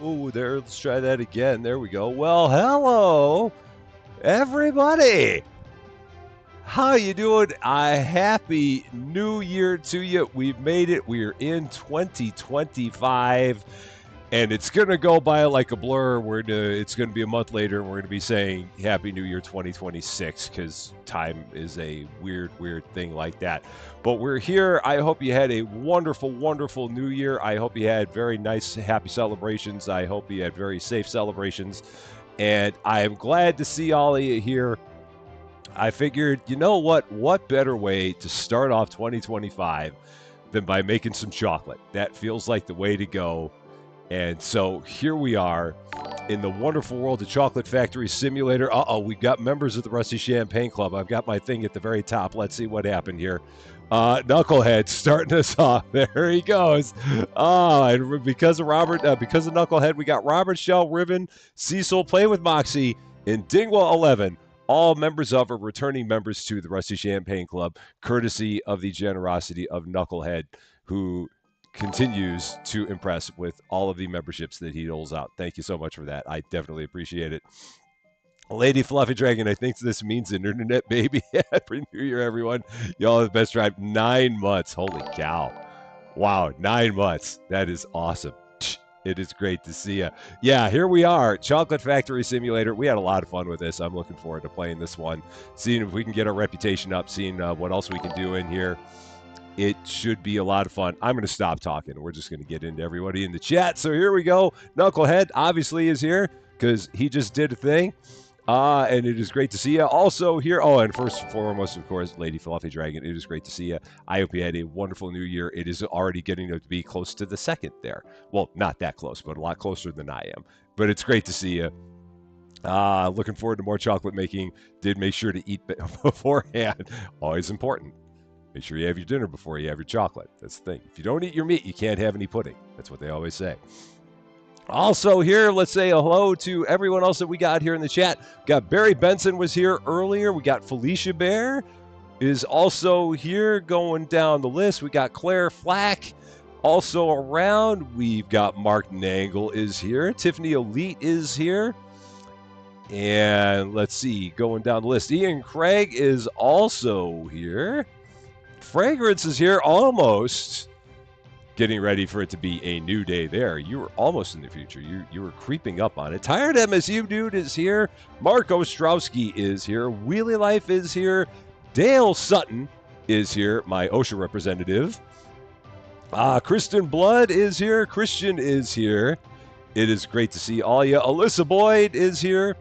Oh, there. Let's try that again. There we go. Well, hello, everybody. How you doing? Happy New Year to you. We've made it. We're in 2025, and it's gonna go by like a blur. It's gonna be a month later, and we're gonna be saying Happy New Year 2026 because time is a weird, weird thing like that. But we're here. I hope you had a wonderful, wonderful New Year. I hope you had very nice, happy celebrations. I hope you had very safe celebrations, and I am glad to see all of you here. I figured, you know what? What better way to start off 2025 than by making some chocolate? That feels like the way to go. And so here we are in the wonderful world of Chocolate Factory Simulator. We've got members of the Rusty Champagne Club. I've got my thing at the very top. Let's see what happened here. Knucklehead starting us off. There he goes. And because of Knucklehead, we got Robert, Shell, Riven, Cecil, Play with Moxie, and Dingwa 11. All members of or returning members to the Rusty Champagne Club, courtesy of the generosity of Knucklehead, who continues to impress with all of the memberships that he doles out. Thank you so much for that. I definitely appreciate it. Lady Fluffy Dragon, I think this means an internet baby. Happy New Year, everyone. Y'all have the best drive. 9 months. Holy cow. Wow, 9 months. That is awesome. It is great to see you. Yeah, here we are, Chocolate Factory Simulator. We had a lot of fun with this. I'm looking forward to playing this one, seeing if we can get our reputation up, seeing what else we can do in here. It should be a lot of fun. I'm going to stop talking. We're just going to get into everybody in the chat. So here we go. Knucklehead obviously is here because he just did a thing. And it is great to see you. Also here, and first and foremost, of course, Lady Fluffy Dragon, it is great to see you. I hope you had a wonderful new year. It is already getting to be close to the second there. Well, not that close, but a lot closer than I am. But it's great to see you. Looking forward to more chocolate making. Did make sure to eat beforehand. Always important. Make sure you have your dinner before you have your chocolate. That's the thing. If you don't eat your meat, you can't have any pudding. That's what they always say. Also here, let's say hello to everyone else that we got here in the chat. Got Barry Benson was here earlier. We got Felicia Bear is also here going down the list. We got Claire Flack also around. We've got Mark Nangle is here. Tiffany Elite is here. And let's see, going down the list. Ian Craig is also here. Fragrance is here almost. Getting ready for it to be a new day there. You were almost in the future. You were creeping up on it. Tired MSU Dude is here. Mark Ostrowski is here. Wheelie Life is here. Dale Sutton is here, my OSHA representative. Kristen Blood is here. Christian is here. It is great to see all you. Alyssa Boyd is here.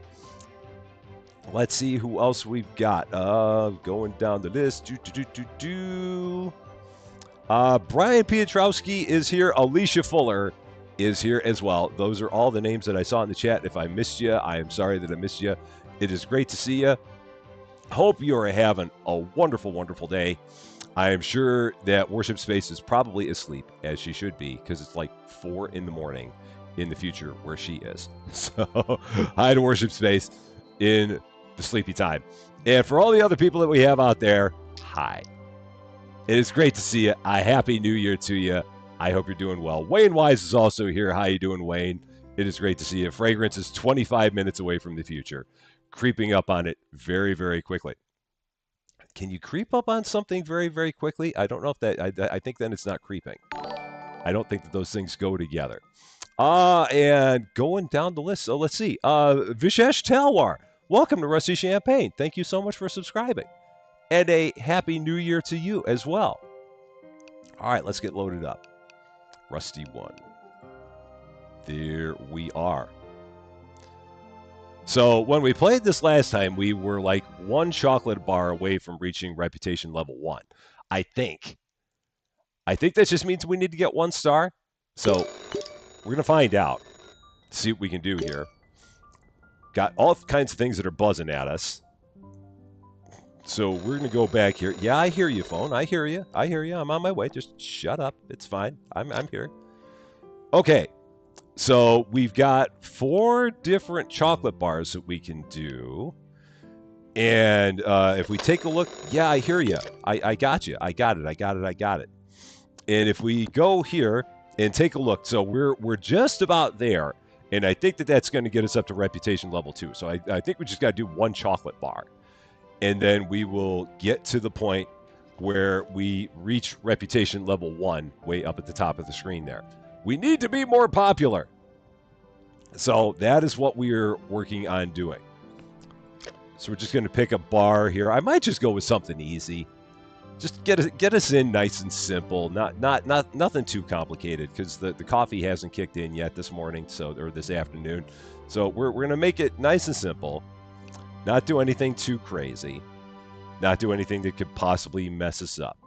Let's see who else we've got. Going down the list. Brian Pietrowski is here. Alicia Fuller is here as well. Those are all the names that I saw in the chat. If I missed you, I am sorry that I missed you. It is great to see you. Hope you are having a wonderful, wonderful day. I am sure that Worship Space is probably asleep, as she should be, because it's like 4 in the morning in the future where she is. So, hi to Worship Space in the sleepy time. And for all the other people that we have out there, hi. It is great to see you. A happy new year to you. I hope you're doing well. Wayne Wise is also here. How you doing, Wayne? It is great to see you. Fragrance is 25 minutes away from the future. Creeping up on it very, very quickly. Can you creep up on something very, very quickly? I don't know if that, I think then it's not creeping. I don't think that those things go together. And going down the list, so let's see. Vishesh Talwar, welcome to Rusty Champagne. Thank you so much for subscribing. And a happy new year to you as well. All right, let's get loaded up. Rusty 1. There we are. So when we played this last time, we were like 1 chocolate bar away from reaching reputation level 1. I think that just means we need to get 1 star. So we're going to find out. See what we can do here. Got all kinds of things that are buzzing at us. So we're going to go back here. Yeah, I hear you, phone. I hear you. I hear you. I'm on my way. Just shut up. It's fine. I'm here. Okay. So we've got 4 different chocolate bars that we can do. And if we take a look, yeah, I hear you. I got you. I got it. And if we go here and take a look, so we're just about there. And I think that that's going to get us up to reputation level 2. So I think we just got to do 1 chocolate bar. And then we will get to the point where we reach reputation level 1 way up at the top of the screen there. We need to be more popular. So that is what we're working on doing. So we're just going to pick a bar here. I might just go with something easy. Just get us in nice and simple. Not nothing too complicated, because the coffee hasn't kicked in yet this morning, or this afternoon. So we're going to make it nice and simple. Not do anything too crazy. Not do anything that could possibly mess us up.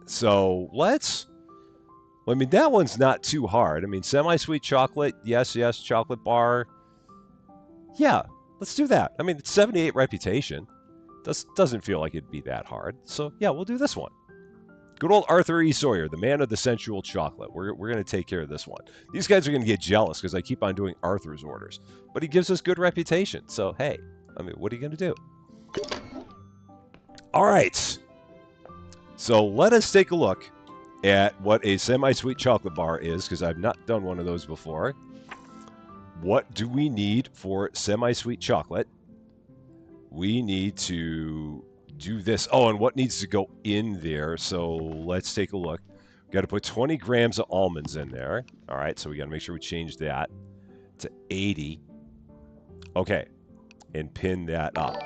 So I mean, that one's not too hard. I mean, semi-sweet chocolate, yes, chocolate bar. Yeah, let's do that. I mean, it's 78 reputation. Doesn't feel like it'd be that hard. So, yeah, we'll do this one. Good old Arthur E. Sawyer, the man of the sensual chocolate. We're going to take care of this one. These guys are going to get jealous because I keep on doing Arthur's orders. But he gives us good reputation. So, hey, I mean, what are you going to do? All right. So, let us take a look at what a semi-sweet chocolate bar is, because I've not done one of those before. What do we need for semi-sweet chocolate? We need to do this. Oh, and what needs to go in there? So let's take a look. We've got to put 20 grams of almonds in there. All right, so we got to make sure we change that to 80. Okay, and pin that up.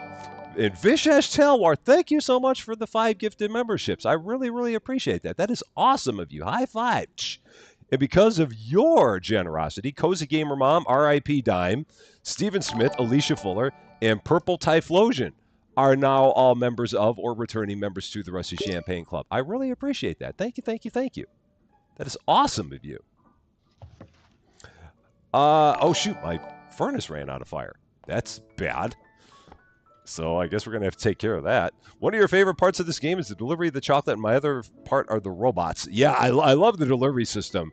And Vishesh Talwar, thank you so much for the 5 gifted memberships. I really, really appreciate that. That is awesome of you. High five. And because of your generosity, Cozy Gamer Mom, R.I.P. Dime, Stephen Smith, Alicia Fuller, and Purple Typhlosion are now all members of or returning members to the Rusty Champagne Club. I really appreciate that. Thank you, thank you, thank you. That is awesome of you. Oh, shoot, my furnace ran out of fire. That's bad. So I guess we're going to have to take care of that. One of your favorite parts of this game is the delivery of the chocolate, and my other part are the robots. Yeah, I love the delivery system,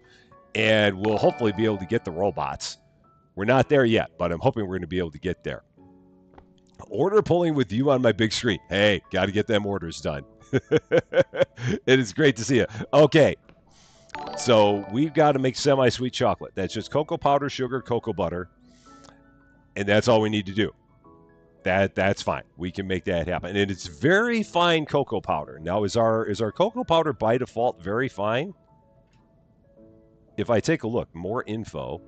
and we'll hopefully be able to get the robots. We're not there yet, but I'm hoping we're going to be able to get there. Order pulling with you on my big screen. Hey, got to get them orders done. It is great to see you. Okay, so we've got to make semi-sweet chocolate. That's just cocoa powder, sugar, cocoa butter, and that's all we need to do. That's fine. We can make that happen. And it's very fine cocoa powder. Now, is our cocoa powder by default very fine? If I take a look, more info,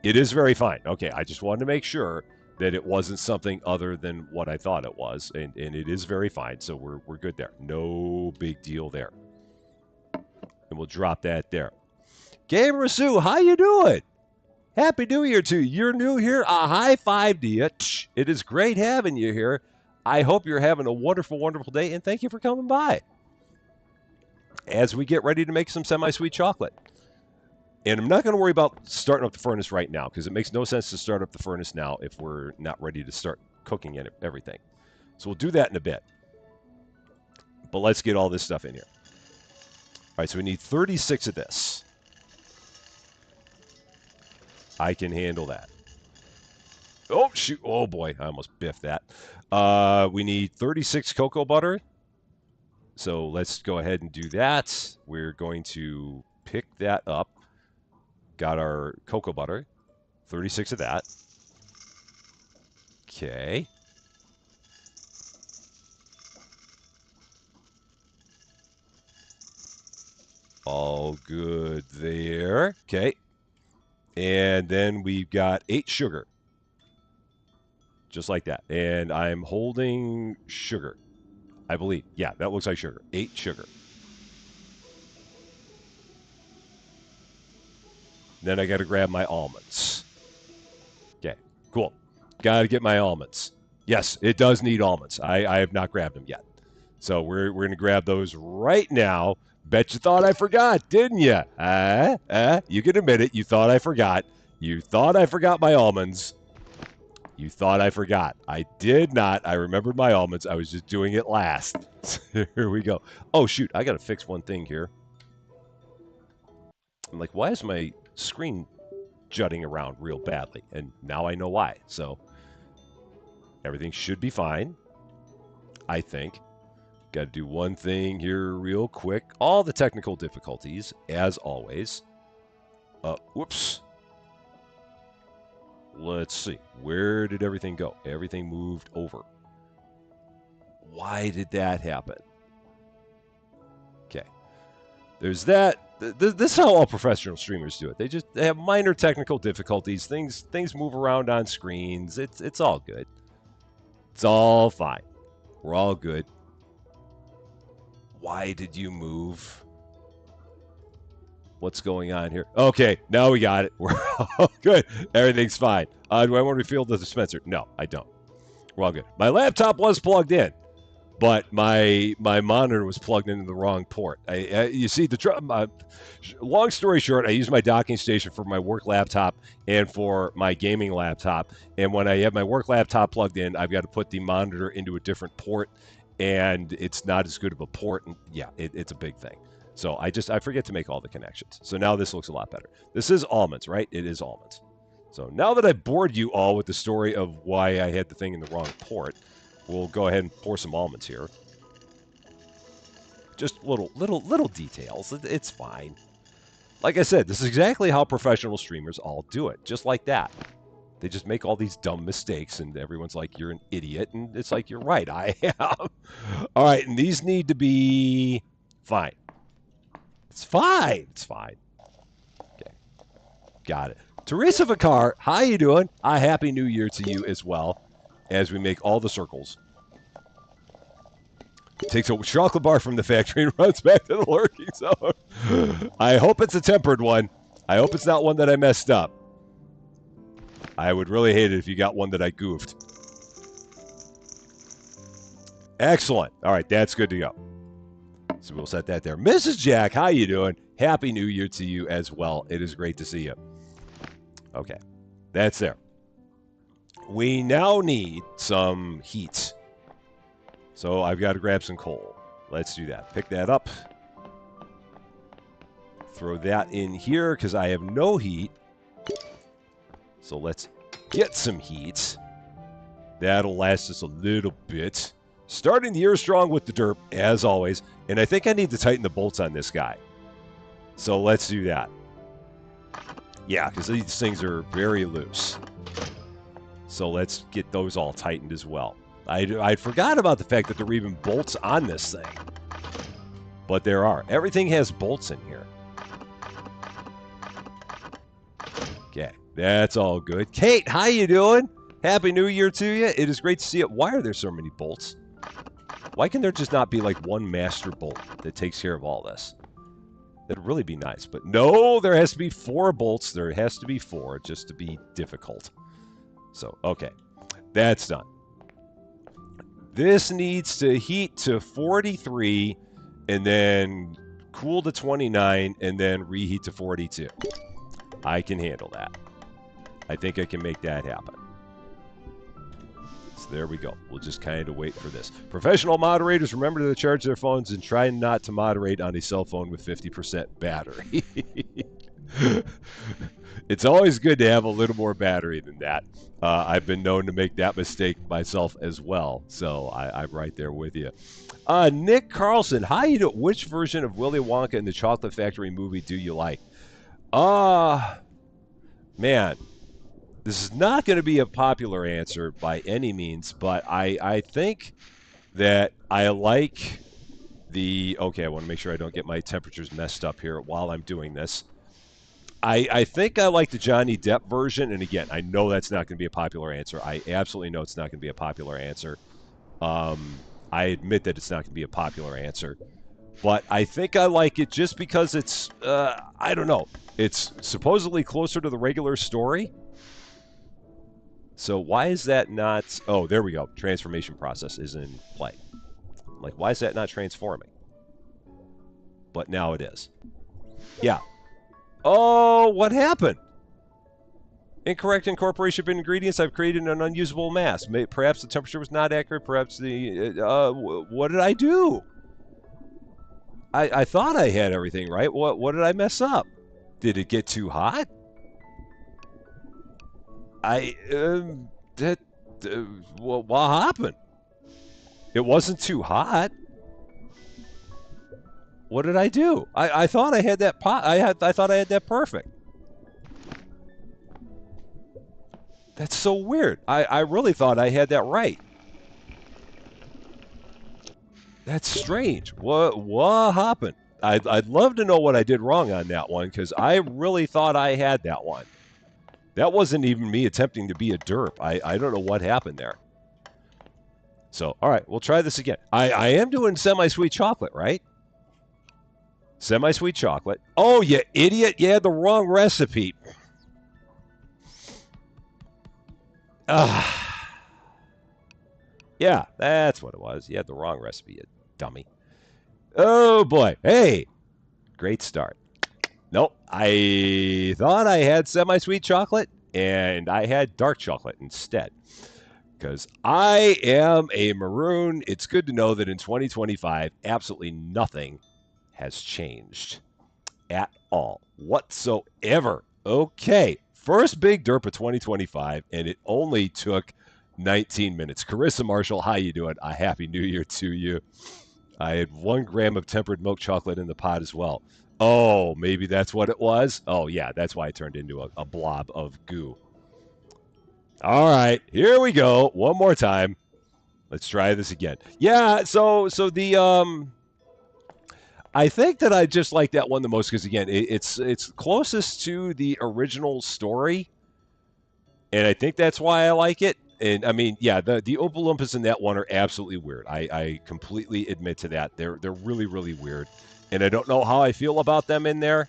it is very fine. Okay, I just wanted to make sure that it wasn't something other than what I thought it was, and it is very fine, so we're good there. No big deal there. And we'll drop that there. Gamer Sue, how you doing? Happy New Year to you. You're new here. A high five to you. It is great having you here. I hope you're having a wonderful, wonderful day, and thank you for coming by as we get ready to make some semi-sweet chocolate. And I'm not going to worry about starting up the furnace right now, because it makes no sense to start up the furnace now if we're not ready to start cooking in everything. So we'll do that in a bit. But let's get all this stuff in here. All right, so we need 36 of this. I can handle that. Oh, shoot. Oh, boy. I almost biffed that. We need 36 cocoa butter. So let's go ahead and do that. We're going to pick that up. Got our cocoa butter. 36 of that. Okay. All good there. Okay. And then we've got 8 sugar. Just like that. And I'm holding sugar, I believe. Yeah, that looks like sugar. 8 sugar. Then I got to grab my almonds. Okay, cool. Got to get my almonds. Yes, it does need almonds. I have not grabbed them yet. So we're going to grab those right now. Bet you thought I forgot, didn't you? You can admit it. You thought I forgot. You thought I forgot my almonds. You thought I forgot. I did not. I remembered my almonds. I was just doing it last. Here we go. Oh, shoot. I got to fix one thing here. I'm like, why is my screen jutting around real badly? And now I know why. So everything should be fine, I think. Got to do one thing here real quick. All the technical difficulties, as always. Whoops. Let's see. Where did everything go? Everything moved over. Why did that happen? Okay. There's that. This is how all professional streamers do it. They have minor technical difficulties. Things move around on screens. It's all good. It's all fine. We're all good. Why did you move? What's going on here? Okay, now we got it. We're all good. Everything's fine. Do I want to refill the dispenser? No, I don't. We're all good. My laptop was plugged in, but my monitor was plugged into the wrong port. You see, long story short, I use my docking station for my work laptop and for my gaming laptop. And when I have my work laptop plugged in, I've got to put the monitor into a different port, and it's not as good of a port. And yeah, it's a big thing. So I forget to make all the connections. So now this looks a lot better. This is almonds, right? It is almonds. So now that I bored you all with the story of why I had the thing in the wrong port, we'll go ahead and pour some almonds here. Just little details. It's fine. Like I said, this is exactly how professional streamers all do it. Just like that. They just make all these dumb mistakes, and everyone's like, you're an idiot. And it's like, you're right, I am. All right, and these need to be fine. It's fine. It's fine. Okay. Got it. Teresa Vicar, how you doing? A happy new year to you as well, as we make all the circles. Takes a chocolate bar from the factory and runs back to the lurking zone. I hope it's a tempered one. I hope it's not one that I messed up. I would really hate it if you got one that I goofed. Excellent. All right, that's good to go. So we'll set that there. Mrs. Jack, how you doing? Happy New Year to you as well. It is great to see you. Okay, that's there. We now need some heat. So I've got to grab some coal. Let's do that. Pick that up. Throw that in here because I have no heat. So let's get some heat. That'll last us a little bit. Starting the year strong with the derp, as always. And I think I need to tighten the bolts on this guy. So let's do that. Yeah, because these things are very loose. So let's get those all tightened as well. I forgot about the fact that there were even bolts on this thing. But there are. Everything has bolts in here. Okay, that's all good. Kate, how you doing? Happy New Year to you. It is great to see it. Why are there so many bolts? Why can there just not be like one master bolt that takes care of all this? That'd really be nice. But no, there has to be 4 bolts. There has to be 4 just to be difficult. So, okay. That's done. This needs to heat to 43 and then cool to 29 and then reheat to 42. I can handle that. I think I can make that happen. So there we go. We'll just kind of wait for this. Professional moderators, remember to charge their phones and try not to moderate on a cell phone with 50% battery. It's always good to have a little more battery than that. I've been known to make that mistake myself as well, so I'm right there with you. Nick Carlson, how you doing? Which version of Willy Wonka and the Chocolate Factory movie do you like? Man, this is not going to be a popular answer by any means, but I think that I like the... Okay, I want to make sure I don't get my temperatures messed up here while I'm doing this. I think I like the Johnny Depp version, and again, I know that's not going to be a popular answer. I absolutely know it's not going to be a popular answer. I admit that it's not going to be a popular answer. But I think I like it just because it's, I don't know, it's supposedly closer to the regular story. So why is that not... Oh, there we go. Transformation process is in play. Like, why is that not transforming? But now it is. Yeah. Oh, what happened? Incorrect incorporation of ingredients. I've created an unusable mass. Perhaps the temperature was not accurate. Perhaps the... what did I do? I thought I had everything right. What did I mess up? Did it get too hot? What happened? It wasn't too hot. What did I do? I thought I had that I thought I had that perfect. That's so weird. I really thought I had that right. That's strange. What happened? I'd love to know what I did wrong on that one, because I really thought I had that one. That wasn't even me attempting to be a derp. I don't know what happened there. So, all right, we'll try this again. I am doing semi-sweet chocolate, right? Semi-sweet chocolate. Oh, you idiot. You had the wrong recipe. Yeah, that's what it was. You had the wrong recipe, you dummy. Oh, boy. Hey, great start. Nope, I thought I had semi-sweet chocolate, and I had dark chocolate instead. Because I am a maroon. It's good to know that in 2025, absolutely nothing has changed at all whatsoever. Okay, first big derp of 2025, and it only took 19 minutes. Carissa Marshall, how you doing? A happy new year to you. I had 1 gram of tempered milk chocolate in the pot as well. Oh, maybe that's what it was? Oh, yeah, that's why it turned into a blob of goo. All right, here we go. One more time. Let's try this again. Yeah, so the I think that I just like that one the most because again, it's closest to the original story, and I think that's why I like it. And I mean, yeah, the Oompa Loompas in that one are absolutely weird. I completely admit to that. They're really really weird, and I don't know how I feel about them in there,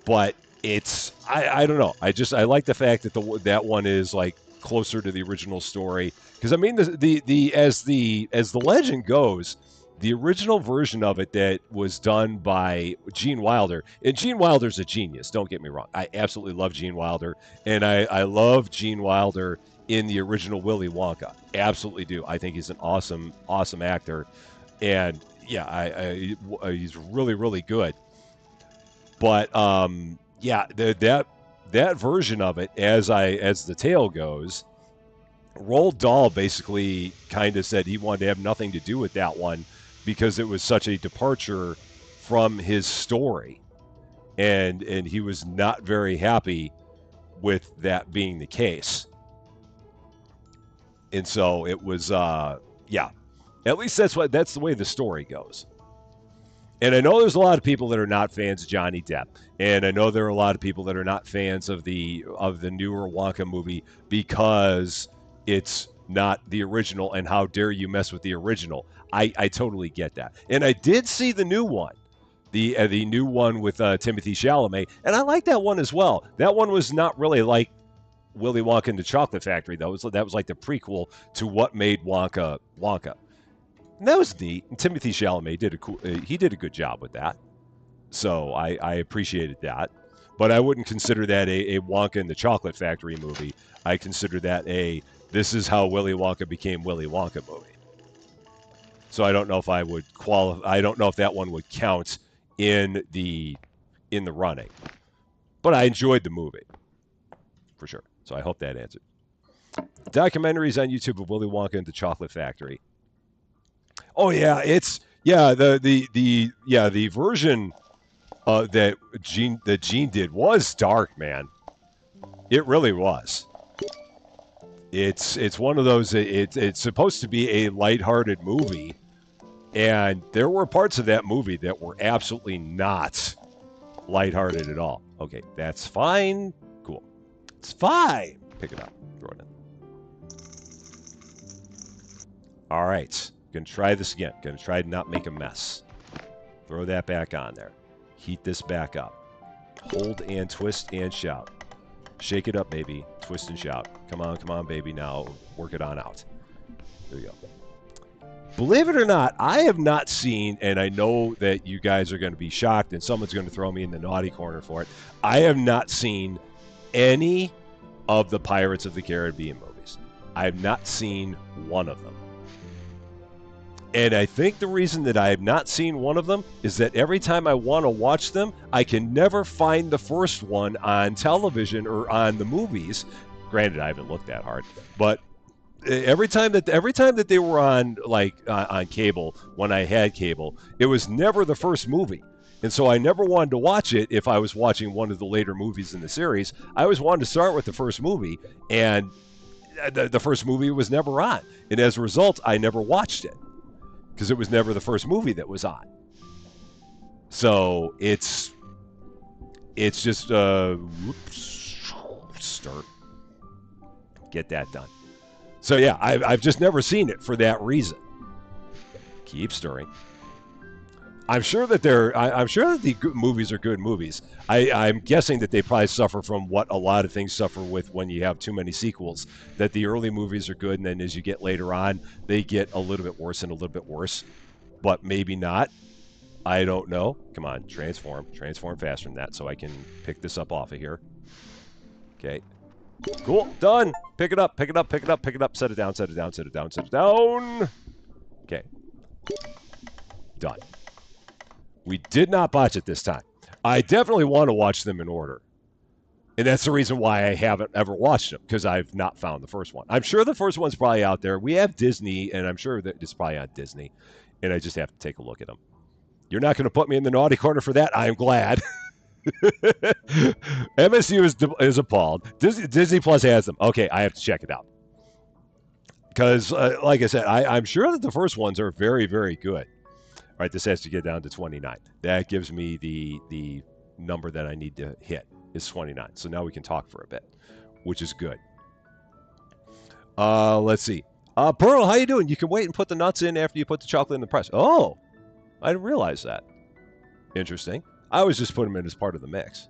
but it's I don't know. I like the fact that that one is like closer to the original story because I mean the as the legend goes, the original version of it that was done by Gene Wilder, and Gene Wilder's a genius. Don't get me wrong. I absolutely love Gene Wilder, and I love Gene Wilder in the original Willy Wonka. Absolutely do. I think he's an awesome actor, and yeah, he's really really good. But yeah, that version of it, as the tale goes, Roald Dahl basically kind of said he wanted to have nothing to do with that one because it was such a departure from his story, and he was not very happy with that being the case. And so it was, yeah, at least that's the way the story goes. And I know there's a lot of people that are not fans of Johnny Depp, and I know there are a lot of people that are not fans of the newer Wonka movie because it's not the original. And how dare you mess with the original? I totally get that. And I did see the new one, the new one with Timothy Chalamet, and I like that one as well. That one was not really like Willy Wonka and the Chocolate Factory, though. That was like the prequel to what made Wonka Wonka. And that was neat. And Timothy Chalamet did a good job with that. So I appreciated that. But I wouldn't consider that a Wonka and the Chocolate Factory movie. I consider that this is how Willy Wonka became Willy Wonka movie. So I don't know if I would qualify. I don't know if that one would count in the running. But I enjoyed the movie for sure. So I hope that answered. Documentaries on YouTube of Willy Wonka and the Chocolate Factory. Oh yeah, the version that Gene did was dark, man. It really was. It's one of those. It's supposed to be a lighthearted movie, and there were parts of that movie that were absolutely not lighthearted at all. Okay, that's fine. Cool. It's fine. Pick it up. Throw it in. All right. Gonna try this again. Gonna try to not make a mess. Throw that back on there. Heat this back up. Hold and twist and shout. Shake it up, baby. Twist and shout. Come on, baby. Now work it on out. There you go. Believe it or not, I have not seen, and I know that you guys are going to be shocked, and someone's going to throw me in the naughty corner for it. I have not seen any of the Pirates of the Caribbean movies. I have not seen one of them. And I think the reason that I have not seen one of them is that every time I want to watch them, I can never find the first one on television or on the movies. Granted, I haven't looked that hard, but every time that they were on like on cable when I had cable, it was never the first movie. And so I never wanted to watch it if I was watching one of the later movies in the series. I always wanted to start with the first movie, and the first movie was never on. And as a result, I never watched it because it was never the first movie that was on. So it's just start, get that done. So yeah, I've just never seen it for that reason. Keep stirring. I'm sure that the good movies are good movies. I'm guessing that they probably suffer from what a lot of things suffer with when you have too many sequels. That the early movies are good, and then as you get later on, they get a little bit worse and a little bit worse. But maybe not. I don't know. Come on, transform faster than that, so I can pick this up off of here. Okay. Cool. Done. Pick it up. Set it down. Okay. Done. We did not botch it this time. I definitely want to watch them in order. And that's the reason why I haven't ever watched them, because I've not found the first one. I'm sure the first one's probably out there. We have Disney, and I'm sure that it's probably on Disney. And I just have to take a look at them. You're not going to put me in the naughty corner for that. I'm glad. MSU is appalled. Disney Plus has them. Okay, I have to check it out. Because, like I said, I'm sure that the first ones are very, very good. All right, this has to get down to 29. That gives me the number that I need to hit is 29. So now we can talk for a bit, which is good. Let's see. Pearl, how you doing? You can wait and put the nuts in after you put the chocolate in the press. Oh, I didn't realize that. Interesting. I always just put them in as part of the mix.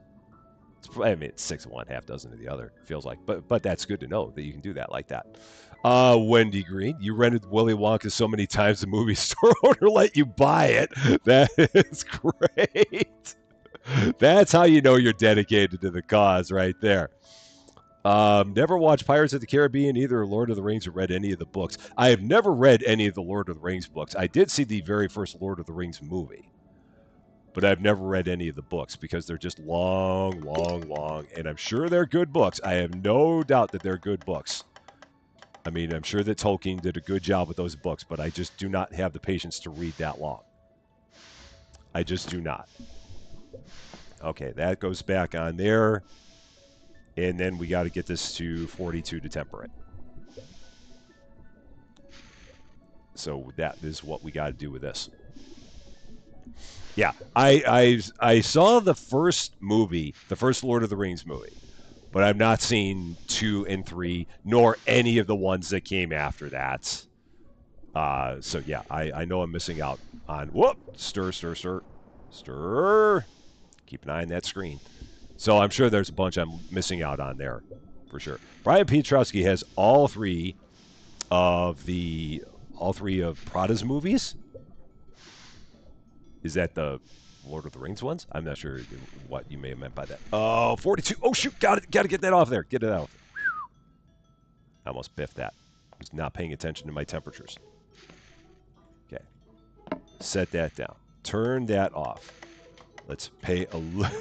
I mean, it's 6 of one, half dozen of the other. Feels like, but that's good to know that you can do that like that. Wendy Green, you rented Willy Wonka so many times the movie store owner let you buy it. That is great. That's how you know you're dedicated to the cause right there. Never watched Pirates of the Caribbean either, or Lord of the Rings, or read any of the books. I have never read any of the Lord of the Rings books. I did see the very first Lord of the Rings movie, but I've never read any of the books because they're just long, and I'm sure they're good books. I have no doubt that they're good books. I mean, I'm sure that Tolkien did a good job with those books, but I just do not have the patience to read that long. I just do not. Okay, that goes back on there. And then we got to get this to 42 to temper it. So that is what we got to do with this. Yeah, I saw the first movie, the first Lord of the Rings movie, but I've not seen 2 and 3, nor any of the ones that came after that. So yeah, I know I'm missing out on, whoop, stir. Keep an eye on that screen. So I'm sure there's a bunch I'm missing out on there, for sure. Brian Pietrowski has all three of Prada's movies. Is that the Lord of the Rings ones? I'm not sure what you may have meant by that. Oh, 42. Oh, shoot. Got to get that off there. Get it out. I almost biffed that. I was not paying attention to my temperatures. Okay. Set that down. Turn that off. Let's pay a little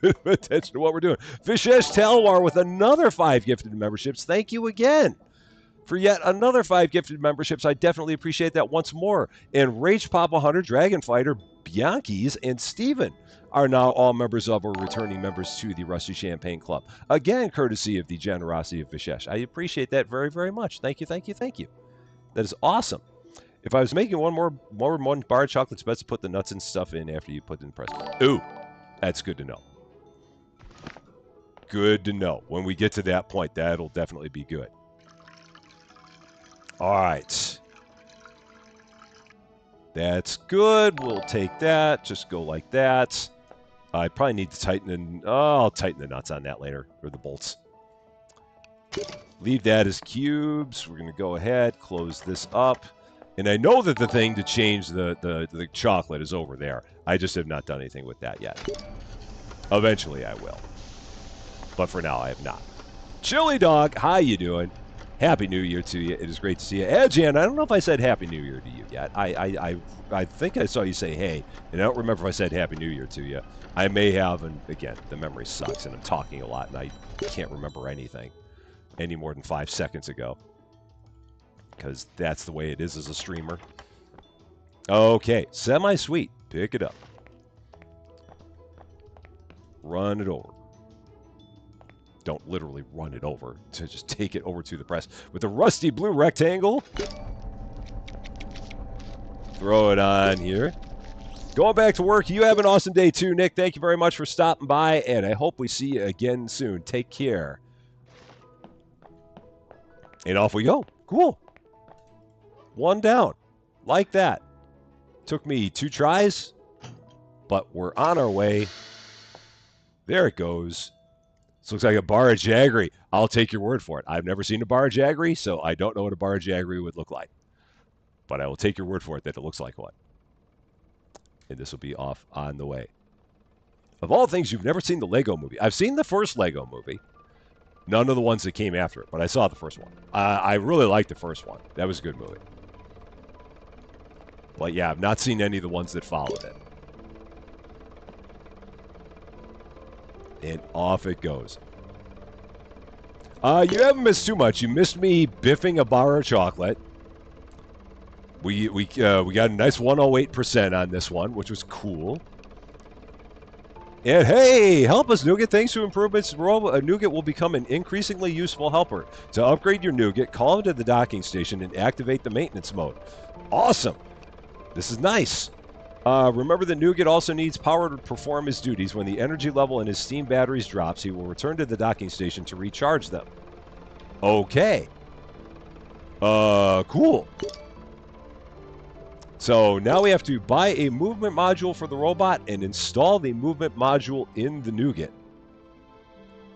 bit of attention to what we're doing. Vishesh Talwar with another 5 gifted memberships. Thank you again for yet another 5 gifted memberships. I definitely appreciate that once more. And Rage Papa Hunter, Dragon Fighter, Bianchi's, and Steven are now all members of or returning members to the Rusty Champagne Club. Again, courtesy of the generosity of Vishesh. I appreciate that very, very much. Thank you. That is awesome. If I was making one bar of chocolate, it's best to put the nuts and stuff in after you put it in the press. Ooh, that's good to know. Good to know. When we get to that point, that'll definitely be good. All right. That's good. We'll take that. Just go like that. I probably need to tighten I'll tighten the nuts on that later, or the bolts. Leave that as cubes. We're going to go ahead, close this up. And I know that the thing to change the chocolate is over there. I just have not done anything with that yet. Eventually I will. But for now I have not. Chili Dog, how you doing? Happy New Year to you. It is great to see you. Edjan, I don't know if I said Happy New Year to you yet. I think I saw you say hey, and I don't remember if I said Happy New Year to you. I may have, and again, the memory sucks, and I'm talking a lot, and I can't remember anything any more than 5 seconds ago. because that's the way it is as a streamer. Okay, semi-sweet. Pick it up. Run it over. Don't literally run it over. To just take it over to the press. With a rusty blue rectangle. Throw it on here. Going back to work. You have an awesome day too, Nick. Thank you very much for stopping by, and I hope we see you again soon. Take care. And off we go. Cool. One down. Like that. Took me 2 tries, but we're on our way. There it goes. This looks like a bar of Jaggery. I'll take your word for it. I've never seen a bar of Jaggery, so I don't know what a bar of Jaggery would look like. But I will take your word for it that it looks like one. And this will be off on the way. Of all things, you've never seen the Lego movie. I've seen the first Lego movie. None of the ones that came after it, but I saw the first one. I really liked the first one. That was a good movie. But yeah, I've not seen any of the ones that followed it. And off it goes. You haven't missed too much. You missed me biffing a bar of chocolate. We got a nice 108% on this one, which was cool. And hey, help us, Nougat. Thanks to improvements, Nougat will become an increasingly useful helper. To upgrade your Nougat, call into the docking station and activate the maintenance mode. Awesome. This is nice. Remember that Nougat also needs power to perform his duties. When the energy level in his steam batteries drops, he will return to the docking station to recharge them. Okay. Cool. So now we have to buy a movement module for the robot and install the movement module in the Nougat.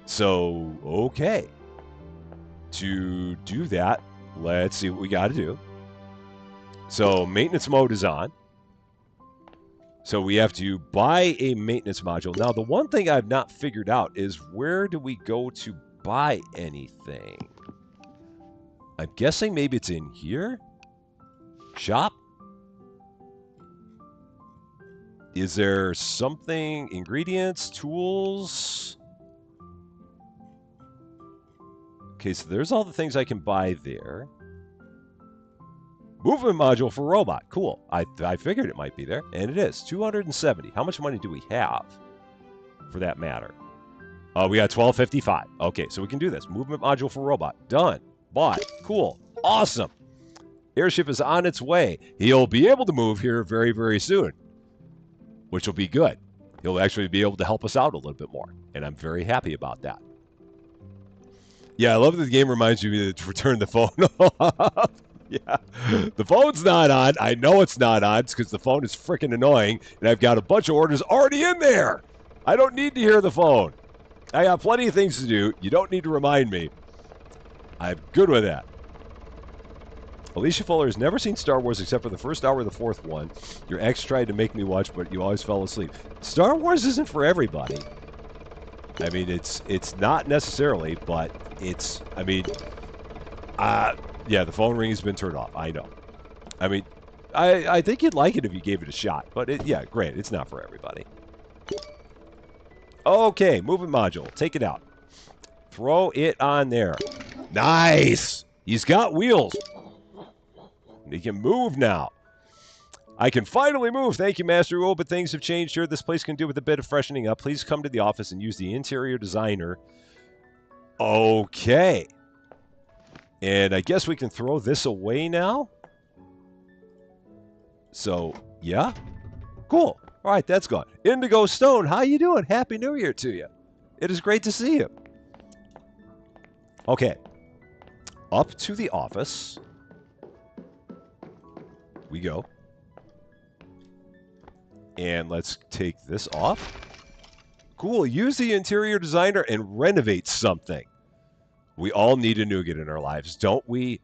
So, okay. To do that, let's see what we got to do. So, maintenance mode is on. So we have to buy a maintenance module. Now, the one thing I've not figured out is where do we go to buy anything? I'm guessing maybe it's in here? Shop? Is there something, ingredients, tools? Okay, so there's all the things I can buy there. Movement module for robot. Cool. I figured it might be there, and it is. 270. How much money do we have for that matter? We got 1255. Okay, so we can do this. Movement module for robot. Done. Bought. Cool. Awesome. Airship is on its way. He'll be able to move here very, very soon, which will be good. He'll actually be able to help us out a little bit more, and I'm very happy about that. Yeah, I love that the game reminds you to return the phone off. Yeah, the phone's not on. I know it's not on because the phone is freaking annoying, and I've got a bunch of orders already in there. I don't need to hear the phone. I got plenty of things to do. You don't need to remind me. I'm good with that. Alicia Fuller has never seen Star Wars except for the first hour of the fourth one. Your ex tried to make me watch, but you always fell asleep. Star Wars isn't for everybody. I mean, it's not necessarily, but it's, I mean, yeah, the phone ring has been turned off. I know. I mean, I think you'd like it if you gave it a shot, but yeah, great. It's not for everybody. Okay, movement module. Take it out. Throw it on there. Nice. He's got wheels. He can move now. I can finally move. Thank you, Master. Oh, but things have changed here. This place can do with a bit of freshening up. Please come to the office and use the interior designer. Okay. And I guess we can throw this away now. So, yeah. Cool. All right, that's gone. Indigo Stone, how you doing? Happy New Year to you. It is great to see you. Okay. Up to the office we go. And let's take this off. Cool. Use the interior designer and renovate something. We all need a Nougat in our lives, don't we?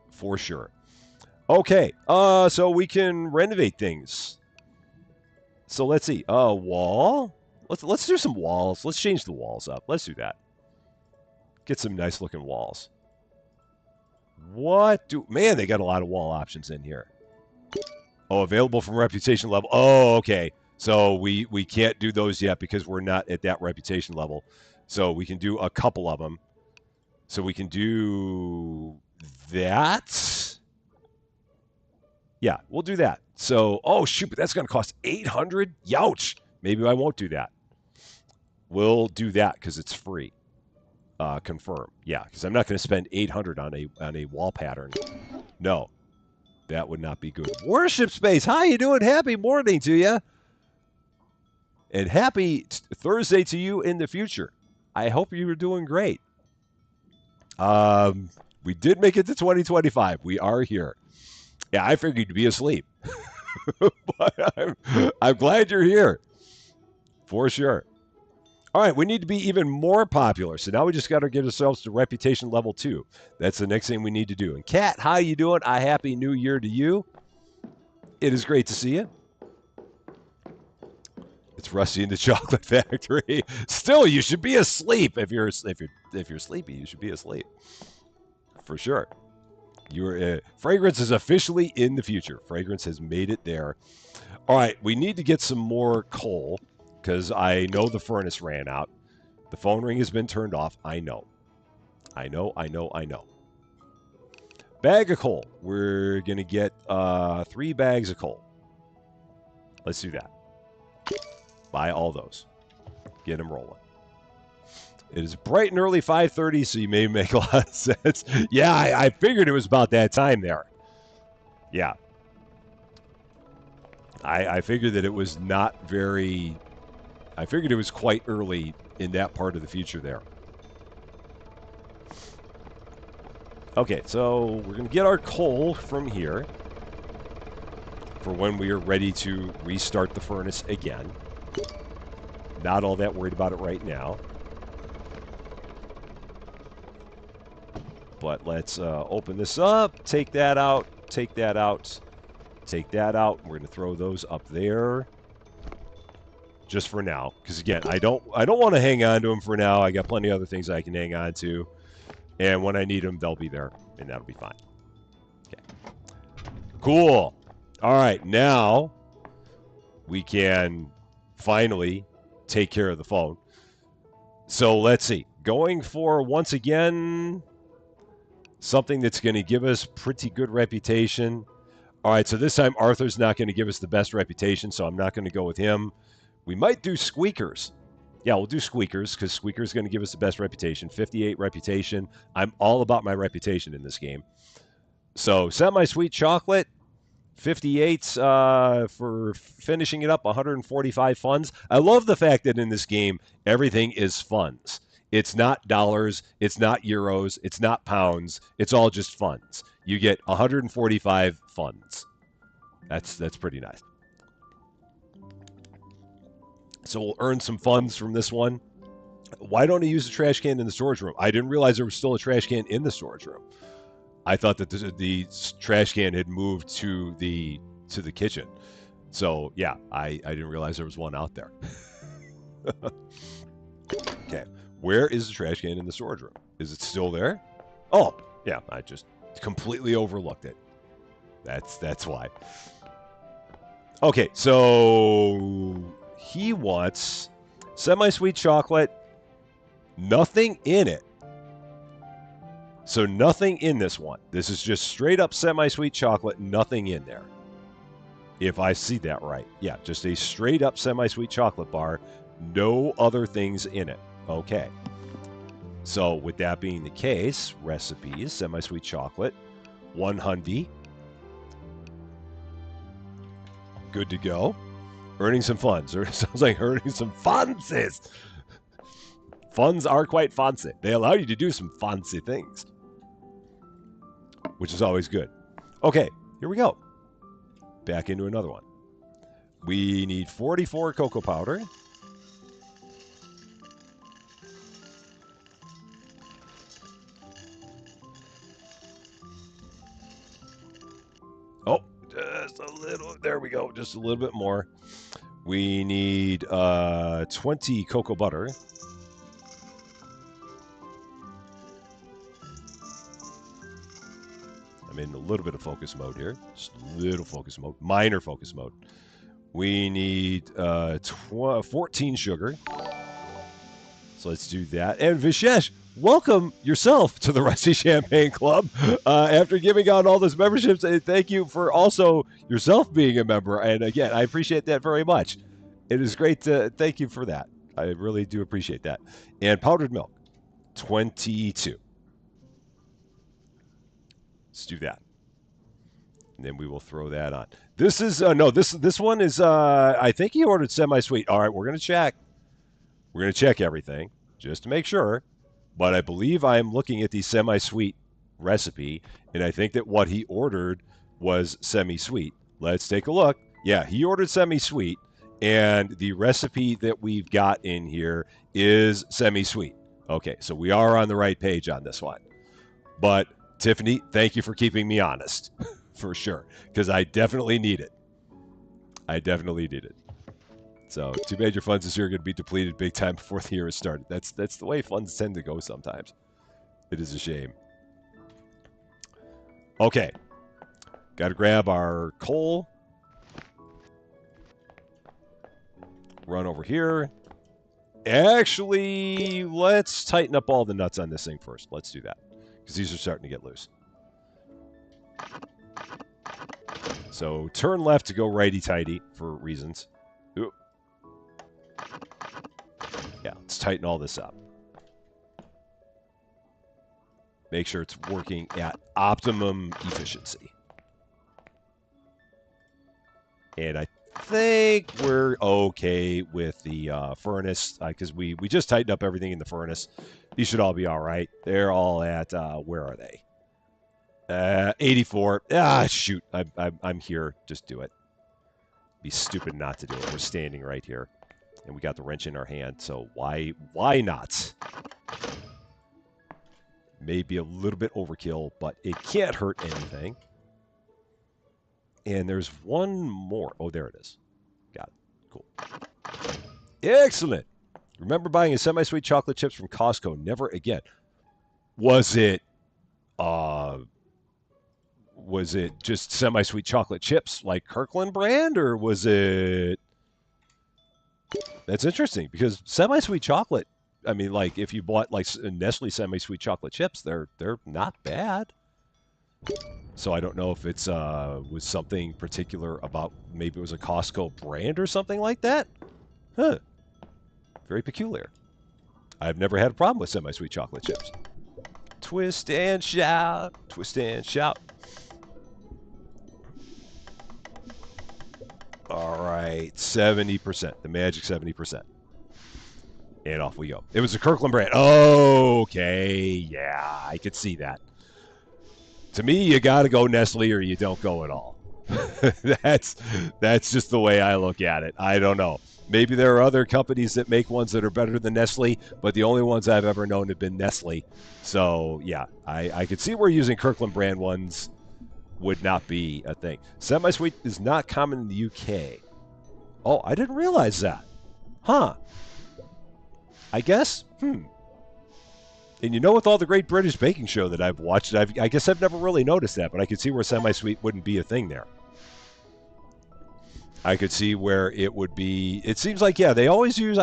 For sure. Okay. So we can renovate things. So let's see. Wall. Let's do some walls. Let's change the walls up. Let's do that. Get some nice looking walls. Man, they got a lot of wall options in here. Oh, available from reputation level. Oh, okay. So we can't do those yet because we're not at that reputation level. So we can do a couple of them. So we can do that. Yeah, we'll do that. So, oh shoot, but that's going to cost 800. Youch. Maybe I won't do that. We'll do that because it's free. Confirm. Yeah, because I'm not going to spend 800 on a wall pattern. No, that would not be good. Worship Space, how you doing? Happy morning to you. And happy Thursday to you in the future. I hope you were doing great. We did make it to 2025. We are here. Yeah, I figured you'd be asleep. But I'm glad you're here. For sure. All right, we need to be even more popular. So now we just got to get ourselves to reputation level 2. That's the next thing we need to do. And Kat, how you doing? A happy new year to you. It is great to see you. It's Rusty in the Chocolate Factory. Still, you should be asleep. If you're sleepy, you should be asleep. For sure. Fragrance is officially in the future. Fragrance has made it there. All right, we need to get some more coal because I know the furnace ran out. The phone ring has been turned off. I know. Bag of coal. We're going to get 3 bags of coal. Let's do that. Buy all those. Get them rolling. It is bright and early 5:30, so you may make a lot of sense. Yeah, I figured it was about that time there. Yeah. I figured that it was not very... I figured it was quite early in that part of the future there. Okay, so we're going to get our coal from here for when we are ready to restart the furnace again. Not all that worried about it right now. But let's open this up, take that out, take that out, take that out. We're going to throw those up there just for now. Because again, I don't want to hang on to them for now. I got plenty of other things I can hang on to. And when I need them, they'll be there. And that'll be fine. Okay. Cool. All right. Now we can finally take care of the phone. So let's see. Going for, once again, something that's going to give us pretty good reputation. All right, so this time Arthur's not going to give us the best reputation, so I'm not going to go with him. We might do Squeakers. Yeah, we'll do Squeakers, because Squeakers is going to give us the best reputation. 58 reputation. I'm all about my reputation in this game. So, Semi-Sweet Chocolate, 58 for finishing it up, 145 funds. I love the fact that in this game, everything is funds. It's not dollars, it's not euros, it's not pounds, it's all just funds. You get 145 funds. That's pretty nice. So we'll earn some funds from this one. Why don't I use the trash can in the storage room? I didn't realize there was still a trash can in the storage room. I thought that the trash can had moved to the kitchen. So yeah, I didn't realize there was one out there. Okay, where is the trash can in the storage room? Is it still there? Oh, yeah, I just completely overlooked it. That's why. Okay, so he wants semi-sweet chocolate, nothing in it. So nothing in this one. This is just straight up semi-sweet chocolate, nothing in there. If I see that right. Yeah, just a straight up semi-sweet chocolate bar, no other things in it. Okay. So with that being the case, recipes, semi-sweet chocolate, 100. Good to go. Earning some funds. Or sounds like earning some funds. Funds are quite fancy. They allow you to do some fancy things, which is always good. Okay, here we go. Back into another one. We need 44 cocoa powder. Oh, just a little. There we go. Just a little bit more. We need 20 cocoa butter. I'm in a little bit of focus mode here. Just a little focus mode. Minor focus mode. We need 14 sugar. So let's do that. And Vishesh, welcome yourself to the Rusty Champagne Club. After giving out all those memberships, thank you for also yourself being a member. And again, I appreciate that very much. It is great to thank you for that. I really do appreciate that. And powdered milk, 22. Let's do that. And then we will throw that on. This is no, this one is I think he ordered semi-sweet. All right, we're gonna check. We're gonna check everything just to make sure. But I believe I'm looking at the semi-sweet recipe, and I think that what he ordered was semi-sweet. Let's take a look. Yeah, he ordered semi-sweet, and the recipe that we've got in here is semi-sweet. Okay, so we are on the right page on this one. But Tiffany, thank you for keeping me honest, for sure, because I definitely need it. I definitely need it. So, too bad your funds this year are going to be depleted big time before the year has started. That's the way funds tend to go sometimes. It is a shame. Okay. Got to grab our coal. Run over here. Actually, let's tighten up all the nuts on this thing first. Let's do that, because these are starting to get loose. So, turn left to go righty-tighty for reasons. Ooh. Yeah, let's tighten all this up. Make sure it's working at optimum efficiency. And I think we're okay with the furnace, because we just tightened up everything in the furnace. These should all be all right. They're all at, where are they? 84. Ah, shoot. I'm here. Just do it. Be stupid not to do it. We're standing right here. And we got the wrench in our hand, so why not? Maybe a little bit overkill, but it can't hurt anything. And there's one more. Oh, there it is. Got it. Cool. Excellent. Remember buying a semi-sweet chocolate chips from Costco. Never again. Was it just semi-sweet chocolate chips like Kirkland brand, or was it... That's interesting, because semi-sweet chocolate, I mean, like, if you bought, like, Nestle semi-sweet chocolate chips, they're not bad. So I don't know if it's was something particular about, maybe it was a Costco brand or something like that. Huh. Very peculiar. I've never had a problem with semi-sweet chocolate chips. Twist and shout. Twist and shout. All right, 70%. The magic 70%. And off we go. It was a Kirkland brand. Okay, yeah, I could see that. To me, you got to go Nestle or you don't go at all. That's just the way I look at it. I don't know. Maybe there are other companies that make ones that are better than Nestle, but the only ones I've ever known have been Nestle. So, yeah, I could see where using Kirkland brand ones would not be a thing. Semi-sweet is not common in the UK. Oh, I didn't realize that. Huh. I guess. And you know, with all the Great British Baking Show that I've watched, I guess I've never really noticed that, but I could see where semi-sweet wouldn't be a thing there. I could see where it would be. It seems like, yeah, they always use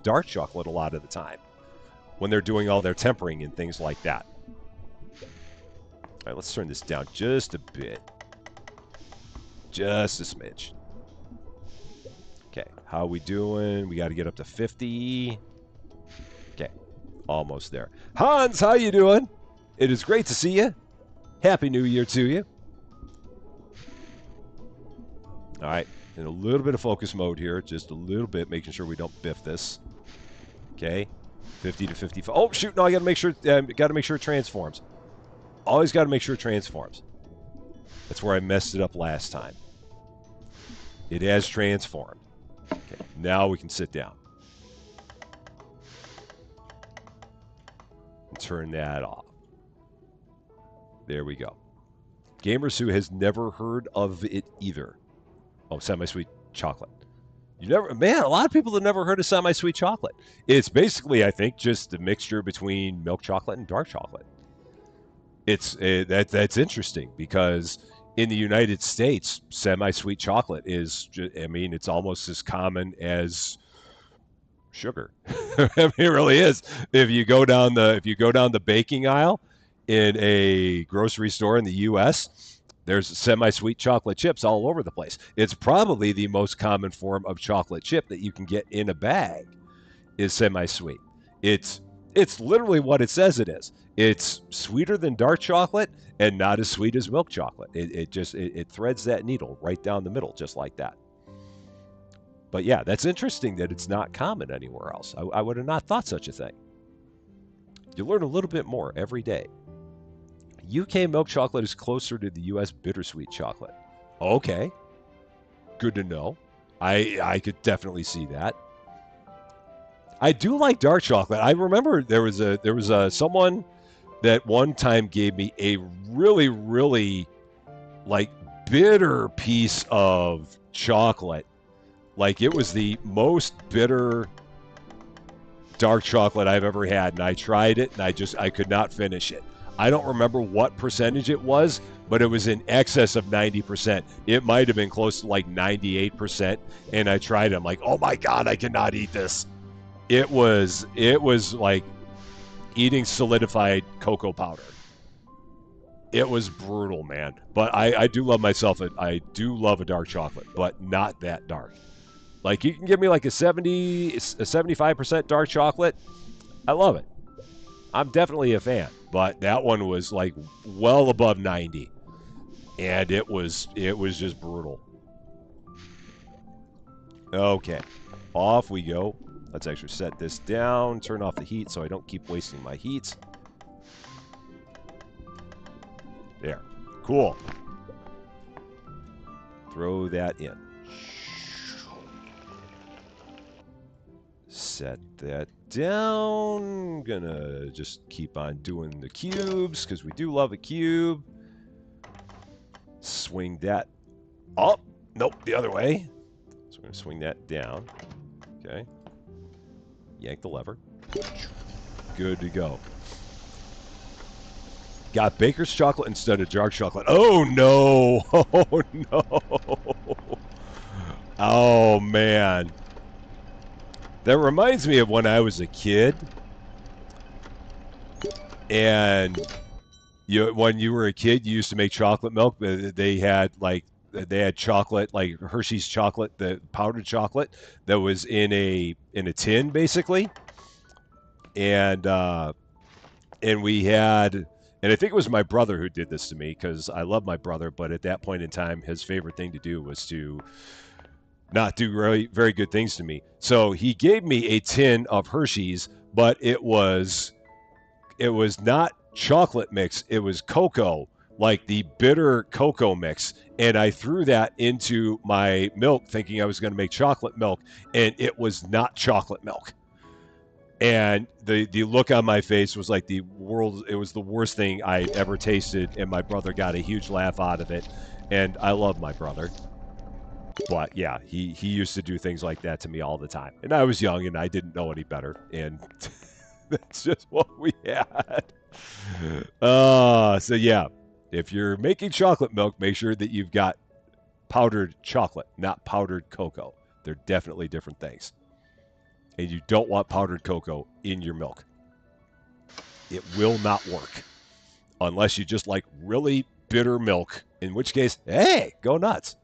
dark chocolate a lot of the time when they're doing all their tempering and things like that. All right, let's turn this down just a bit. Just a smidge. Okay, how are we doing? We got to get up to 50. Okay, almost there. Hans, how you doing? It is great to see you. Happy New Year to you. All right, in a little bit of focus mode here, just a little bit, making sure we don't biff this. Okay, 50 to 55. Oh shoot! No, I got to make sure. It transforms. Always got to make sure it transforms. That's where I messed it up last time. It has transformed. Okay, now we can sit down. And turn that off. There we go. Gamers who has never heard of it either. Oh, semi-sweet chocolate. You never, man, a lot of people have never heard of semi-sweet chocolate. It's basically, I think, just a mixture between milk chocolate and dark chocolate. That's interesting, because in the United States, semi-sweet chocolate is, I mean, it's almost as common as sugar. I mean, it really is. If you go down the baking aisle in a grocery store in the U.S., there's semi-sweet chocolate chips all over the place. It's probably the most common form of chocolate chip that you can get in a bag is semi-sweet. It's it's literally what it says it is. It's sweeter than dark chocolate and not as sweet as milk chocolate. It threads that needle right down the middle just like that. But yeah, that's interesting that it's not common anywhere else. I would have not thought such a thing. You learn a little bit more every day. UK milk chocolate is closer to the US bittersweet chocolate. Okay, good to know. I could definitely see that. I do like dark chocolate. I remember there was a someone that one time gave me a really like bitter piece of chocolate. Like it was the most bitter dark chocolate I've ever had, and I tried it and I could not finish it. I don't remember what percentage it was, but it was in excess of 90%. It might have been close to like 98%, and I tried it. I'm like, "Oh my god, I cannot eat this." It was like eating solidified cocoa powder. It was brutal, man. But I do love myself. I do love a dark chocolate, but not that dark. Like you can give me like a 75% dark chocolate. I love it. I'm definitely a fan. But that one was like well above 90. And it was just brutal. Okay. Off we go. Let's actually set this down, turn off the heat so I don't keep wasting my heat. There. Cool. Throw that in. Set that down. Gonna just keep on doing the cubes because we do love a cube. Swing that up. Nope, the other way. So we're gonna swing that down. Okay. Yank the lever. Good to go. Got baker's chocolate instead of dark chocolate. Oh no! Oh no! Oh man. That reminds me of when I was a kid. And when you were a kid, you used to make chocolate milk. They had chocolate, like Hershey's chocolate, the powdered chocolate that was in a tin, basically. And we had, and I think it was my brother who did this to me because I love my brother, but at that point in time, his favorite thing to do was to not do very, very good things to me. So he gave me a tin of Hershey's, but it was not chocolate mix. It was cocoa, like the bitter cocoa mix. And I threw that into my milk thinking I was going to make chocolate milk, and it was not chocolate milk. And the look on my face was like it was the worst thing I ever tasted, and my brother got a huge laugh out of it. And I love my brother. But yeah, he used to do things like that to me all the time. And I was young and I didn't know any better. And that's just what we had. So yeah, if you're making chocolate milk, make sure that you've got powdered chocolate, not powdered cocoa. They're definitely different things. And you don't want powdered cocoa in your milk. It will not work unless you just like really bitter milk, in which case, hey, go nuts.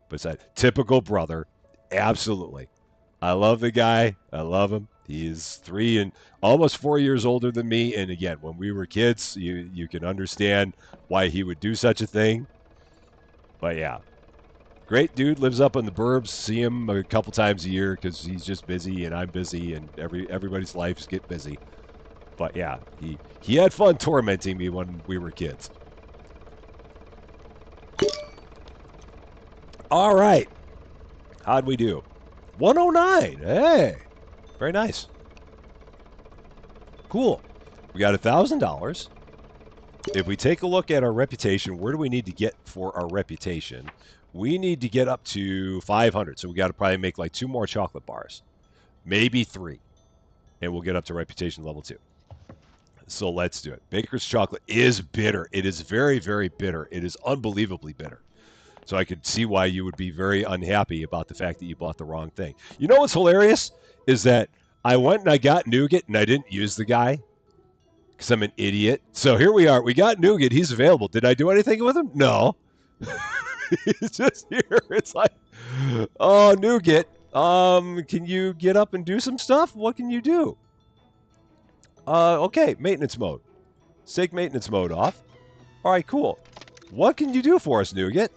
But it's that typical brother. Absolutely. I love the guy. I love him. He's 3 and almost 4 years older than me. And again, when we were kids, you can understand why he would do such a thing. But yeah, great dude, lives up in the burbs. See him a couple times a year because he's just busy and I'm busy and everybody's lives get busy. But yeah, he had fun tormenting me when we were kids. All right. How'd we do? 109. Hey. Very nice. Cool. We got $1,000. If we take a look at our reputation, where do we need to get for our reputation? We need to get up to 500. So we got to probably make like 2 more chocolate bars. Maybe 3. And we'll get up to reputation level 2. So let's do it. Baker's chocolate is bitter. It is very, very bitter. It is unbelievably bitter. So I could see why you would be very unhappy about the fact that you bought the wrong thing. You know what's hilarious is that I went and I got Nougat and I didn't use the guy because I'm an idiot. So here we are. We got Nougat. He's available. Did I do anything with him? No. He's just here. It's like, oh, Nougat. Can you get up and do some stuff? What can you do? Okay, maintenance mode. Take maintenance mode off. All right, cool. What can you do for us, Nougat?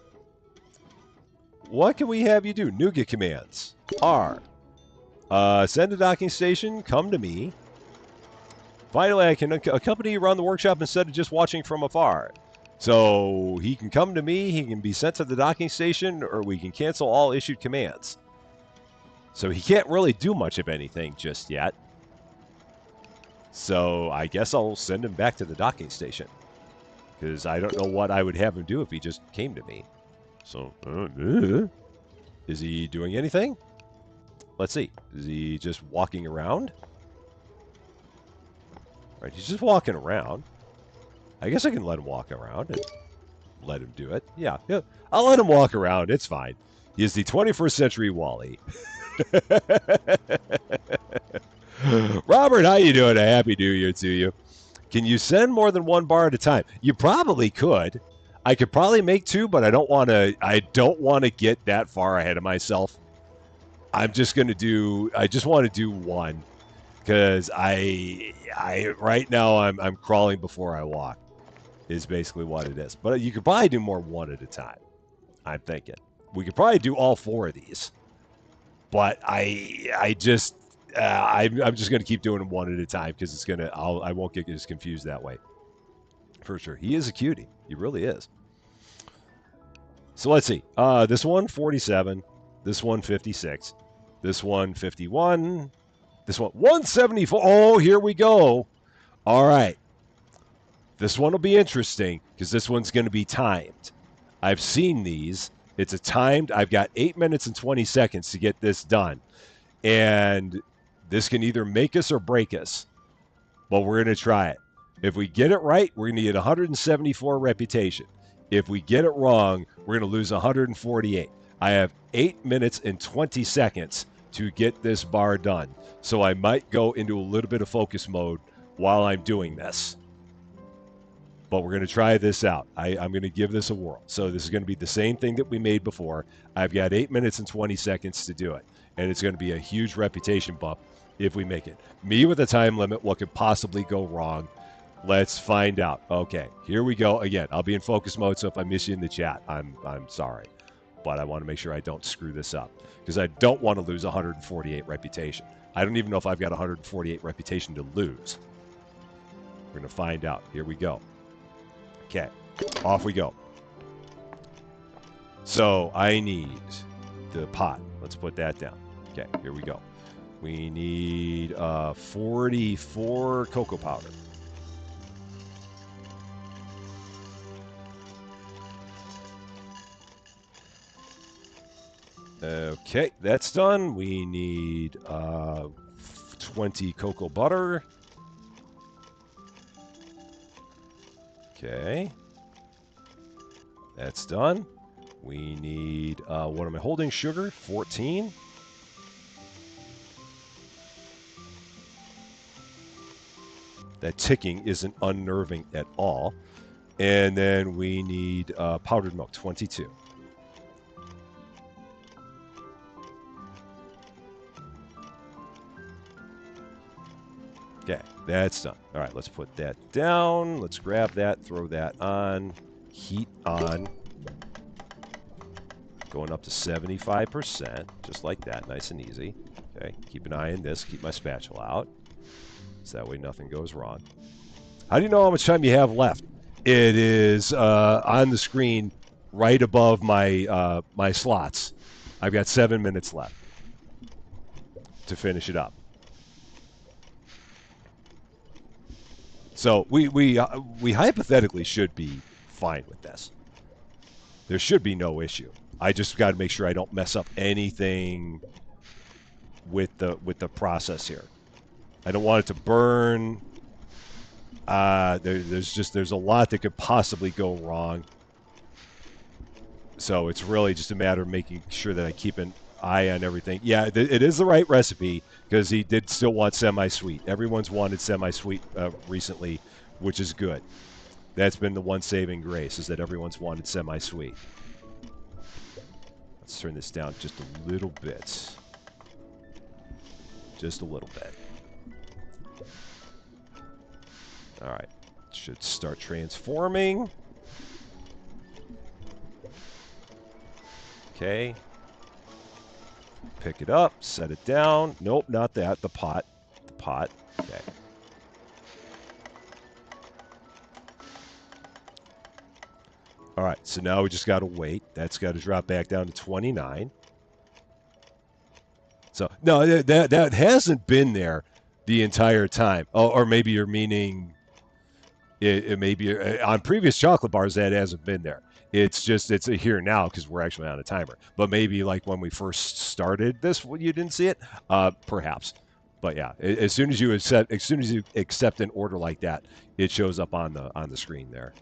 What can we have you do? Nougat commands. R. Send to docking station. Come to me. Finally, I can accompany you around the workshop instead of just watching from afar. So he can come to me, he can be sent to the docking station, or we can cancel all issued commands. So he can't really do much of anything just yet. So I guess I'll send him back to the docking station. Because I don't know what I would have him do if he just came to me. So, is he doing anything? Let's see. Is he just walking around? Right, he's just walking around. I guess I can let him walk around and let him do it. Yeah, I'll let him walk around. It's fine. He is the 21st century Wally. Robert, how you doing? A happy New Year to you. Can you send more than one bar at a time? You probably could. I could probably make two, but I don't want to get that far ahead of myself. I'm just going to do, I just want to do one. Because I right now I'm crawling before I walk, is basically what it is. But you could probably do more one at a time. I'm thinking we could probably do all four of these, but I'm just gonna keep doing them one at a time because I won't get as confused that way. For sure, he is a cutie. He really is. So let's see. This one 47, this one 56, this one 51. This one, 174. Oh, here we go. All right. This one will be interesting because this one's going to be timed. I've seen these. It's a timed. I've got 8 minutes and 20 seconds to get this done. And this can either make us or break us. But we're going to try it. If we get it right, we're going to get 174 reputation. If we get it wrong, we're going to lose 148. I have 8 minutes and 20 seconds to get this bar done. So I might go into a little bit of focus mode while I'm doing this. But we're going to try this out. I'm going to give this a whirl. So this is going to be the same thing that we made before. I've got 8 minutes and 20 seconds to do it. And it's going to be a huge reputation bump if we make it. Me with a time limit, what could possibly go wrong? Let's find out. Okay, here we go. Again, I'll be in focus mode, so if I miss you in the chat, I'm sorry. But I want to make sure I don't screw this up because I don't want to lose 148 reputation. I don't even know if I've got 148 reputation to lose. We're going to find out. Here we go. Okay, off we go. So I need the pot. Let's put that down. Okay, here we go. We need 44 cocoa powder. Okay, that's done. We need 20 cocoa butter. Okay. That's done. We need, what am I holding? Sugar, 14. That ticking isn't unnerving at all. And then we need powdered milk, 22. Okay, that's done. All right, let's put that down. Let's grab that, throw that on. Heat on. Going up to 75%, just like that, nice and easy. Okay, keep an eye on this. Keep my spatula out, so that way nothing goes wrong. How do you know how much time you have left? It is on the screen right above my my slots. I've got 7 minutes left to finish it up. So we hypothetically should be fine with this. There should be no issue. I just got to make sure I don't mess up anything with the process here. I don't want it to burn. There's a lot that could possibly go wrong. So it's really just a matter of making sure that I keep an eye on everything. Yeah, it is the right recipe because he did still want semi-sweet. Everyone's wanted semi-sweet recently, which is good. That's been the one saving grace, is that everyone's wanted semi-sweet. Let's turn this down just a little bit. Just a little bit. All right. Should start transforming. Okay. Pick it up, set it down. Nope, not that. The pot. The pot. Okay. All right, so now we just got to wait. That's got to drop back down to 29. So, no, that hasn't been there the entire time. Oh, or maybe you're meaning it maybe on previous chocolate bars that hasn't been there. It's just it's here now because we're actually on a timer. But maybe like when we first started this, you didn't see it, perhaps. But yeah, as soon as you accept an order like that, it shows up on the screen there.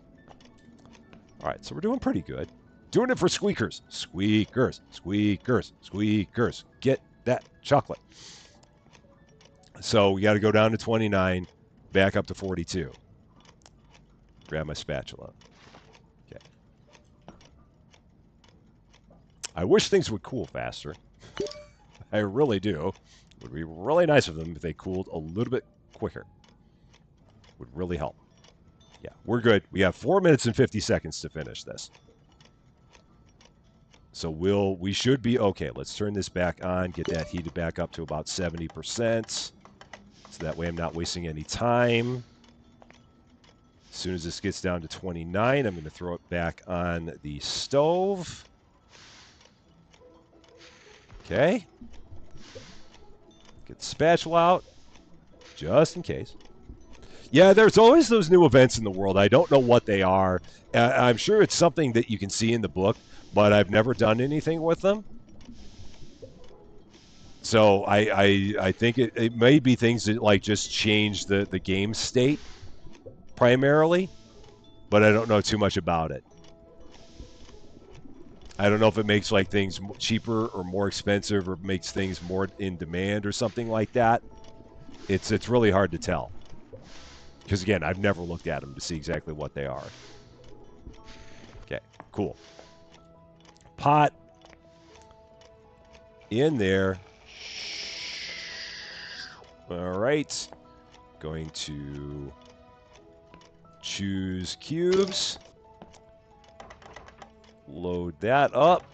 All right, so we're doing pretty good. Doing it for squeakers, squeakers, squeakers, squeakers. Get that chocolate. So we got to go down to 29, back up to 42. Grab my spatula. Okay. I wish things would cool faster. I really do. It would be really nice of them if they cooled a little bit quicker. Would really help. Yeah, we're good. We have 4 minutes and 50 seconds to finish this. So we should be okay. Let's turn this back on, get that heated back up to about 70%. So that way I'm not wasting any time. As soon as this gets down to 29, I'm going to throw it back on the stove. Okay. Get the spatula out, just in case. Yeah, there's always those new events in the world. I don't know what they are. I'm sure it's something that you can see in the book, but I've never done anything with them. So I think it may be things that like just change the game state primarily, but I don't know too much about it. I don't know if it makes like things cheaper or more expensive or makes things more in demand or something like that. It's really hard to tell. Because, again, I've never looked at them to see exactly what they are. Okay, cool. Pot in there. All right. Going to choose cubes. Load that up.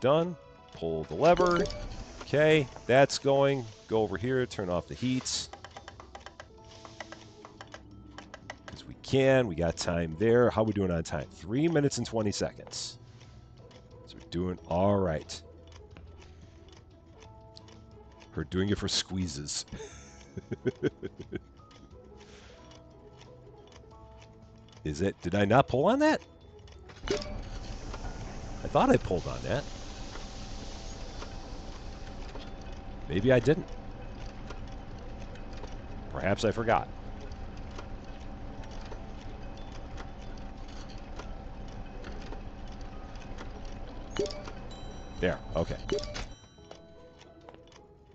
Done. Pull the lever. Okay, that's going. Go over here, turn off the heats. We got time there. How are we doing on time? 3 minutes and 20 seconds. So we're doing all right. We're doing it for squeezes. Is it? Did I not pull on that? I thought I pulled on that. Maybe I didn't. Perhaps I forgot. There, okay.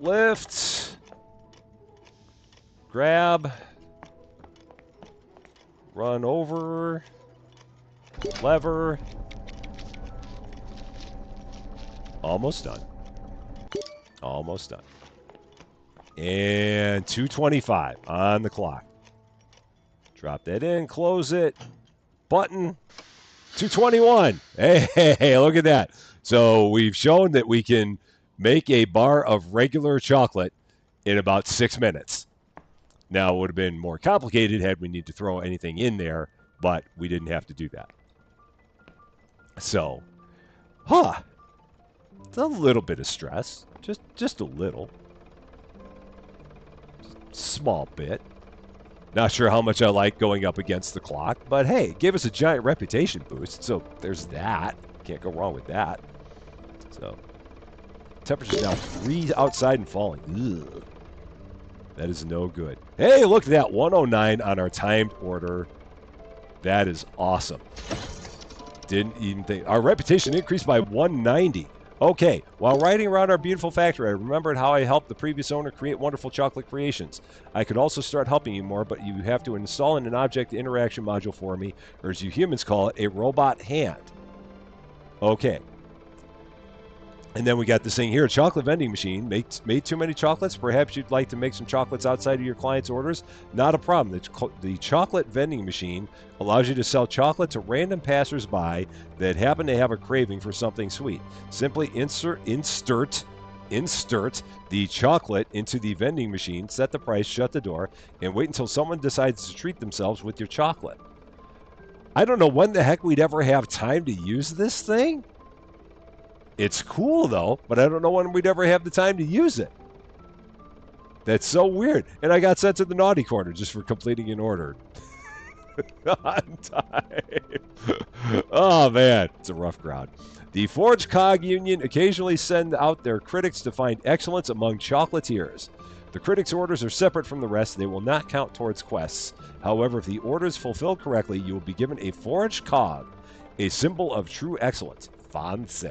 Lift. Grab. Run over. Lever. Almost done. Almost done. And 2:25 on the clock. Drop that in, close it. Button. 2:21. Hey, look at that. So we've shown that we can make a bar of regular chocolate in about 6 minutes. Now, it would have been more complicated had we need to throw anything in there, but we didn't have to do that. So, it's a little bit of stress. Just a little. Small bit. Not sure how much I like going up against the clock, but hey, it gave us a giant reputation boost, so there's that. Can't go wrong with that. So, temperature's now 3 outside and falling. Ugh. That is no good. Hey, look at that. 109 on our timed order. That is awesome. Didn't even think. Our reputation increased by 190. Okay, while riding around our beautiful factory, I remembered how I helped the previous owner create wonderful chocolate creations. I could also start helping you more, but you have to install an object interaction module for me, or as you humans call it, a robot hand. Okay. And then we got this thing here, chocolate vending machine. Made too many chocolates? Perhaps you'd like to make some chocolates outside of your client's orders? Not a problem. The chocolate vending machine allows you to sell chocolate to random passersby that happen to have a craving for something sweet. Simply insert the chocolate into the vending machine, set the price, shut the door, and wait until someone decides to treat themselves with your chocolate. I don't know when the heck we'd ever have time to use this thing. It's cool, though, but I don't know when we'd ever have the time to use it. That's so weird. And I got sent to the naughty corner just for completing an order. On time. Oh, man. It's a rough crowd. The Forge Cog Union occasionally send out their critics to find excellence among chocolatiers. The critics' orders are separate from the rest. They will not count towards quests. However, if the order is fulfilled correctly, you will be given a Forge Cog, a symbol of true excellence. Fancy.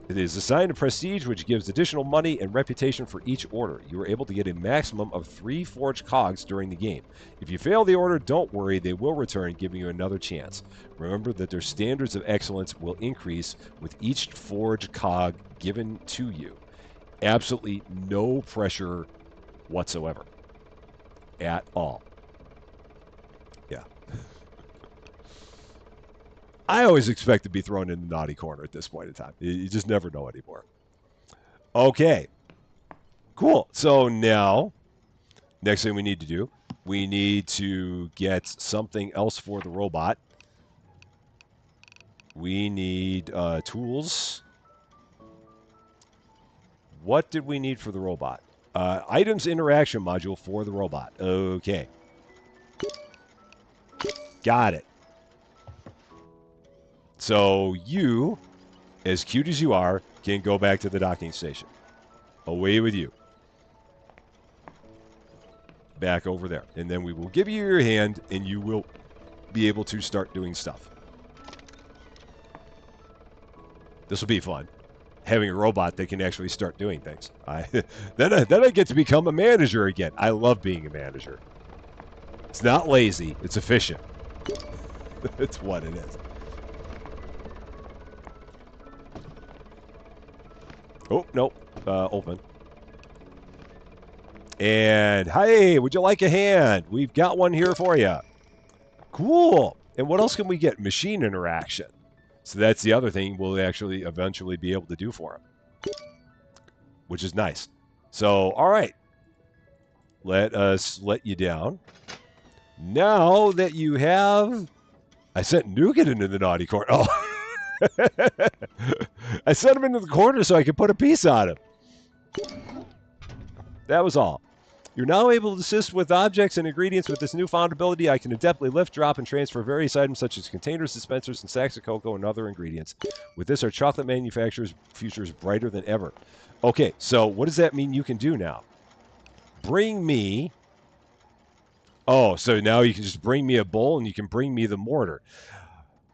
It is assigned a prestige, which gives additional money and reputation for each order. You are able to get a maximum of 3 forged cogs during the game. If you fail the order, don't worry, they will return, giving you another chance. Remember that their standards of excellence will increase with each forged cog given to you. Absolutely no pressure whatsoever. At all. Yeah. I always expect to be thrown in the naughty corner at this point in time. You just never know anymore. Okay. Cool. So now, next thing we need to do, we need to get something else for the robot. We need tools. What did we need for the robot? Items interaction module for the robot. Okay. Got it. So you, as cute as you are, can go back to the docking station. Away with you. Back over there. And then we will give you your hand, and you will be able to start doing stuff. This will be fun. Having a robot that can actually start doing things. Then I get to become a manager again. I love being a manager. It's not lazy. It's efficient. It's what it is. Oh, nope. Open. And, hey, would you like a hand? We've got one here for you. Cool. And what else can we get? Machine interaction. So that's the other thing we'll actually eventually be able to do for him. Which is nice. So, all right. Let us let you down. Now that you have... I sent Nougat into the naughty corner. Oh. I sent him into the corner so I could put a piece on him. That was all. You're now able to assist with objects and ingredients with this newfound ability. I can adeptly lift, drop, and transfer various items such as containers, dispensers, and sacks of cocoa and other ingredients. With this, our chocolate manufacturer's future is brighter than ever. Okay, so what does that mean you can do now? Bring me... Oh, so now you can just bring me a bowl and you can bring me the mortar.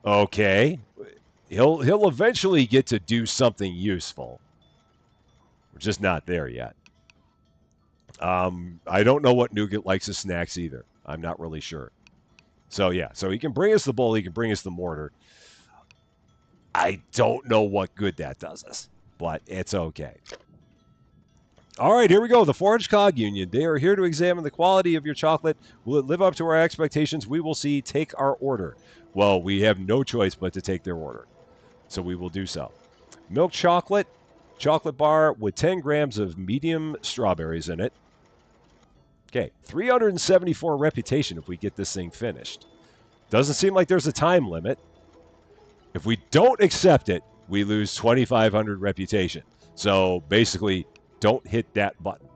Okay. He'll eventually get to do something useful. We're just not there yet. I don't know what Nougat likes as snacks either. I'm not really sure. So, yeah. So he can bring us the bowl. He can bring us the mortar. I don't know what good that does us, but it's okay. All right, here we go. The Forge Cog Union. They are here to examine the quality of your chocolate. Will it live up to our expectations? We will see. Take our order. Well, we have no choice but to take their order. So we will do so. Milk chocolate bar with 10 grams of medium strawberries in it. Okay, 374 reputation if we get this thing finished. Doesn't seem like there's a time limit. If we don't accept it, we lose 2,500 reputation. So basically, don't hit that button.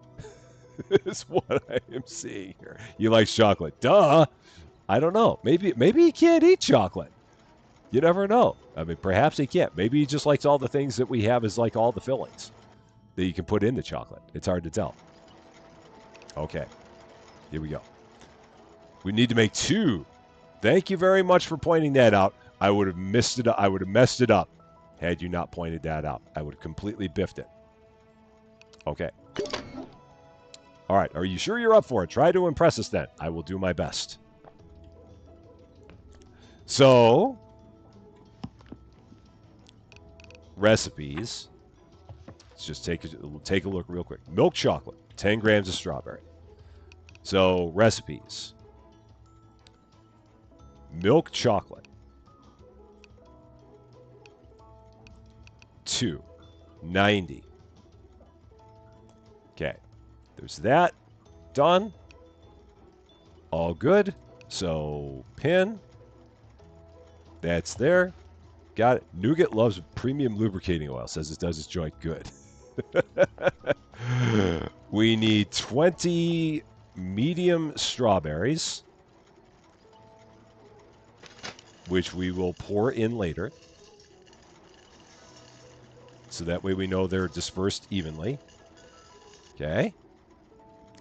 Is what I am seeing here. He likes chocolate. Duh. I don't know. Maybe he can't eat chocolate. You never know. I mean, perhaps he can't. Maybe he just likes all the things that we have as like all the fillings that you can put in the chocolate. It's hard to tell. Okay. Here we go. We need to make 2. Thank you very much for pointing that out. I would have messed it up. had you not pointed that out. I would have completely biffed it. Okay. All right, are you sure you're up for it? Try to impress us then. I will do my best. So, recipes. Let's just take a look real quick. Milk chocolate, 10 grams of strawberry. So, recipes. Milk chocolate. 290. Okay. There's that. Done. All good. So, pin. That's there. Got it. Nougat loves premium lubricating oil. Says it does its joint good. We need 20 medium strawberries, which we will pour in later. So that way we know they're dispersed evenly. Okay.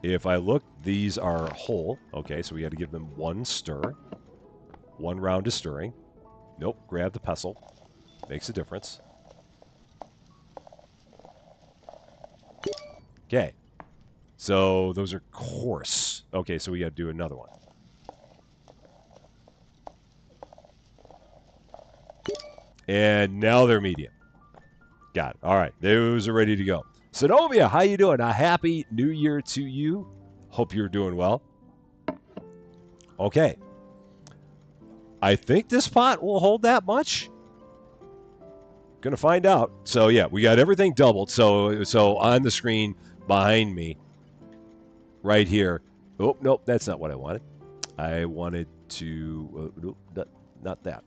If I look, these are whole. Okay, so we got to give them one stir. One round of stirring. Nope, grab the pestle. Makes a difference. Okay. So those are coarse. Okay, so we got to do another one. And now they're medium. Got it. All right, those are ready to go. Sonovia, how you doing? A happy new year to you. Hope you're doing well. Okay. I think this pot will hold that much. Gonna find out. So yeah, we got everything doubled. So on the screen behind me, right here. Oh nope, that's not what I wanted. I wanted to nope, not that.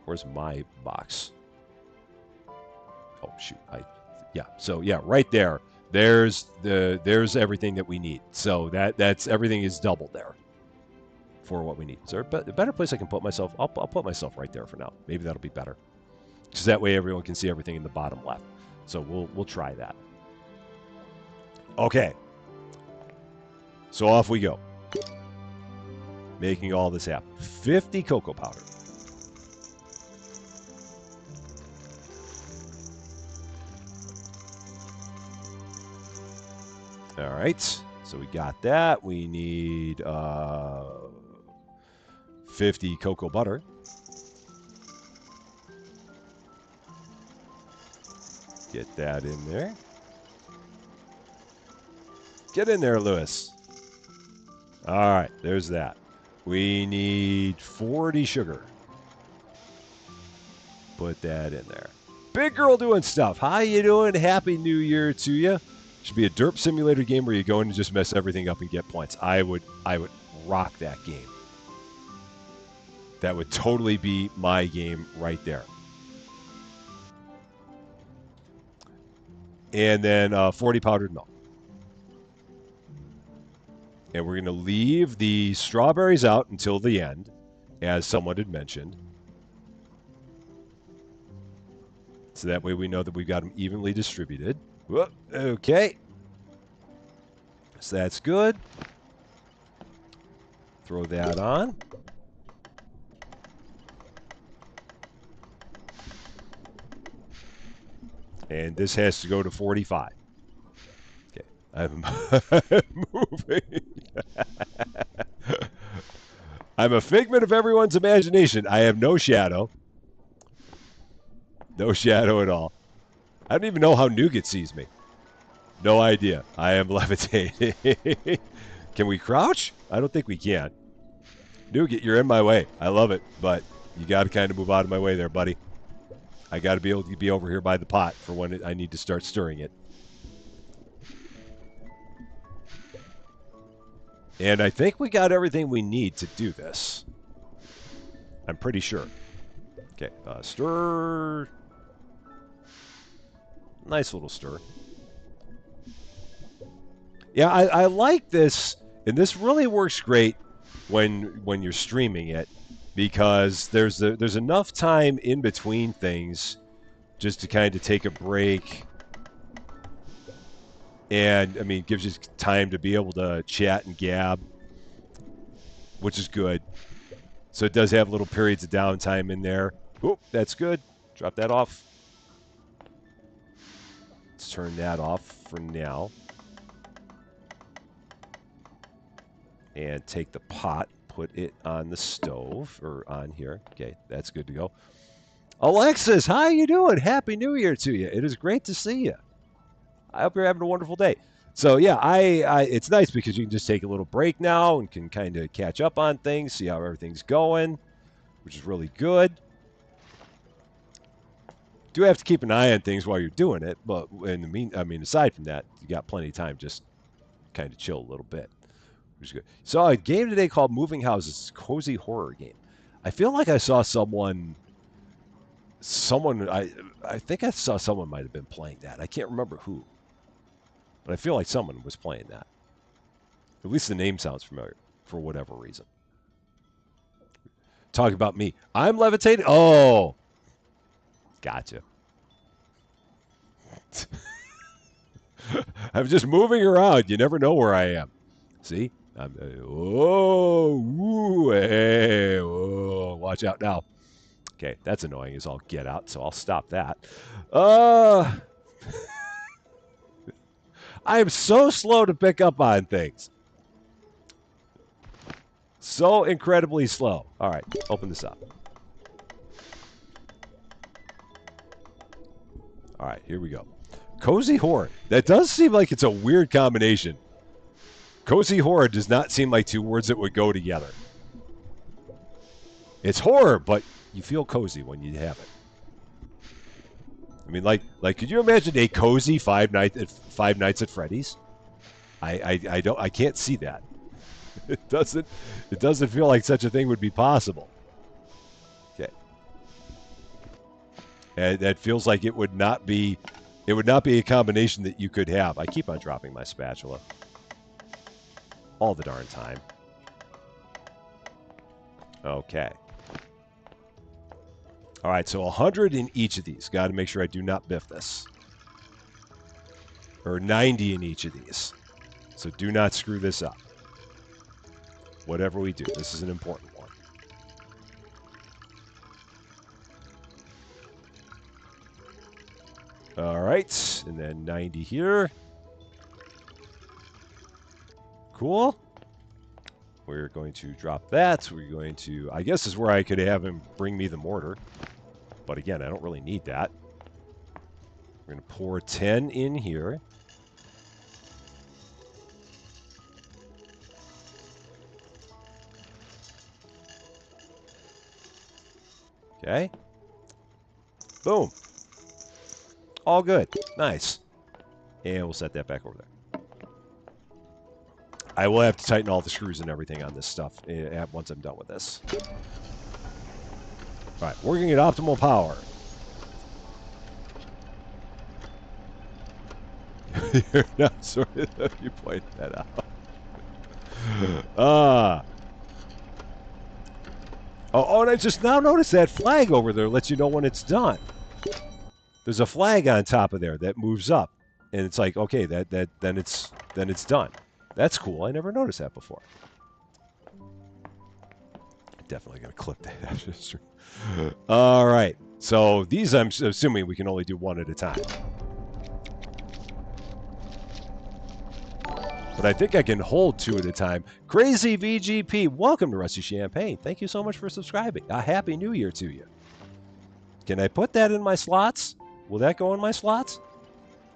Where's my box? Oh shoot! So yeah, right there. There's everything that we need. So that's everything is doubled there for what we need. Is there a better place I can put myself? I'll put myself right there for now. Maybe that'll be better, because that way everyone can see everything in the bottom left. So we'll try that. Okay. So off we go. Making all this happen. 50 cocoa powder. All right, so we got that. We need 50 cocoa butter. Get that in there. Get in there, Lewis. All right, there's that. We need 40 sugar. Put that in there. Big girl doing stuff. How you doing? Happy New Year to you. Should be a derp simulator game where you go in and just mess everything up and get points. I would rock that game. That would totally be my game right there. And then 40 powdered milk. And we're going to leave the strawberries out until the end, as someone had mentioned. So that way we know that we've got them evenly distributed. Whoop, okay. So that's good. Throw that on. And this has to go to 45. Okay, I'm moving. I'm a figment of everyone's imagination. I have no shadow. No shadow at all. I don't even know how Nougat sees me. No idea. I am levitating. Can we crouch? I don't think we can. Nougat, you're in my way. I love it, but you got to kind of move out of my way there, buddy. I got to be able to be over here by the pot for when I need to start stirring it. And I think we got everything we need to do this. I'm pretty sure. Okay, stir. Nice little stir. Yeah, I like this, and this really works great when you're streaming it, because there's enough time in between things just to kind of take a break, and I mean, it gives you time to be able to chat and gab, which is good. So it does have little periods of downtime in there. Oh, that's good. Drop that off. Let's turn that off for now. And take the pot, put it on the stove, or on here. Okay, that's good to go. Alexis, how you doing? Happy New Year to you. It is great to see you. I hope you're having a wonderful day. So yeah, it's nice because you can just take a little break now and can kind of catch up on things, see how everything's going, which is really good. Do have to keep an eye on things while you're doing it, but aside from that, you got plenty of time just kind of chill a little bit, which is good. Saw a game today called Moving Houses. It's a cozy horror game. I feel like I saw someone I think I saw someone might have been playing that. I can't remember who. But I feel like someone was playing that. At least the name sounds familiar for whatever reason. Talk about me. I'm levitating. Oh. Gotcha. I'm just moving around. You never know where I am. See? Hey, whoa, watch out now. Okay, that's annoying as all get out, so I'll stop that. I am so slow to pick up on things. So incredibly slow. All right, open this up. All right, here we go. Cozy horror. That does seem like it's a weird combination. Cozy horror does not seem like two words that would go together. It's horror, but you feel cozy when you have it. I mean, like, could you imagine a cozy Five Nights at Freddy's? I can't see that. It doesn't feel like such a thing would be possible. Okay. And that feels like it would not be a combination that you could have. I keep on dropping my spatula all the darn time. Okay. All right, so 100 in each of these. Got to make sure I do not biff this. Or 90 in each of these. So do not screw this up. Whatever we do, this is an important one. All right, and then 90 here. Cool. We're going to drop that. We're going to, I guess is where I could have him bring me the mortar. But again, I don't really need that. We're going to pour 10 in here. Okay. Boom. All good. Nice. And we'll set that back over there. I will have to tighten all the screws and everything on this stuff once I'm done with this. All right, working at optimal power. You're not sorry that you pointed that out. Oh, and I just now noticed that flag over there lets you know when it's done. There's a flag on top of there that moves up, and it's like, okay, then it's done. That's cool. I never noticed that before. Definitely gonna clip that. All right. So these, I'm assuming we can only do one at a time. But I think I can hold two at a time. Crazy VGP, welcome to Rusty Champagne. Thank you so much for subscribing. A happy new year to you. Can I put that in my slots? Will that go in my slots?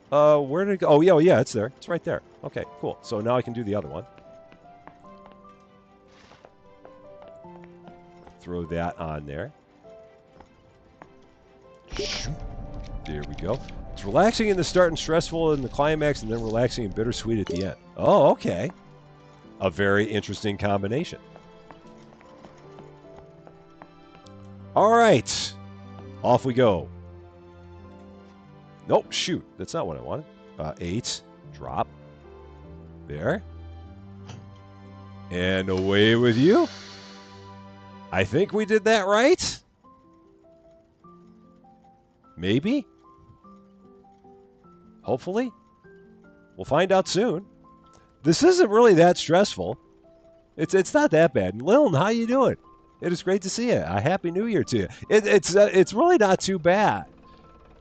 Where did it go? Oh, yeah, it's there. It's right there. Okay, cool. So now I can do the other one. Throw that on there. There we go. It's relaxing in the start and stressful in the climax, and then relaxing and bittersweet at the end. Oh, okay. A very interesting combination. All right. Off we go. Nope, shoot. That's not what I wanted. 8. Drop. There. And away with you. I think we did that right. Maybe. Hopefully. We'll find out soon. This isn't really that stressful. It's not that bad. Lillian, how you doing? It is great to see you. A happy New Year to you. It's really not too bad.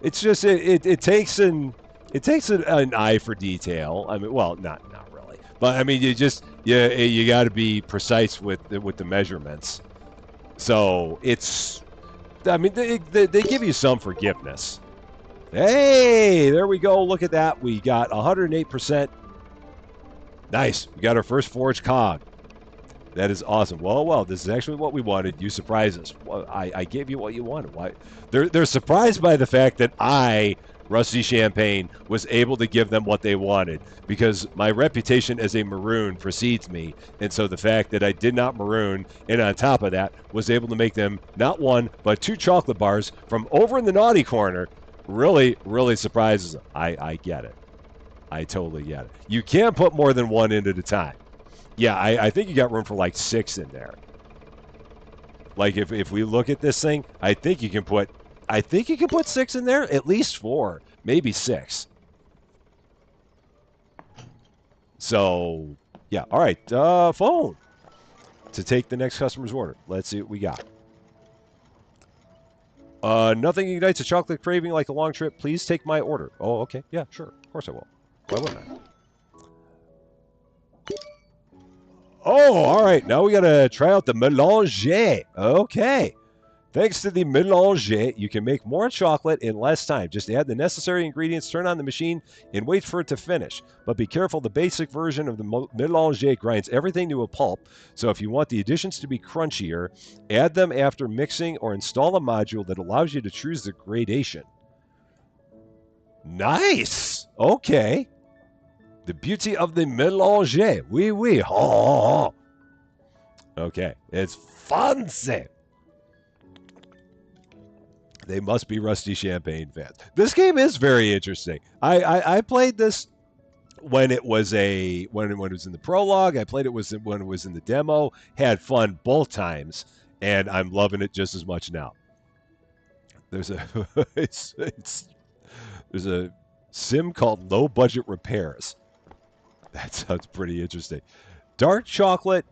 It's just it takes an eye for detail. I mean, well, not really, but I mean, you got to be precise with the measurements. So it's, I mean, they give you some forgiveness. Hey, there we go. Look at that. We got 108%. Nice. We got our first forged cog. That is awesome. Well, this is actually what we wanted. You surprised us. Well, I gave you what you wanted. Why? They're surprised by the fact that I, Rusty Champaign, was able to give them what they wanted, because my reputation as a maroon precedes me. And so the fact that I did not maroon, and on top of that, was able to make them not one, but 2 chocolate bars from over in the naughty corner, really, really surprises them. I get it. I totally get it. You can't put more than 1 in at a time. Yeah, I think you got room for like 6 in there. Like if we look at this thing, I think you can put 6 in there, at least 4, maybe 6. So yeah, all right. Phone to take the next customer's order. Let's see what we got. Nothing ignites a chocolate craving like a long trip. Please take my order. Oh, okay. Yeah, sure. Of course I will. Why wouldn't I? Oh, all right. Now we got to try out the Melangeur. Okay. Thanks to the Melangeur, you can make more chocolate in less time. Just add the necessary ingredients, turn on the machine, and wait for it to finish. But be careful, the basic version of the Melangeur grinds everything to a pulp. So if you want the additions to be crunchier, add them after mixing or install a module that allows you to choose the gradation. Nice. Okay. The beauty of the Melangeur. Oui, oui. Oh. Okay. It's fancy. They must be Rusty Champaign fans. This game is very interesting. I played this when it was when it was in the prologue. I played it when it was in the demo. Had fun both times, and I'm loving it just as much now. There's a there's a sim called Low Budget Repairs. That sounds pretty interesting. Dark chocolate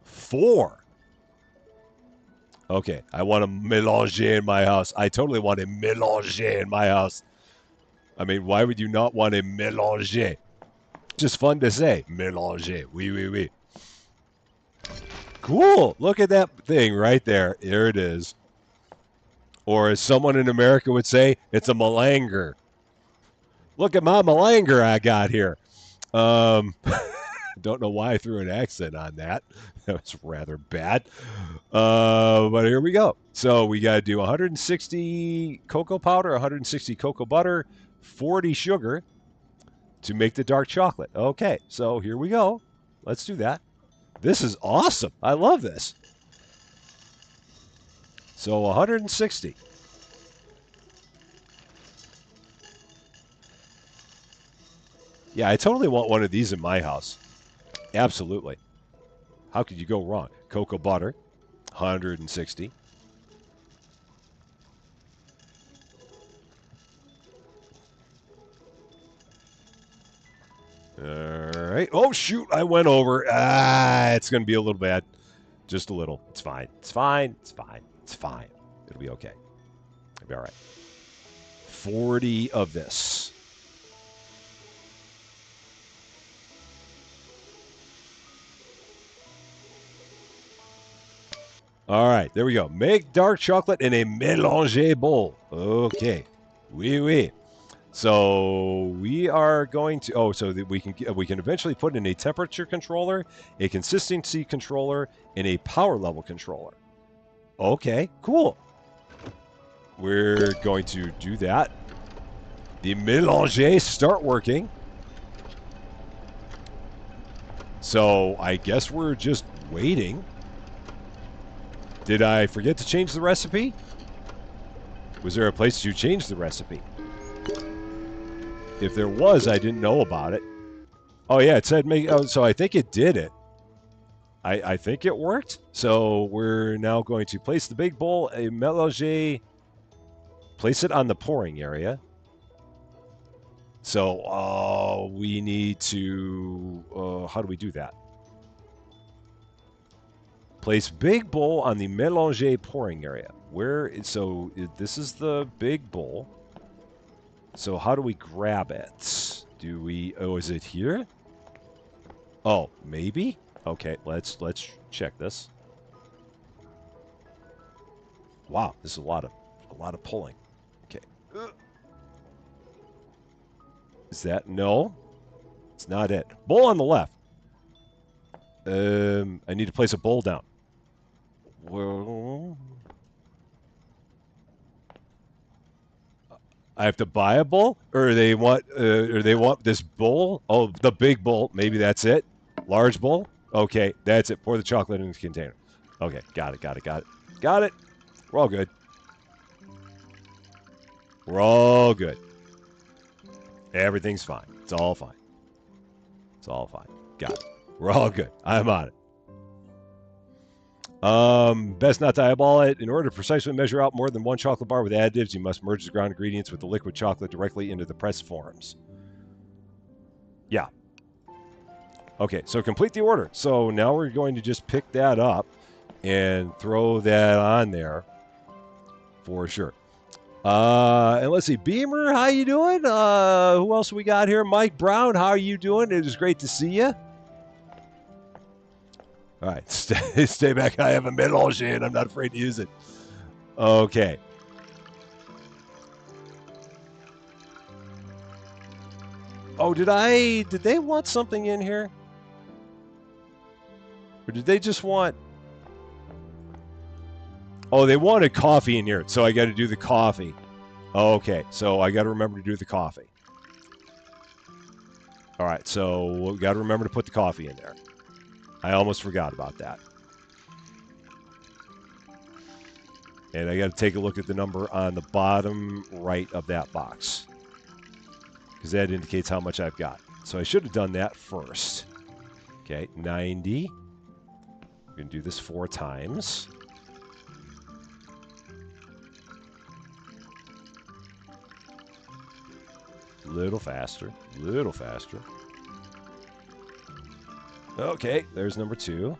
4. Okay, I want a Melangeur in my house. I totally want a Melangeur in my house. I mean, why would you not want a Melangeur? Just fun to say. Melangeur. Oui, oui, oui. Cool. Look at that thing right there. There it is. Or as someone in America would say, it's a Melangeur. Look at my Melangeur I got here. Don't know why I threw an accent on that. That was rather bad. But here we go. So we got to do 160 cocoa powder, 160 cocoa butter, 40 sugar to make the dark chocolate. Okay, so here we go. Let's do that. This is awesome. I love this. So 160. Yeah, I totally want one of these in my house. Absolutely. How could you go wrong? Cocoa butter, 160. All right. Oh, shoot. I went over. It's going to be a little bad. Just a little. It's fine. It's fine. It's fine. It's fine. It'll be okay. It'll be all right. 40 of this. All right, there we go. Make dark chocolate in a Melangeur bowl. Okay. Oui, oui. So we are going to, so that we can eventually put in a temperature controller, a consistency controller, and a power level controller. Okay, cool. We're going to do that. The Melangeur start working. So I guess we're just waiting. Did I forget to change the recipe? Was there a place to change the recipe? If there was, I didn't know about it. Oh, yeah, it said make... Oh, so I think it did it. I think it worked. So we're now going to place the big bowl, a Melangeur, place it on the pouring area. So we need to... how do we do that? Place big bowl on the Melangeur pouring area. So this is the big bowl. So how do we grab it? Do we, oh, is it here? Oh, maybe? Okay, let's check this. Wow, this is a lot of pulling. Okay. Is that, no? It's not it. Bowl on the left. I need to place a bowl down. Well, I have to buy a bowl, or they want this bowl. Oh, the big bowl. Maybe that's it. Large bowl. Okay, that's it. Pour the chocolate in the container. Okay, got it. We're all good. We're all good. Everything's fine. It's all fine. It's all fine. Got it. We're all good. I'm on it. Best not to eyeball it. In order to precisely measure out more than one chocolate bar with additives, you must merge the ground ingredients with the liquid chocolate directly into the press forms. Yeah. Okay, so complete the order. So now we're going to just pick that up and throw that on there for sure. And let's see, Beamer, how you doing? Who else we got here? Mike Brown, how are you doing? It is great to see you. All right, stay back. I have a Melangeur and I'm not afraid to use it. Okay. Oh, did they want something in here? Or did they just want... Oh, they wanted coffee in here, so I got to do the coffee. Okay, so I got to remember to do the coffee. All right, so we got to remember to put the coffee in there. I almost forgot about that. And I got to take a look at the number on the bottom right of that box, because that indicates how much I've got. So I should have done that first. Okay, 90. We're going to do this 4 times. Little faster, little faster. Okay, there's number 2.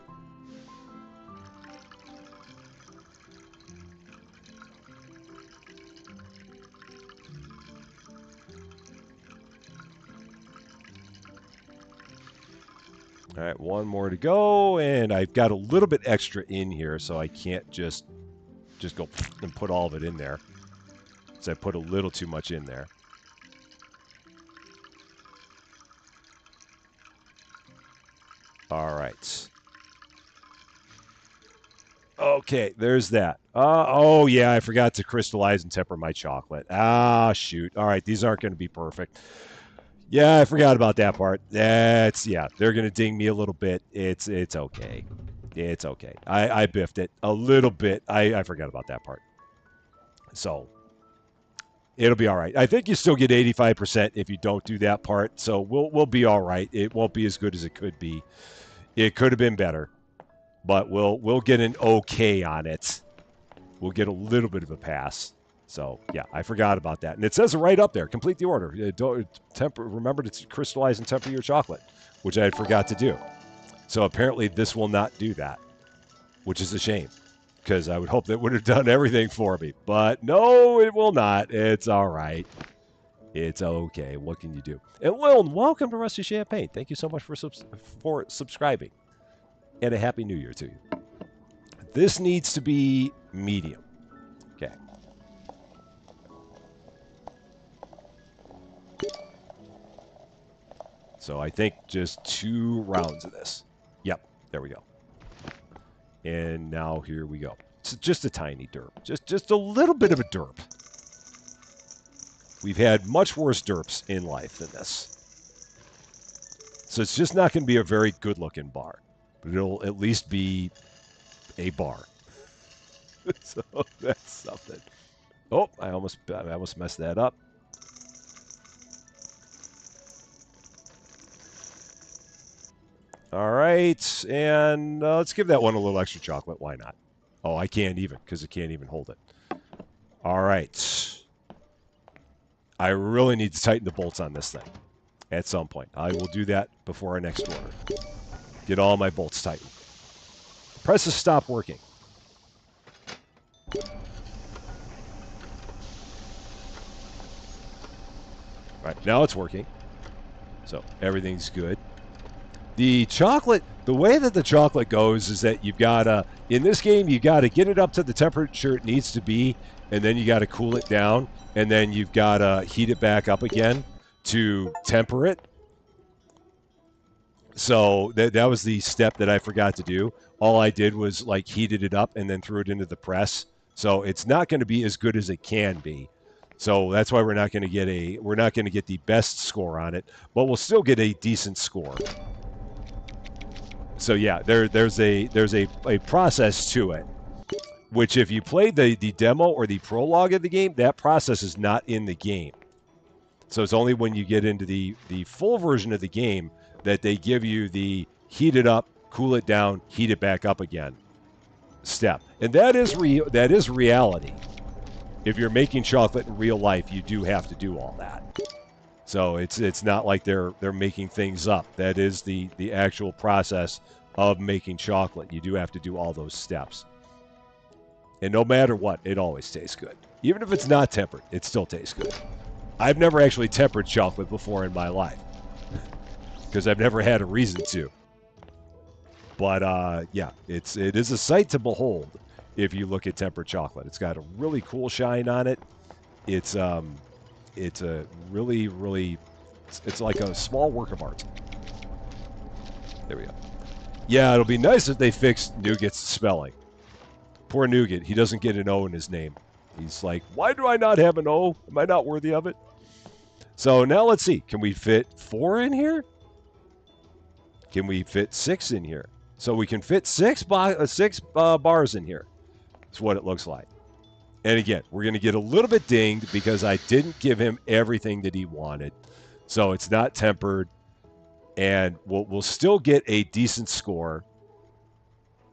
All right, 1 more to go, and I've got a little bit extra in here, so I can't just go and put all of it in there. So I put a little too much in there. All right. Okay, there's that. Oh, yeah, I forgot to crystallize and temper my chocolate. Ah, shoot. All right, these aren't going to be perfect. Yeah, I forgot about that part. Yeah, they're going to ding me a little bit. It's okay. It's okay. I biffed it a little bit. I forgot about that part. So it'll be all right. I think you still get 85% if you don't do that part. So we'll be all right. It won't be as good as it could be. It could have been better, but we'll get an okay on it. We'll get a little bit of a pass. So yeah, I forgot about that, and it says it right up there. Complete the order. Remember to crystallize and temper your chocolate, which I forgot to do. So apparently this will not do that, which is a shame, because I would hope that would have done everything for me. But no, it will not. It's all right. It's okay. What can you do? And welcome to Rusty Champagne. Thank you so much for subscribing. And a Happy New Year to you. This needs to be medium. Okay. So I think just 2 rounds of this. Yep. There we go. And now here we go. It's just a tiny derp. Just a little bit of a derp. We've had much worse derps in life than this. So it's just not going to be a very good-looking bar. But it'll at least be a bar. So that's something. Oh, I almost messed that up. All right, and let's give that one a little extra chocolate. Why not? Oh, I can't even, because it can't even hold it. All right. I really need to tighten the bolts on this thing at some point. I will do that before our next order. Get all my bolts tightened. presses stop working. Right, now it's working. So everything's good. The chocolate, the way that the chocolate goes is that you've got to, in this game, you got to get it up to the temperature it needs to be, and then you got to cool it down, and then you've got to heat it back up again to temper it. So that was the step that I forgot to do. All I did was like heated it up and then threw it into the press. So it's not going to be as good as it can be. So that's why we're not going to get the best score on it, but we'll still get a decent score. So yeah, there's a process to it, which if you played the demo or the prologue of the game, that process is not in the game. So it's only when you get into the full version of the game that they give you the heat it up, cool it down, heat it back up again step. And that is reality. If you're making chocolate in real life, you do have to do all that. So it's not like they're making things up. That is the actual process of making chocolate. You do have to do all those steps. And no matter what, it always tastes good. Even if it's not tempered, it still tastes good. I've never actually tempered chocolate before in my life because I've never had a reason to. But yeah, it is a sight to behold if you look at tempered chocolate. It's got a really cool shine on it. It's a really, it's like a small work of art. There we go. Yeah, it'll be nice if they fix Nougat's spelling. Poor Nougat, he doesn't get an O in his name. He's like, why do I not have an O? Am I not worthy of it? So now let's see. Can we fit 4 in here? Can we fit 6 in here? So we can fit 6 bars in here. That's what it looks like. And again, we're going to get a little bit dinged because I didn't give him everything that he wanted. So it's not tempered. And we'll still get a decent score.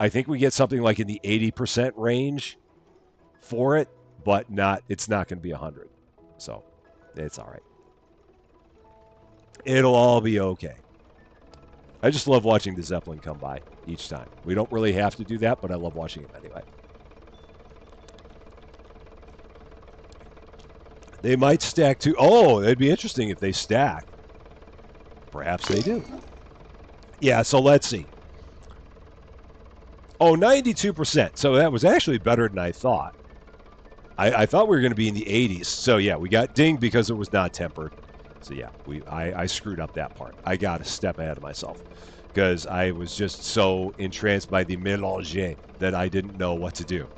I think we get something like in the 80% range for it, but it's not going to be 100. So it's all right. It'll all be okay. I just love watching the Zeppelin come by each time. We don't really have to do that, but I love watching it anyway. They might stack too. Oh, it'd be interesting if they stack. Perhaps they do. Yeah, so let's see. Oh, 92%. So that was actually better than I thought. I thought we were going to be in the 80s. So yeah, we got dinged because it was not tempered. So yeah, I screwed up that part. I got a step ahead of myself because I was just so entranced by the Melangeur that I didn't know what to do.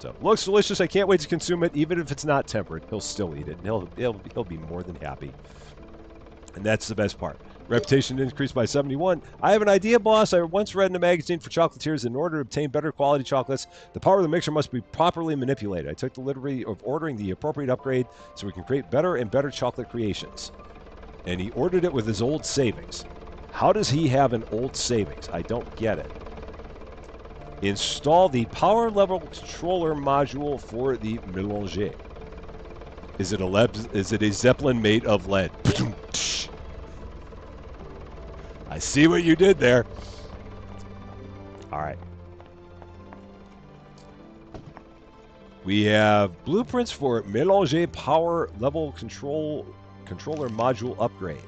So looks delicious. I can't wait to consume it, even if it's not tempered. He'll still eat it, and he'll be more than happy. And that's the best part. Reputation increased by 71. I have an idea, boss. I once read in a magazine for chocolatiers that in order to obtain better quality chocolates, the power of the mixer must be properly manipulated. I took the liberty of ordering the appropriate upgrade so we can create better and better chocolate creations. And he ordered it with his old savings. How does he have an old savings? I don't get it. Install the power level controller module for the Melangeur. Is it a Zeppelin made of lead? I see what you did there. All right. We have blueprints for Melangeur power level controller module upgrade.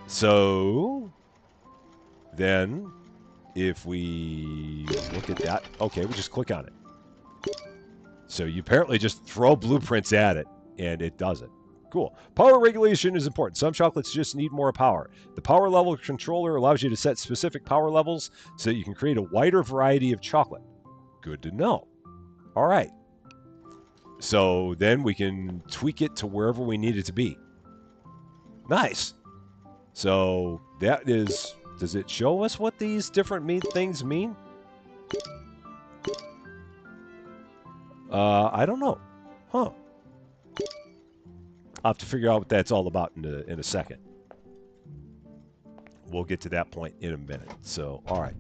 So then if we look at that, okay, we just click on it. So you apparently just throw blueprints at it and it does it. Cool. Power regulation is important. Some chocolates just need more power. The power level controller allows you to set specific power levels so that you can create a wider variety of chocolate. Good to know. All right. So then we can tweak it to wherever we need it to be. Nice. So that is... Does it show us what these different things mean? I don't know. Huh. I'll have to figure out what that's all about in a second. We'll get to that point in a minute. So, all right.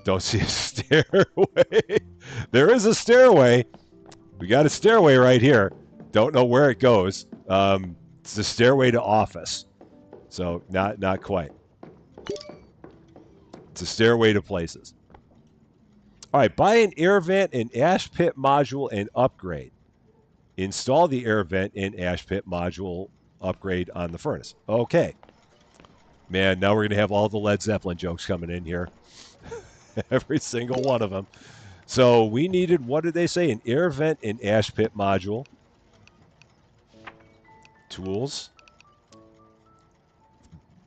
Don't see a stairway. There is a stairway. We got a stairway right here. Don't know where it goes. It's the stairway to office. So, not quite. It's a stairway to places. All right, buy an air vent and ash pit module and upgrade. Install the air vent and ash pit module upgrade on the furnace. Okay. Man, now we're going to have all the Led Zeppelin jokes coming in here. Every single one of them. So we needed, what did they say? An air vent and ash pit module. Tools.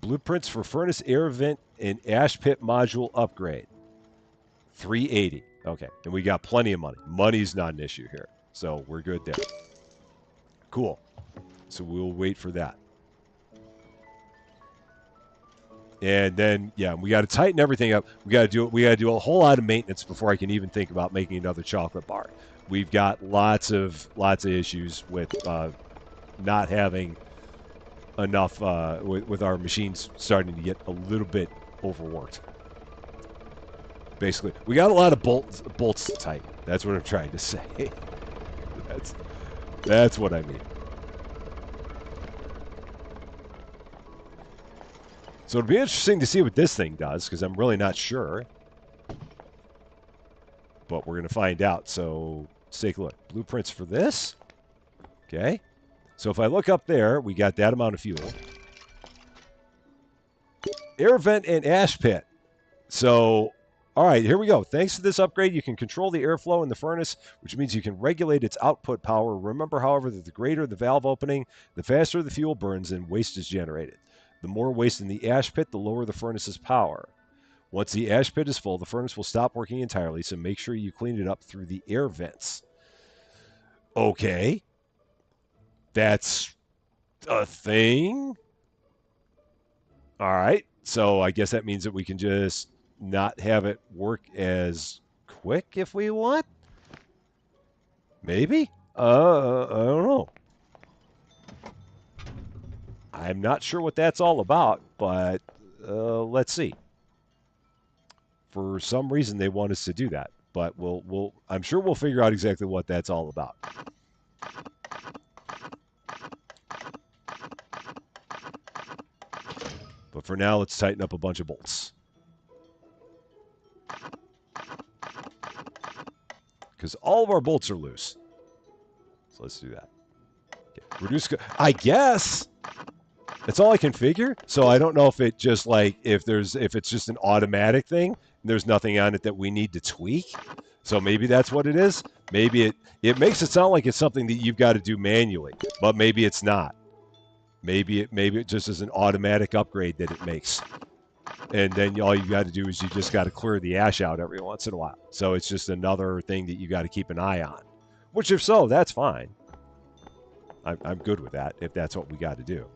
Blueprints for furnace air vent and ash pit module upgrade. 380. Okay. And we got plenty of money. Money's not an issue here. So we're good there. Cool. So we'll wait for that. And then, yeah, we got to tighten everything up. We got to do a whole lot of maintenance before I can even think about making another chocolate bar. We've got lots of issues with not having enough with our machines starting to get a little bit overworked. Basically, we got a lot of bolts to tighten. That's what I'm trying to say. That's what I mean. So it'll be interesting to see what this thing does, because I'm really not sure. But we're going to find out. So let's take a look. Blueprints for this. Okay. So if I look up there, we got that amount of fuel. Air vent and ash pit. So, all right, here we go. Thanks to this upgrade, you can control the airflow in the furnace, which means you can regulate its output power. Remember, however, that the greater the valve opening, the faster the fuel burns and waste is generated. The more waste in the ash pit, the lower the furnace's power. Once the ash pit is full, the furnace will stop working entirely, so make sure you clean it up through the air vents. Okay. That's a thing. All right. So I guess that means that we can just not have it work as quick if we want? Maybe? I don't know. I'm not sure what that's all about, but let's see. For some reason, they want us to do that, but I'm sure we'll figure out exactly what that's all about. But for now, let's tighten up a bunch of bolts. Because all of our bolts are loose. So let's do that. Okay. Reduce, I guess. That's all I can figure. So I don't know if it just like, if it's just an automatic thing, and there's nothing on it that we need to tweak. So maybe that's what it is. Maybe it makes it sound like it's something that you've got to do manually, but maybe it's not. Maybe it just is an automatic upgrade that it makes. And then all you got to do is you just got to clear the ash out every once in a while. So it's just another thing that you got to keep an eye on. Which, if so, that's fine. I'm good with that if that's what we got to do.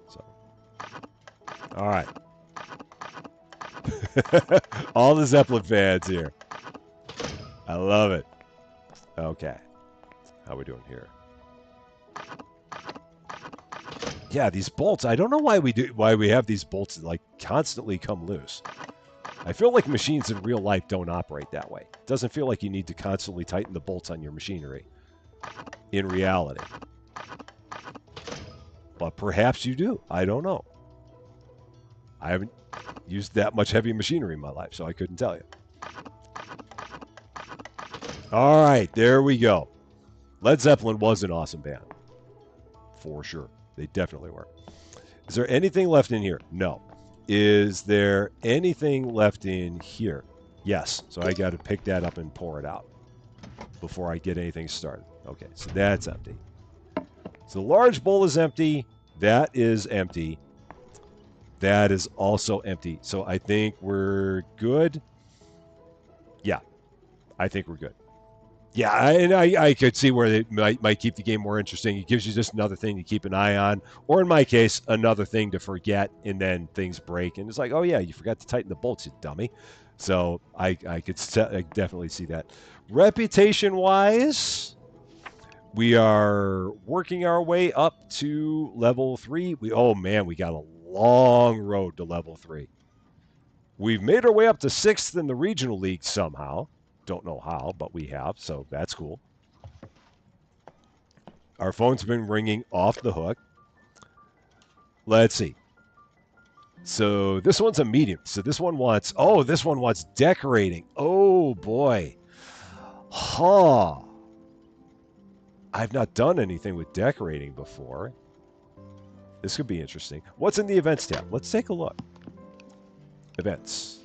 So, all right. All the Zeppelin fans here. I love it. Okay. How we doing here? Yeah, these bolts, I don't know why we have these bolts that like constantly come loose. I feel like machines in real life don't operate that way. It doesn't feel like you need to constantly tighten the bolts on your machinery in reality. But perhaps you do. I don't know. I haven't used that much heavy machinery in my life, so I couldn't tell you. All right, there we go. Led Zeppelin was an awesome band. For sure. They definitely were. Is there anything left in here? No. Is there anything left in here? Yes. So I got to pick that up and pour it out before I get anything started. Okay, so that's empty. So the large bowl is empty. That is empty. That is also empty. So I think we're good. Yeah, I think we're good. Yeah, I could see where it might keep the game more interesting. It gives you just another thing to keep an eye on, or in my case, another thing to forget, and then things break, and it's like, oh yeah, you forgot to tighten the bolts, you dummy. So I could definitely see that. Reputation-wise, we are working our way up to level 3. Oh man, we got a long road to level 3. We've made our way up to 6th in the regional league somehow. Don't know how, but we have, so that's cool. Our phone's been ringing off the hook. Let's see. So this one's a medium. So this one wants, this one wants decorating. Oh, Oh, boy. Huh. I've not done anything with decorating before. This could be interesting. What's in the events tab? Let's take a look. Events.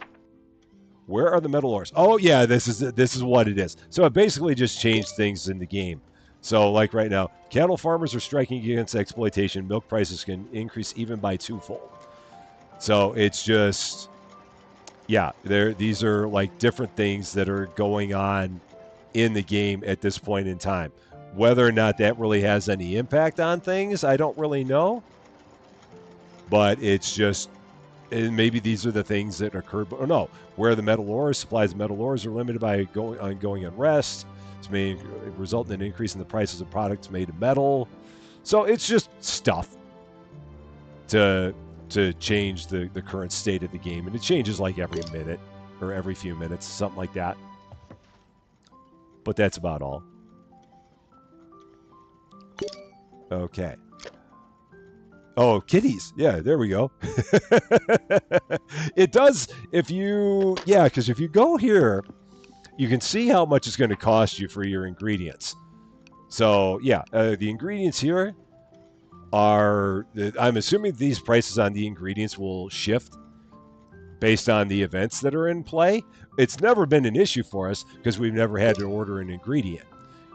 Where are the metal ores? Oh yeah, this is what it is. So it basically just changed things in the game. So like right now, cattle farmers are striking against exploitation. Milk prices can increase even by twofold. So it's just, yeah, these are like different things that are going on in the game at this point in time. Whether or not that really has any impact on things, I don't really know. But it's just, and maybe these are the things that occurred. But no, where the metal ores, supplies of metal ores are limited by ongoing unrest. This may result in an increase in the prices of products made of metal. So it's just stuff to change the current state of the game, and it changes like every minute or every few minutes, something like that. But that's about all. Okay. Oh, kitties. Yeah, there we go. It does, if you, yeah, because if you go here, you can see how much it's going to cost you for your ingredients. So, yeah, the ingredients here are, I'm assuming these prices on the ingredients will shift based on the events that are in play. It's never been an issue for us because we've never had to order an ingredient.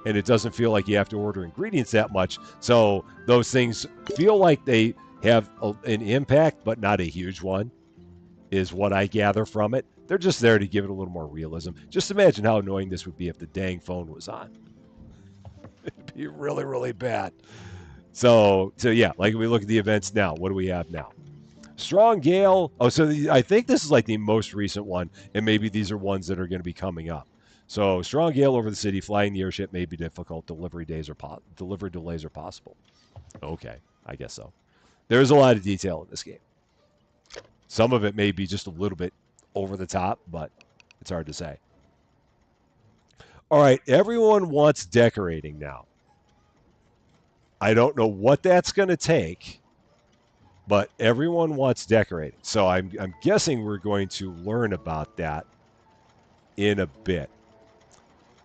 And it doesn't feel like you have to order ingredients that much. So those things feel like they have an impact, but not a huge one, is what I gather from it. They're just there to give it a little more realism. Just imagine how annoying this would be if the dang phone was on. It'd be really, really bad. So yeah, like we look at the events now. What do we have now? Strong gale. Oh, so I think this is like the most recent one, and maybe these are ones that are going to be coming up. So strong gale over the city, flying the airship may be difficult. Delivery delays are possible. Okay, I guess so. There's a lot of detail in this game. Some of it may be just a little bit over the top, but it's hard to say. All right, everyone wants decorating now. I don't know what that's going to take, but everyone wants decorating. So I'm guessing we're going to learn about that in a bit.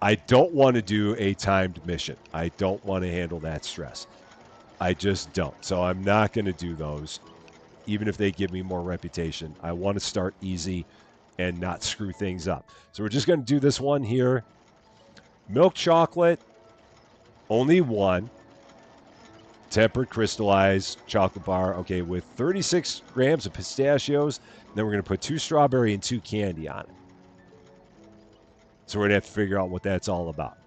I don't want to do a timed mission. I don't want to handle that stress. I just don't. So I'm not going to do those, even if they give me more reputation. I want to start easy and not screw things up. So we're just going to do this one here. Milk chocolate, only one. Tempered crystallized chocolate bar, okay, with 36 grams of pistachios. Then we're going to put 2 strawberry and 2 candy on it. So we're going to have to figure out what that's all about.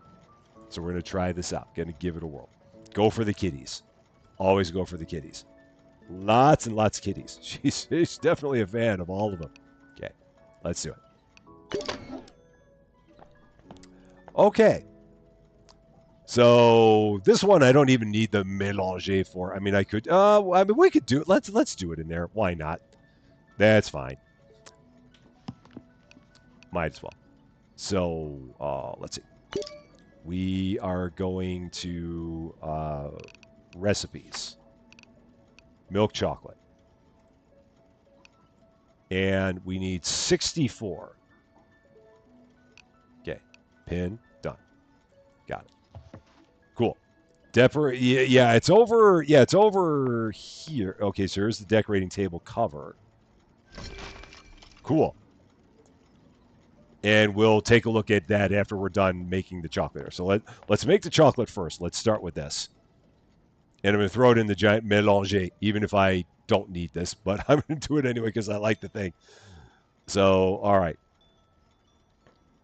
So we're going to try this out. Going to give it a whirl. Go for the kitties. Always go for the kitties. Lots and lots of kitties. She's definitely a fan of all of them. Okay, let's do it. Okay. So this one I don't even need the Melangeur for. I mean, I could. I mean, we could do it. Let's do it in there. Why not? That's fine. Might as well. So let's see. We are going to recipes. Milk chocolate. And we need 64. Okay. Pin. Done. Got it. Cool. Yeah, it's over. Yeah, it's over here. Okay, so here's the decorating table cover. Cool. And we'll take a look at that after we're done making the chocolate. So let's make the chocolate first. Let's start with this. And I'm going to throw it in the giant Melangeur, even if I don't need this. But I'm going to do it anyway because I like the thing. So, all right.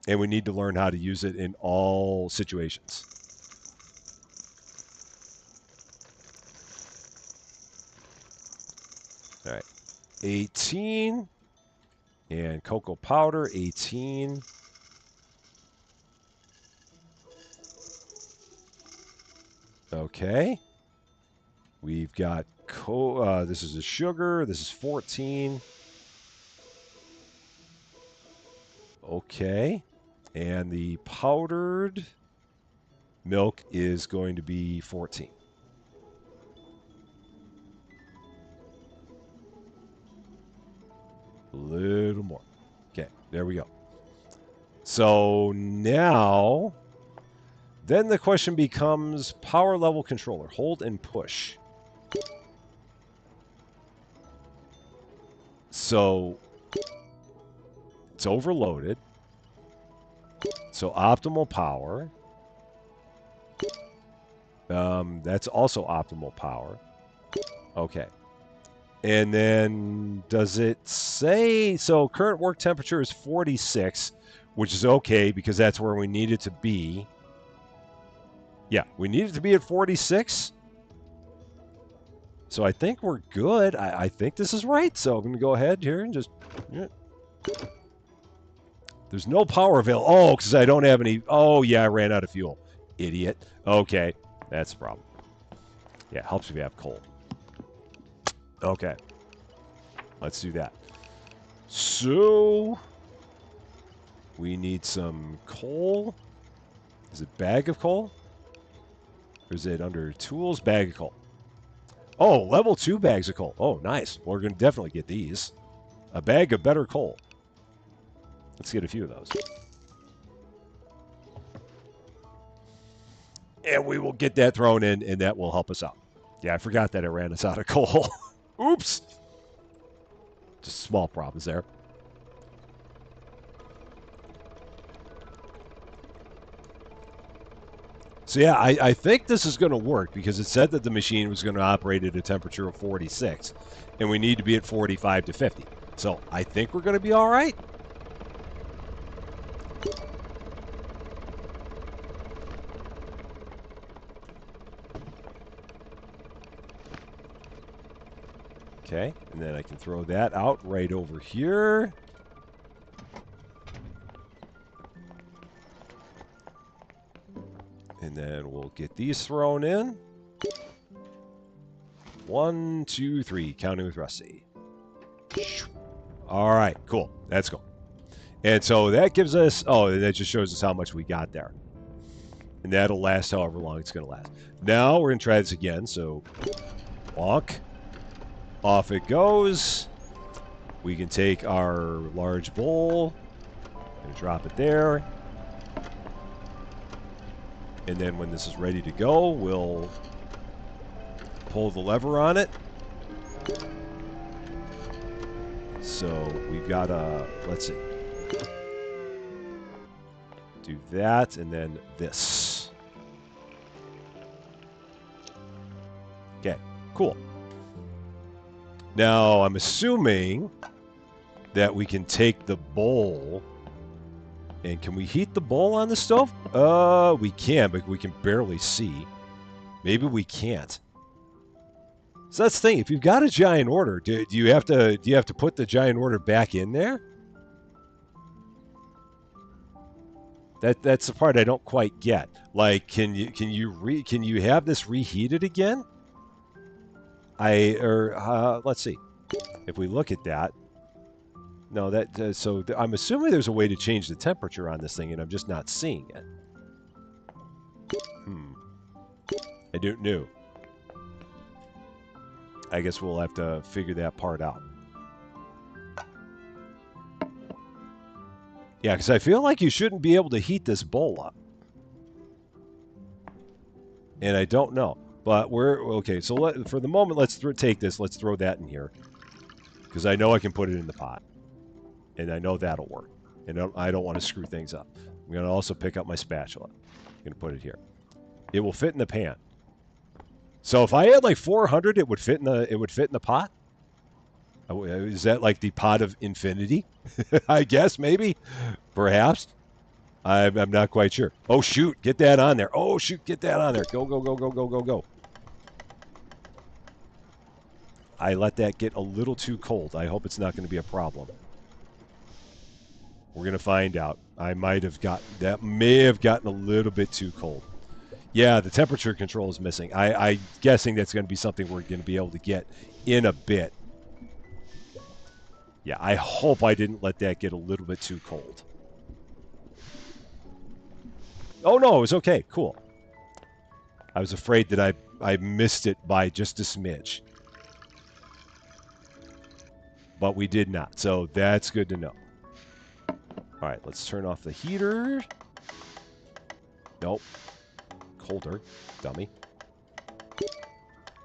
And we need to learn how to use it in all situations. All right. 18. And cocoa powder, 18. Okay. We've got, this is a sugar. This is 14. Okay. And the powdered milk is going to be 14. A little more. Okay, there we go. So now, then the question becomes power level controller. Hold and push. So it's overloaded. So optimal power. That's also optimal power. Okay. And then does it say, so current work temperature is 46, which is okay because that's where we need it to be. Yeah, we need it to be at 46. So I think we're good. I think this is right. So I'm going to go ahead here and just... Yeah. There's no power available. Oh, because I don't have any... Oh, yeah, I ran out of fuel. Idiot. Okay, that's the problem. Yeah, it helps if you have coal. Okay. Let's do that. So... we need some coal. Is it bag of coal? Or is it under tools? Bag of coal. Oh, level 2 bags of coal. Oh, nice. We're going to definitely get these. A bag of better coal. Let's get a few of those. And we will get that thrown in, and that will help us out. Yeah, I forgot that it ran us out of coal. Oops. Just small problems there. So yeah, I think this is going to work because it said that the machine was going to operate at a temperature of 46, and we need to be at 45 to 50. So I think we're going to be all right. Okay, and then I can throw that out right over here. And then we'll get these thrown in. 1, 2, 3, counting with Rusty. All right, cool. That's cool. And so that gives us, oh, that just shows us how much we got there. And that'll last however long it's going to last. Now we're going to try this again. So, walk. Off it goes. We can take our large bowl and drop it there. And then when this is ready to go, we'll pull the lever on it. So we've got a, let's see. Do that and then this. Okay, cool. Now I'm assuming that we can take the bowl. And can we heat the bowl on the stove? We can, but we can barely see. Maybe we can't. So that's the thing. If you've got a giant order, do you have to put the giant order back in there? That's the part I don't quite get. Like, can you have this reheated again? Let's see. If we look at that. No, so I'm assuming there's a way to change the temperature on this thing, and I'm just not seeing it. I don't know. I guess we'll have to figure that part out. Yeah, because I feel like you shouldn't be able to heat this bowl up. And I don't know. But we're... Okay, so for the moment, let's take this. Let's throw that in here. Because I know I can put it in the pot. And I know that'll work. And I don't want to screw things up. I'm going to also pick up my spatula. I'm going to put it here. It will fit in the pan. So if I had like 400, it would fit in the pot? Is that like the pot of infinity? I guess, maybe. Perhaps. I'm not quite sure. Oh, shoot. Get that on there. Oh, shoot. Get that on there. Go, go, go, go, go, go, go. I let that get a little too cold. I hope it's not going to be a problem. We're going to find out. That may have gotten a little bit too cold. Yeah, the temperature control is missing. I'm guessing that's going to be something we're going to be able to get in a bit. Yeah, I hope I didn't let that get a little bit too cold. Oh, no, it was okay. Cool. I was afraid that I missed it by just a smidge. But we did not, so that's good to know. All right, let's turn off the heater. Nope. Colder. Dummy.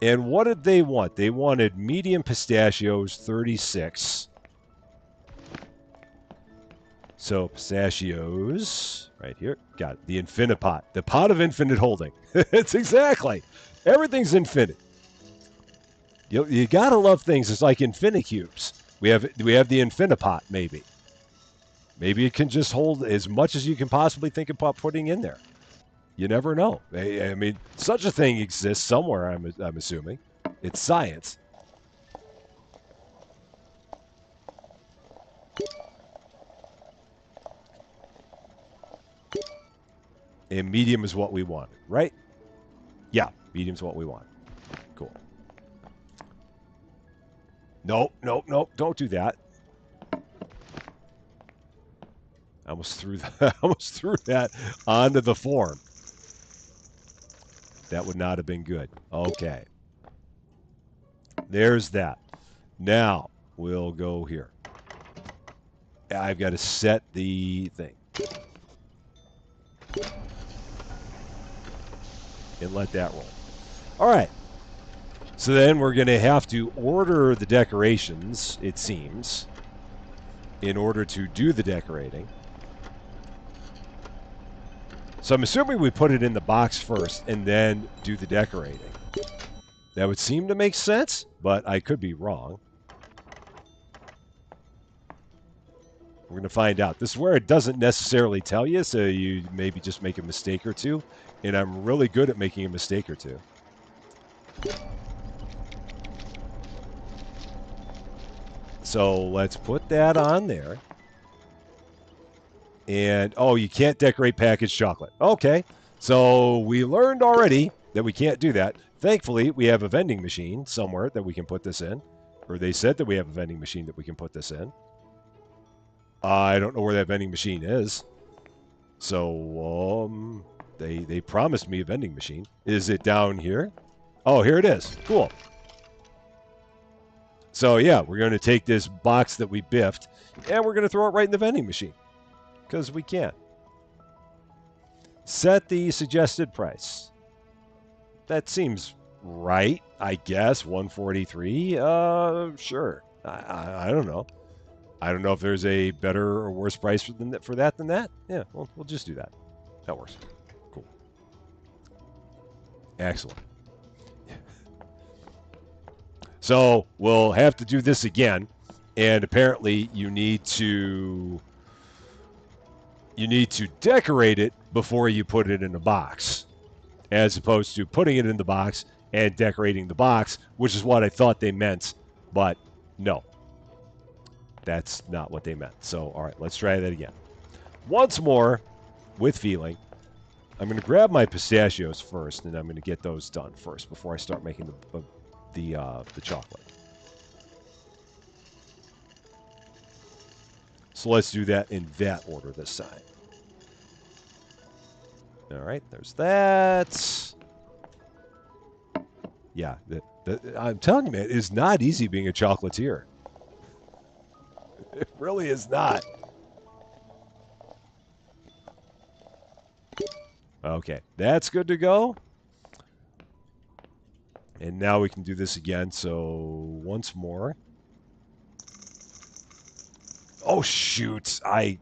And what did they want? They wanted medium pistachios, 36. So pistachios, right here. Got it. The infinite pot. The pot of infinite holding. It's exactly. Everything's infinite. You gotta love things. It's like infinite cubes. We have the infinite pot, maybe. Maybe it can just hold as much as you can possibly think about putting in there. You never know. I mean, such a thing exists somewhere, I'm assuming. It's science. And medium is what we wanted, right? Yeah, medium's what we want. Cool. Nope, nope, nope. Don't do that. I almost threw that onto the form. That would not have been good. Okay. There's that. Now, we'll go here. I've got to set the thing. And let that roll. All right. So then we're going to have to order the decorations, it seems, in order to do the decorating. So I'm assuming we put it in the box first and then do the decorating. That would seem to make sense, but I could be wrong. We're going to find out. This is where it doesn't necessarily tell you, so you maybe just make a mistake or two. And I'm really good at making a mistake or two. So let's put that on there. And, oh, you can't decorate packaged chocolate. Okay. So we learned already that we can't do that. Thankfully, we have a vending machine somewhere that we can put this in. Or they said that we have a vending machine that we can put this in. I don't know where that vending machine is. So, they promised me a vending machine. Is it down here? Oh, here it is. Cool. So, yeah, we're going to take this box that we biffed, and we're going to throw it right in the vending machine. Because we can. Set the suggested price. That seems right, I guess. 143. Sure. I don't know. I don't know if there's a better or worse price for that than that. Yeah, we'll just do that. That works. Cool. Excellent. So we'll have to do this again, and apparently you need to decorate it before you put it in a box, as opposed to putting it in the box and decorating the box, which is what I thought they meant, but no. That's not what they meant. So, all right, let's try that again. Once more, with feeling. I'm going to grab my pistachios first, and I'm going to get those done first before I start making the chocolate. So let's do that in that order this time. All right, there's that. Yeah, I'm telling you, man, it is not easy being a chocolatier. It really is not. Okay, that's good to go. And now we can do this again. So once more. Oh, shoot. I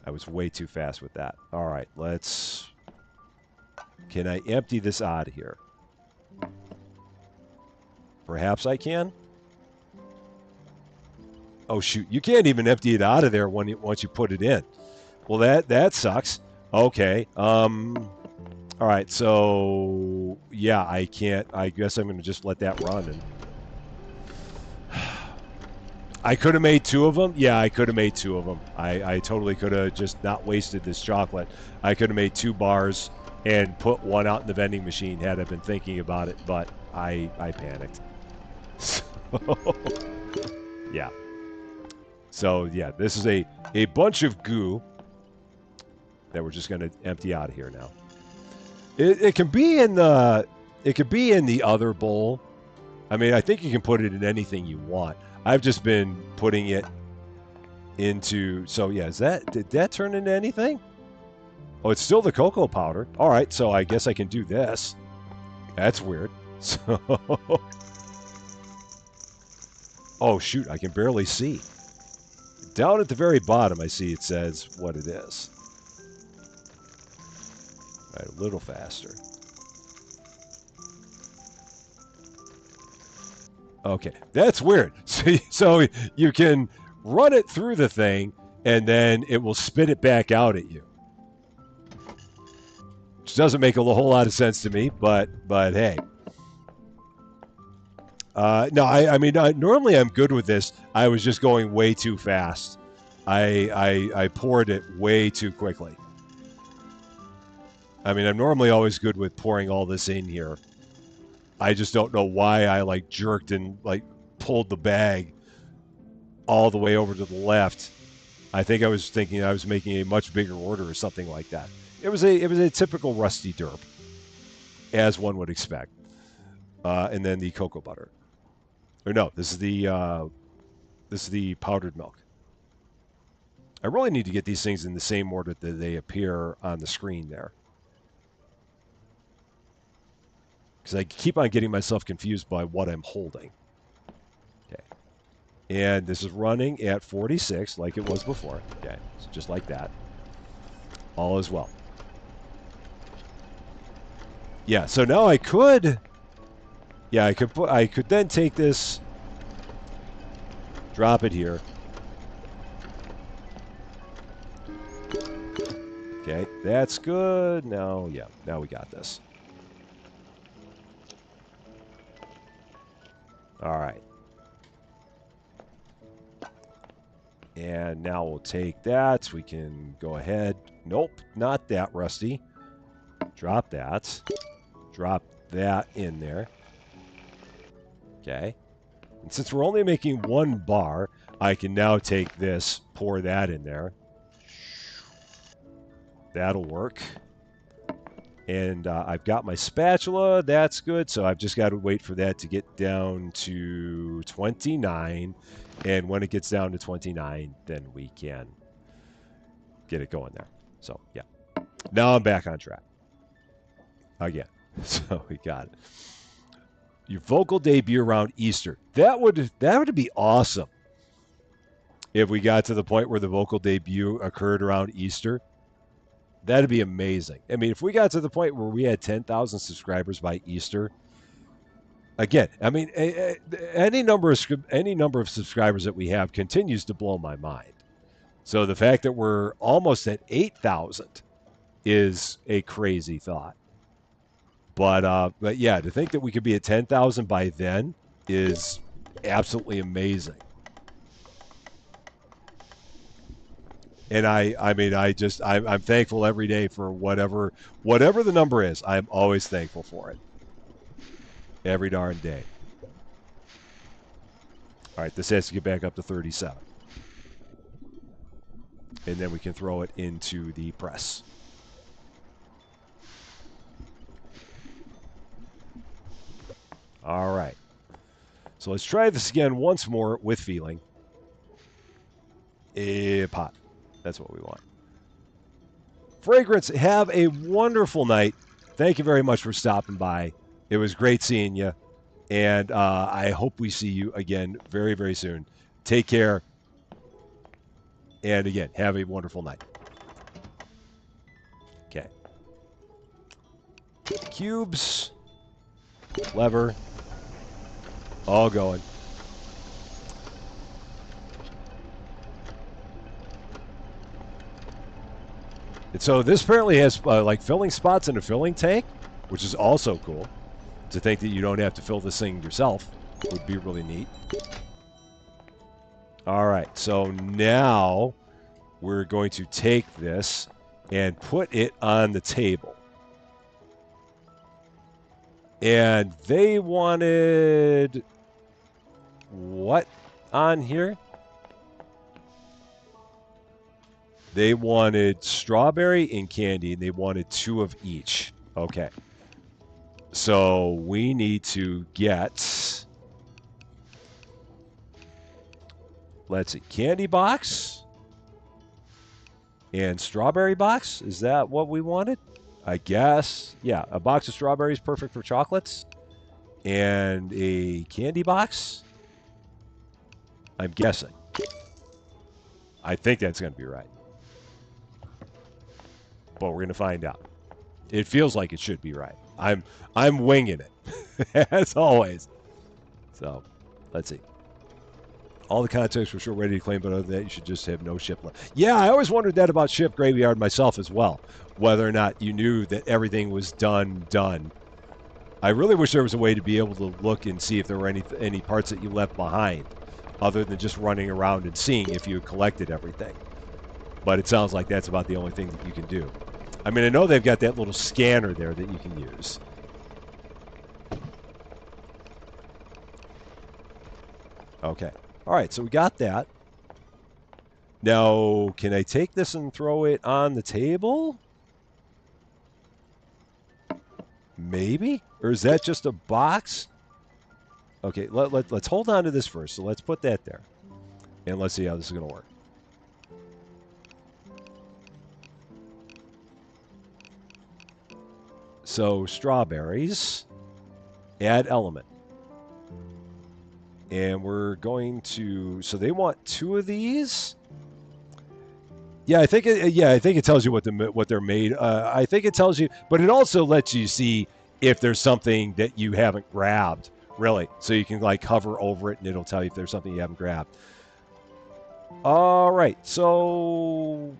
was way too fast with that. All right, let's... Can I empty this out of here? Perhaps I can? Oh, shoot. You can't even empty it out of there once you put it in. Well, that sucks. Okay. All right, so... Yeah, I can't... I guess I'm going to just let that run. And I could have made two of them. Yeah, I could have made two of them. I totally could have just not wasted this chocolate. I could have made 2 bars and put one out in the vending machine had I been thinking about it, but I panicked. So, yeah. So, yeah, this is a bunch of goo that we're just going to empty out of here now. It can be in the other bowl. I mean, I think you can put it in anything you want. I've just been putting it into... So, yeah, did that turn into anything? Oh, it's still the cocoa powder. All right, so I guess I can do this. That's weird. So... Oh, shoot, I can barely see. Down at the very bottom, I see it says what it is. All right, a little faster. Okay, that's weird. So you can run it through the thing, and then it will spit it back out at you. Which doesn't make a whole lot of sense to me, but hey. No, I mean, normally I'm good with this. I was just going way too fast. I poured it way too quickly. I mean, I'm normally always good with pouring all this in here. I just don't know why I like jerked and like pulled the bag all the way over to the left. I think I was thinking I was making a much bigger order or something like that. It was a typical rusty derp, as one would expect. And then the cocoa butter. Or no, this is the powdered milk. I really need to get these things in the same order that they appear on the screen there. Because I keep on getting myself confused by what I'm holding. Okay. And this is running at 46 like it was before. Okay, so just like that. All is well. Yeah, so now I could... Yeah, I could then take this, drop it here. Okay, that's good. Now, yeah, now we got this. All right. And now we'll take that. We can go ahead. Nope, not that, Rusty. Drop that. Drop that in there. Okay. And since we're only making one bar, I can now take this, pour that in there. That'll work. And I've got my spatula. That's good. So I've just got to wait for that to get down to 29. And when it gets down to 29, then we can get it going there. So, yeah. Now I'm back on track. Again. So we got it. Your vocal debut around Easter. That would be awesome if we got to the point where the vocal debut occurred around Easter. That'd be amazing. I mean, if we got to the point where we had 10,000 subscribers by Easter, again, I mean, any number of subscribers that we have continues to blow my mind. So the fact that we're almost at 8,000 is a crazy thought. But yeah, to think that we could be at 10,000 by then is absolutely amazing. And I'm thankful every day for whatever the number is. I'm always thankful for it. Every darn day. All right, this has to get back up to 37. And then we can throw it into the press. All right. So let's try this again once more with feeling. A pot. That's what we want. Fragrance, have a wonderful night. Thank you very much for stopping by. It was great seeing you. And I hope we see you again very, very soon. Take care. And again, have a wonderful night. Okay. Cubes. Lever. All going. And so this apparently has like filling spots in a filling tank, which is also cool. To think that you don't have to fill this thing yourself would be really neat. All right, so now we're going to take this and put it on the table. And they wanted what on here? They wanted strawberry and candy, and they wanted 2 of each. Okay. So we need to get, let's see, candy box. And strawberry box, is that what we wanted? I guess. Yeah, a box of strawberries, perfect for chocolates. And a candy box, I'm guessing. I think that's going to be right. But we're going to find out. It feels like it should be right. I'm winging it, as always. So, let's see. All the contacts were sure ready to claim, but other than that, you should just have no ship left. Yeah, I always wondered that about Ship Graveyard myself as well, whether or not you knew that everything was done. I really wish there was a way to be able to look and see if there were any parts that you left behind, other than just running around and seeing if you had collected everything. But it sounds like that's about the only thing that you can do. I mean, I know they've got that little scanner there that you can use. Okay. All right, so we got that. Now, can I take this and throw it on the table? Maybe? Or is that just a box? Okay, let's hold on to this first. So let's put that there. And let's see how this is going to work. So, strawberries. Add element. And we're going to... So they want 2 of these. Yeah, I think it tells you what they're made. I think it tells you, but it also lets you see if there's something that you haven't grabbed, really. So you can like hover over it and it'll tell you if there's something you haven't grabbed. All right, so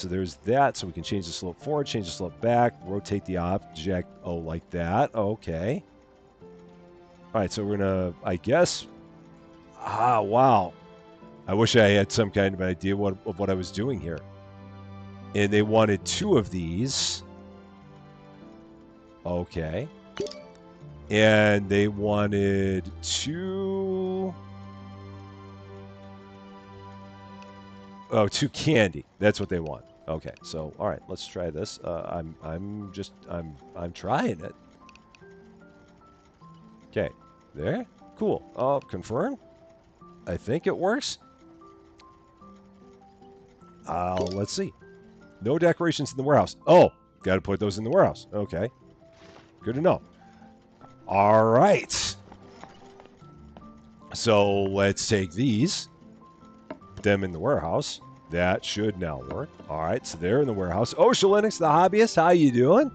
there's that. So we can change the slope forward, change the slope back, rotate the object. Oh, like that. Okay. All right, so we're gonna, I guess. Wow. I wish I had some kind of idea of what I was doing here. And they wanted 2 of these. Okay. And they wanted 2... Oh, 2 candy. That's what they want. Okay, so all right, let's try this. I'm trying it. Okay, there. Cool. Confirm. I think it works. Let's see. No decorations in the warehouse. Oh, got to put those in the warehouse. Okay. Good to know. All right. So let's take these, put them in the warehouse. That should now work. All right, so they're in the warehouse. Oh, Linux, the hobbyist, how you doing?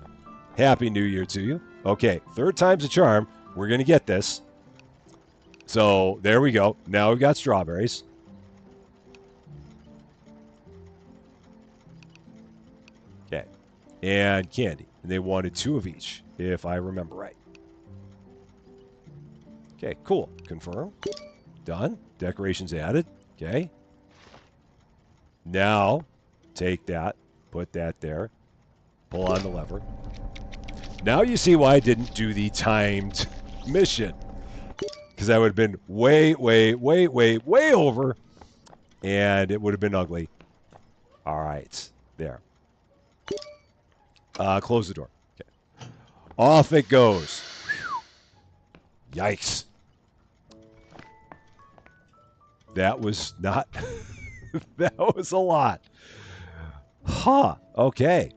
Happy New Year to you. Okay, 3rd time's a charm. We're going to get this. So there we go. Now we've got strawberries. Okay. And candy. And they wanted 2 of each, if I remember right. Okay, cool. Confirm. Done. Decorations added. Okay. Now, take that. Put that there. Pull on the lever. Now you see why I didn't do the timed mission. Because that would have been way over. And it would have been ugly. All right. There. Close the door. Okay. Off it goes. Yikes. That was not... that was a lot. Huh. Okay.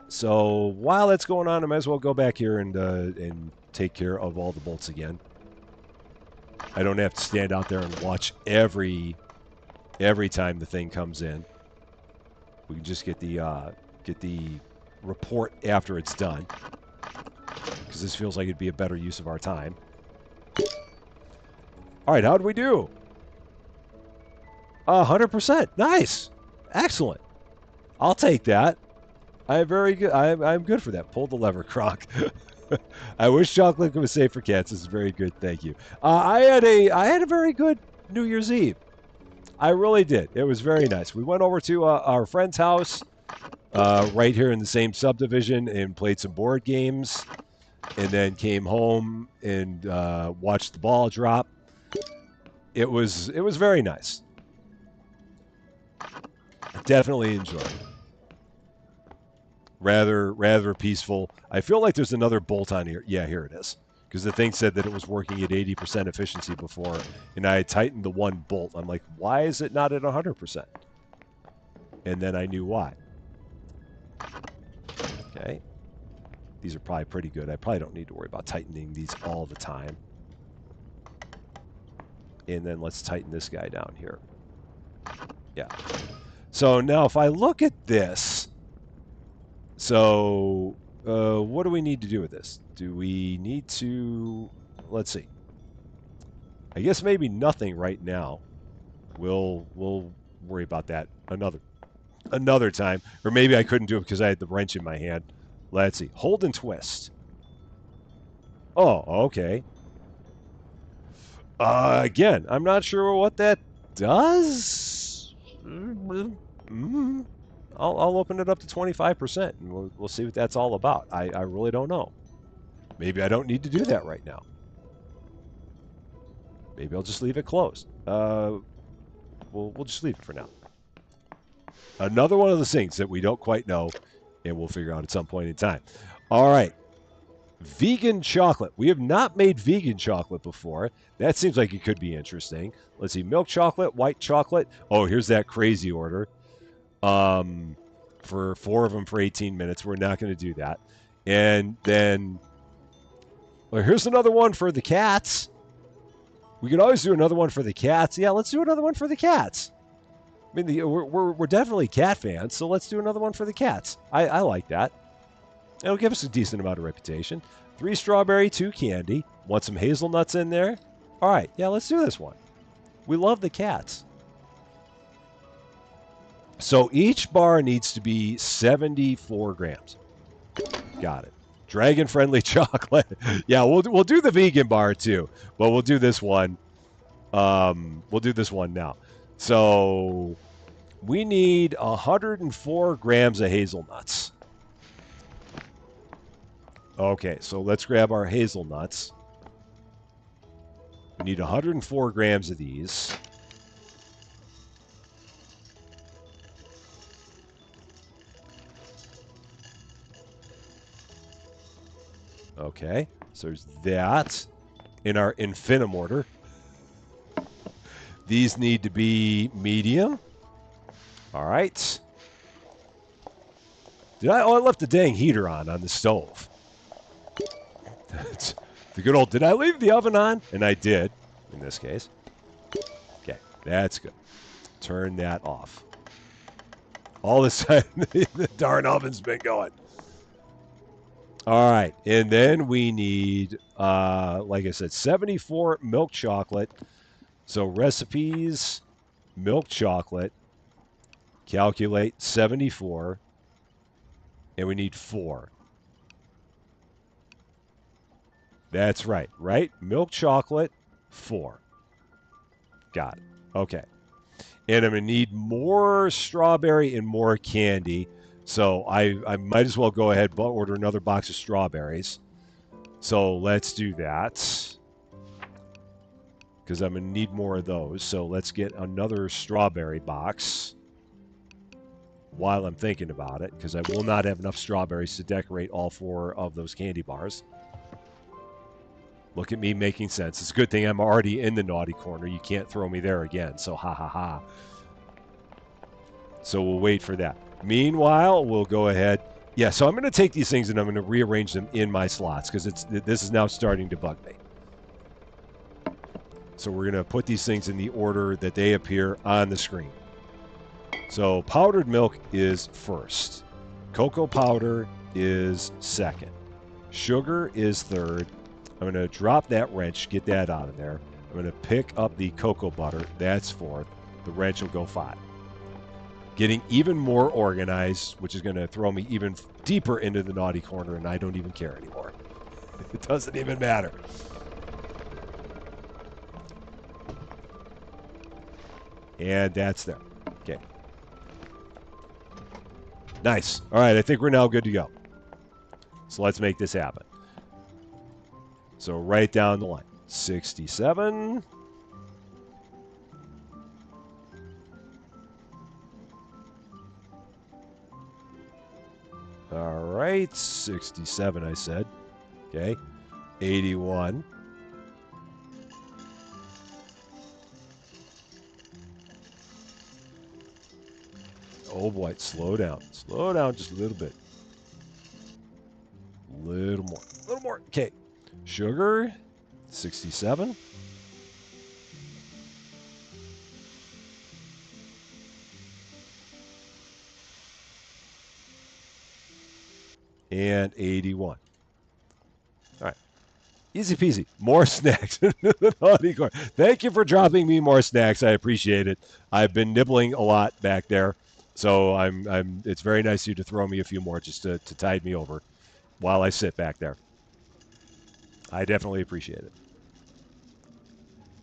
So while that's going on, I might as well go back here and take care of all the bolts again. I don't have to stand out there and watch every time the thing comes in. We can just get the report after it's done, because this feels like it'd be a better use of our time. All right, how'd we do? 100%. Nice. Excellent. I'll take that. I'm very good. I'm good for that. Pull the lever, Kronk. I wish chocolate was safe for cats. This is very good. Thank you. I had a very good New Year's Eve. I really did. It was very nice. We went over to our friend's house right here in the same subdivision and played some board games, and then came home and watched the ball drop. It was very nice. Definitely enjoyed it. Rather peaceful. I feel like there's another bolt on here. Yeah, here it is. because the thing said that it was working at 80% efficiency before, and I had tightened the one bolt. I'm like, why is it not at 100%? And then I knew why. Okay. These are probably pretty good. I probably don't need to worry about tightening these all the time. And then let's tighten this guy down here. Yeah. So now if I look at this, so what do we need to do with this? Do we need to, let's see. I guess maybe nothing right now. We'll worry about that another time. Or maybe I couldn't do it because I had the wrench in my hand. Let's see. Hold and twist. Oh, okay. Again, I'm not sure what that does. I'll open it up to 25%, and we'll see what that's all about. I really don't know. Maybe I don't need to do that right now. Maybe I'll just leave it closed. We'll just leave it for now. Another one of those things that we don't quite know, and we'll figure out at some point in time. All right. Vegan chocolate. We have not made vegan chocolate before. That seems like it could be interesting. Let's see. Milk chocolate, white chocolate. Oh, here's that crazy order. For 4 of them for 18 minutes. We're not going to do that. And then, well, here's another one for the cats. We could always do another one for the cats. Yeah, let's do another one for the cats. I mean, we're definitely cat fans, so let's do another one for the cats. I like that. It'll give us a decent amount of reputation. 3 strawberry, 2 candy. Want some hazelnuts in there? All right, yeah, let's do this one. We love the cats. So each bar needs to be 74 grams. Got it. Dragon-friendly chocolate. Yeah, we'll do the vegan bar too, but we'll do this one. We'll do this one now. So we need 104 grams of hazelnuts. Okay, so let's grab our hazelnuts. We need 104 grams of these. Okay, so there's that in our infinitum order. These need to be medium. All right. I left the dang heater on the stove. That's the good old, did I leave the oven on? And I did, in this case. Okay, that's good. Turn that off. All this time, the darn oven's been going. All right, and then we need, like I said, 74 milk chocolate. So recipes, milk chocolate, calculate 74, and we need 4. That's right, right? Milk chocolate, 4. Got it. Okay. And I'm going to need more strawberry and more candy. So I might as well go ahead and order another box of strawberries. So let's do that. Because I'm going to need more of those. So let's get another strawberry box while I'm thinking about it. Because I will not have enough strawberries to decorate all 4 of those candy bars. Look at me making sense. It's a good thing I'm already in the naughty corner. You can't throw me there again. So ha ha ha. So we'll wait for that. Meanwhile, we'll go ahead. Yeah, so I'm going to take these things and I'm going to rearrange them in my slots because this is now starting to bug me. So we're going to put these things in the order that they appear on the screen. So powdered milk is first. Cocoa powder is second. Sugar is third. I'm going to drop that wrench, get that out of there. I'm going to pick up the cocoa butter. That's fourth. The wrench will go 5. Getting even more organized, which is going to throw me even deeper into the naughty corner, and I don't even care anymore. It doesn't even matter. And that's there. Okay. Nice. All right, I think we're now good to go. So let's make this happen. So right down the line. 67. All right, 67 I said. Okay. 81. Oh boy, slow down. Slow down just a little bit. Little more. A little more. Okay. Sugar, 67. And 81. All right. Easy peasy. More snacks. Thank you for dropping me more snacks. I appreciate it. I've been nibbling a lot back there. So it's very nice of you to throw me a few more just to tide me over while I sit back there. I definitely appreciate it.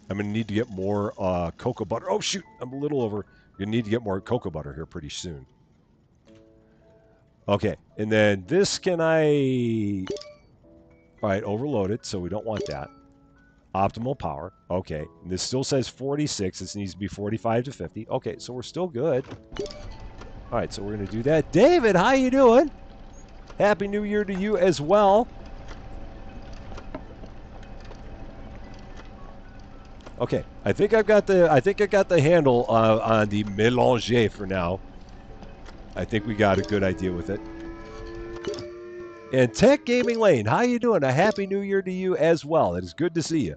I'm going to need to get more cocoa butter. Oh, shoot. I'm a little over. Going to need to get more cocoa butter here pretty soon. Okay. And then this can I... All right, overloaded, so we don't want that. Optimal power. Okay. And this still says 46. This needs to be 45 to 50. Okay, so we're still good. All right, so we're going to do that. David, how you doing? Happy New Year to you as well. Okay, I think I got the handle on the Melangeur for now. I think we got a good idea with it. And Tech Gaming Lane, how you doing? A happy New Year to you as well. It is good to see you.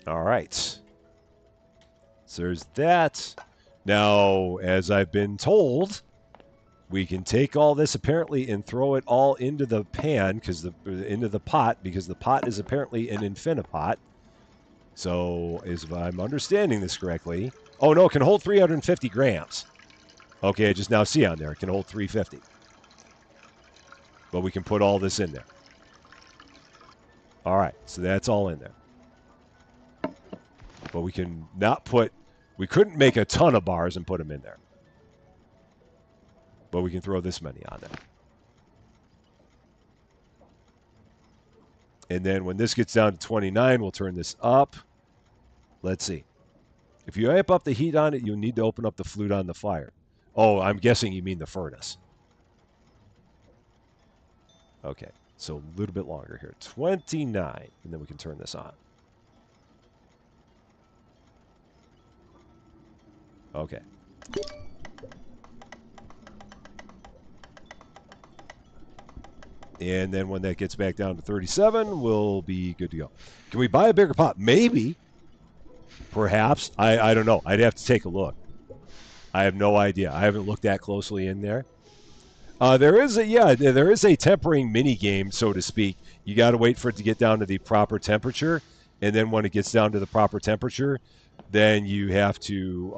All right. So there's that. Now, as I've been told, we can take all this apparently and throw it all into the pan into the pot because the pot is apparently an infinipot. So, if I'm understanding this correctly, oh no, it can hold 350 grams. Okay, I just now see on there it can hold 350. But we can put all this in there. All right, so that's all in there. But we can not put, we couldn't make a ton of bars and put them in there. But we can throw this many on there. And then when this gets down to 29, we'll turn this up. Let's see. If you amp up the heat on it, you'll need to open up the flute on the fire. Oh, I'm guessing you mean the furnace. Okay, so a little bit longer here. 29, and then we can turn this on. Okay. And then when that gets back down to 37, we'll be good to go. Can we buy a bigger pot? Maybe. Perhaps. I don't know. I'd have to take a look. I have no idea. I haven't looked that closely in there. There is a tempering mini game, so to speak. You got to wait for it to get down to the proper temperature, and then when it gets down to the proper temperature, then you have to.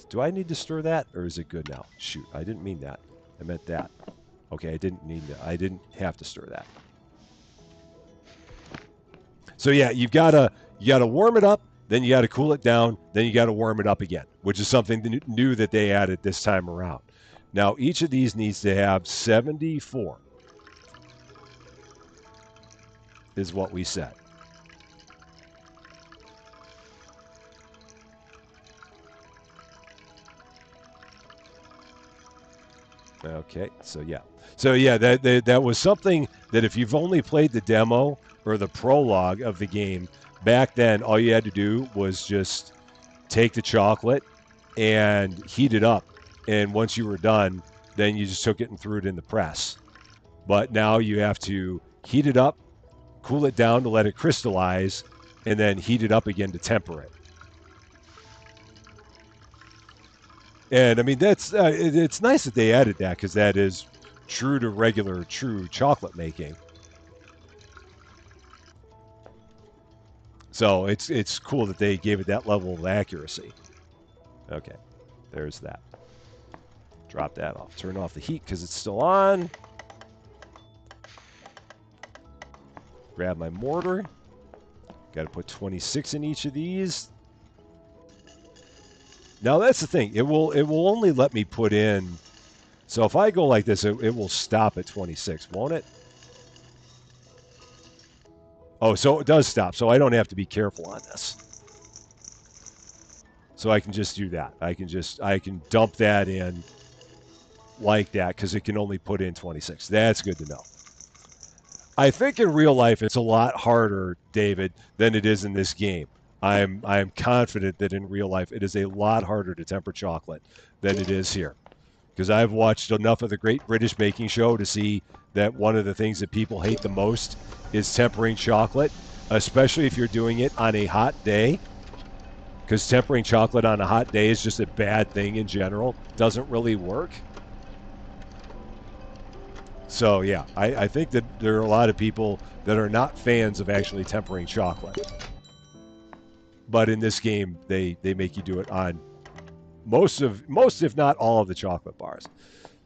Do I need to stir that, or is it good now? Shoot, I didn't mean that. I meant that. Okay, I didn't need to. I didn't have to stir that. So yeah, you gotta warm it up, then you gotta cool it down, then you gotta warm it up again, which is something new that they added this time around. Now each of these needs to have 74. Is what we said. Okay, so yeah. That was something that if you've only played the demo or the prologue of the game, back then all you had to do was just take the chocolate and heat it up. And once you were done, then you just took it and threw it in the press. But now you have to heat it up, cool it down to let it crystallize, and then heat it up again to temper it. And I mean, it's nice that they added that because that is true to true chocolate making. So it's cool that they gave it that level of accuracy. Okay, there's that. Drop that off. Turn off the heat because it's still on. Grab my mortar. Got to put 26 in each of these. Now that's the thing. It will only let me put in. So if I go like this, it will stop at 26, won't it? Oh, so it does stop. So I don't have to be careful on this. So I can just do that. I can dump that in like that because it can only put in 26. That's good to know. I think in real life it's a lot harder, David, than it is in this game. I'm confident that in real life it is a lot harder to temper chocolate than it is here. Because I've watched enough of the Great British Baking Show to see that one of the things that people hate the most is tempering chocolate, especially if you're doing it on a hot day. Because tempering chocolate on a hot day is just a bad thing in general. Doesn't really work. So, yeah, I think that there are a lot of people that are not fans of actually tempering chocolate. But in this game, they make you do it on most, if not all, of the chocolate bars.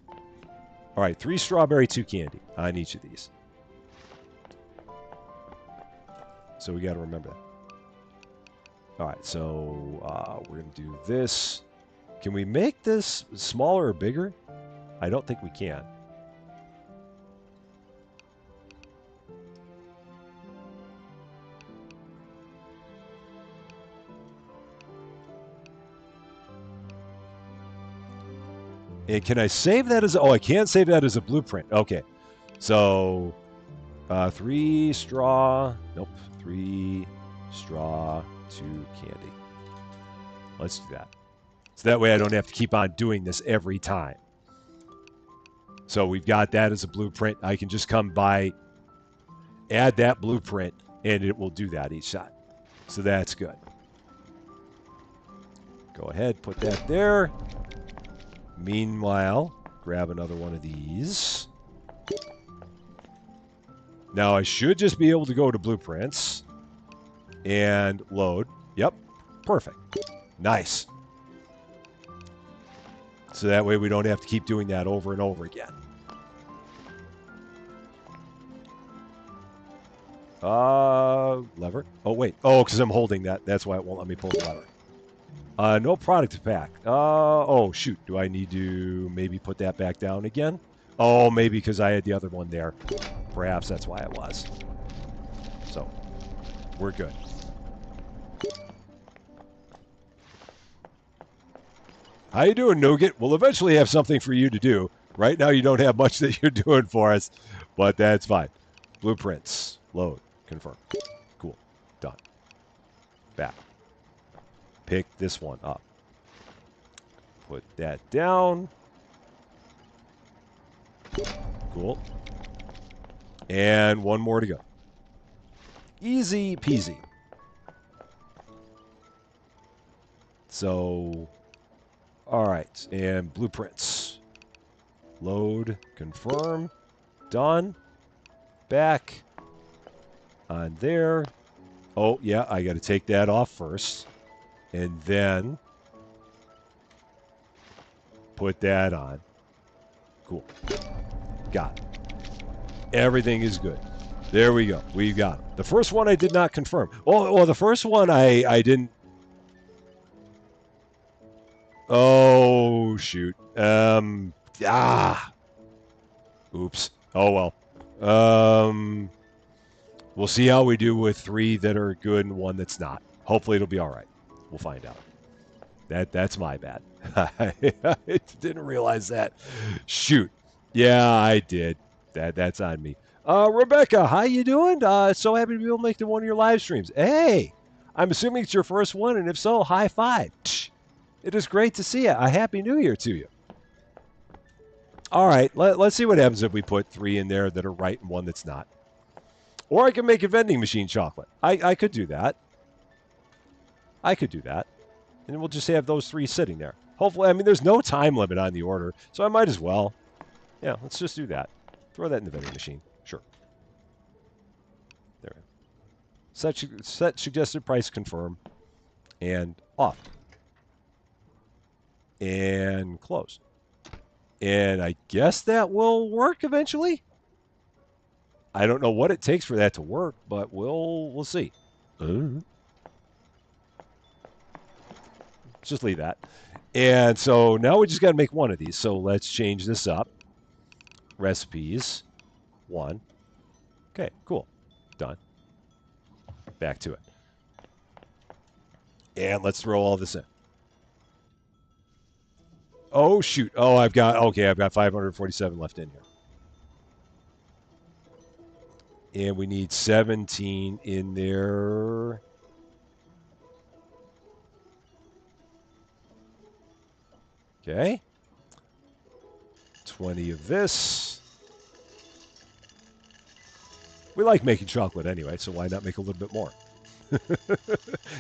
All right, 3 strawberry, 2 candy on each of these. So we got to remember that. All right, so we're going to do this. Can we make this smaller or bigger? I don't think we can. And can I save that as... Oh, I can't save that as a blueprint. Okay. So, 3 straw... Nope. 3 straw, 2 candy. Let's do that. So that way I don't have to keep on doing this every time. So we've got that as a blueprint. I can just come by, add that blueprint, and it will do that each time. So that's good. Go ahead, put that there. Meanwhile, grab another one of these. Now I should just be able to go to blueprints and load. Yep, perfect. Nice. So that way we don't have to keep doing that over and over again. Lever. Oh, wait. Oh, because I'm holding that. That's why it won't let me pull the lever. No product to pack. Oh, shoot. Do I need to maybe put that back down again? Oh, maybe because I had the other one there. Perhaps that's why it was. So, we're good. How you doing, Nougat? We'll eventually have something for you to do. Right now you don't have much that you're doing for us, but that's fine. Blueprints. Load. Confirm. Cool. Done. Back. Pick this one up. Put that down. Cool. And one more to go. Easy peasy. So, all right. And blueprints. Load. Confirm. Done. Back. On there. Oh, yeah, I got to take that off first. And then put that on. Cool. Got it. Everything is good. There we go. We got it. The first one I did not confirm. Oh, the first one I didn't. Oh, shoot. Oops. Oh, well. We'll see how we do with 3 that are good and 1 that's not. Hopefully it'll be all right. We'll find out. That's my bad. I didn't realize that. Shoot. Yeah, I did. That's on me. Rebecca, how you doing? So happy to be able to make one of your live streams. Hey, I'm assuming it's your first one, and if so, high five. It is great to see you. A happy new year to you. All right, let's see what happens if we put 3 in there that are right and 1 that's not. Or I can make a vending machine chocolate. I could do that. I could do that. And we'll just have those 3 sitting there. Hopefully, I mean, there's no time limit on the order, so I might as well. Yeah, let's just do that. Throw that in the vending machine. Sure. There. Set suggested price, confirm, and off. And close. And I guess that will work eventually. I don't know what it takes for that to work, but we'll see. Just leave that. And so now we just got to make 1 of these. So let's change this up. Recipes. 1. Okay, cool. Done. Back to it. And let's throw all this in. Oh, shoot. Oh, I've got 547 left in here. And we need 17 in there. Okay. 20 of this. We like making chocolate anyway, so why not make a little bit more?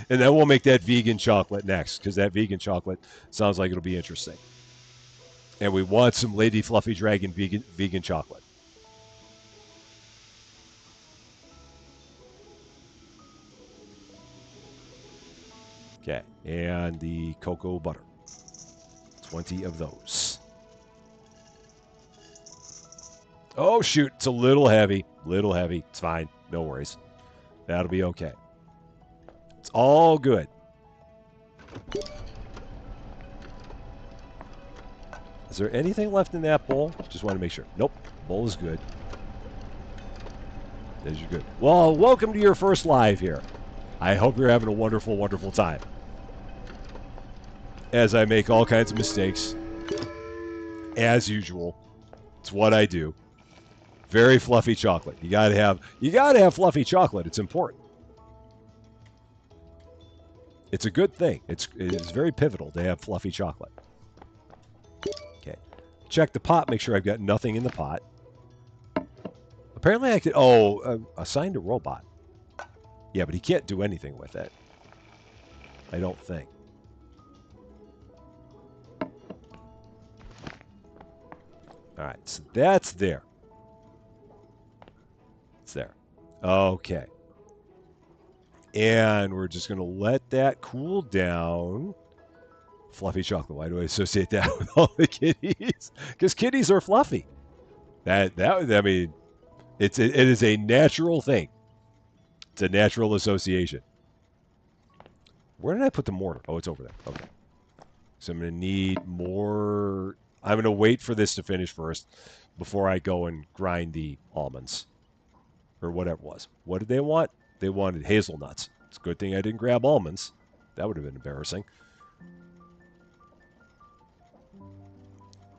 And then we'll make that vegan chocolate next, because that vegan chocolate sounds like it'll be interesting. And we want some Lady Fluffy Dragon vegan chocolate. Okay, and the cocoa butter. 20 of those. Oh, shoot, it's a little heavy. Little heavy. It's fine. No worries. That'll be okay. It's all good. Is there anything left in that bowl? Just want to make sure. Nope. Bowl is good. There's your good. Well, welcome to your first live here. I hope you're having a wonderful, wonderful time. As I make all kinds of mistakes. As usual. It's what I do. Very fluffy chocolate. You gotta have fluffy chocolate. It's important. It's a good thing. It's very pivotal to have fluffy chocolate. Okay. Check the pot, make sure I've got nothing in the pot. Apparently I could assigned a robot. Yeah, but he can't do anything with it. I don't think. Alright, so that's there. It's there. Okay. And we're just going to let that cool down. Fluffy chocolate. Why do I associate that with all the kitties? Because kitties are fluffy. I mean, it is a natural thing. It's a natural association. Where did I put the mortar? Oh, it's over there. Okay. So I'm going to need more. I'm going to wait for this to finish first before I go and grind the almonds. Or whatever it was. What did they want? They wanted hazelnuts. It's a good thing I didn't grab almonds. That would have been embarrassing.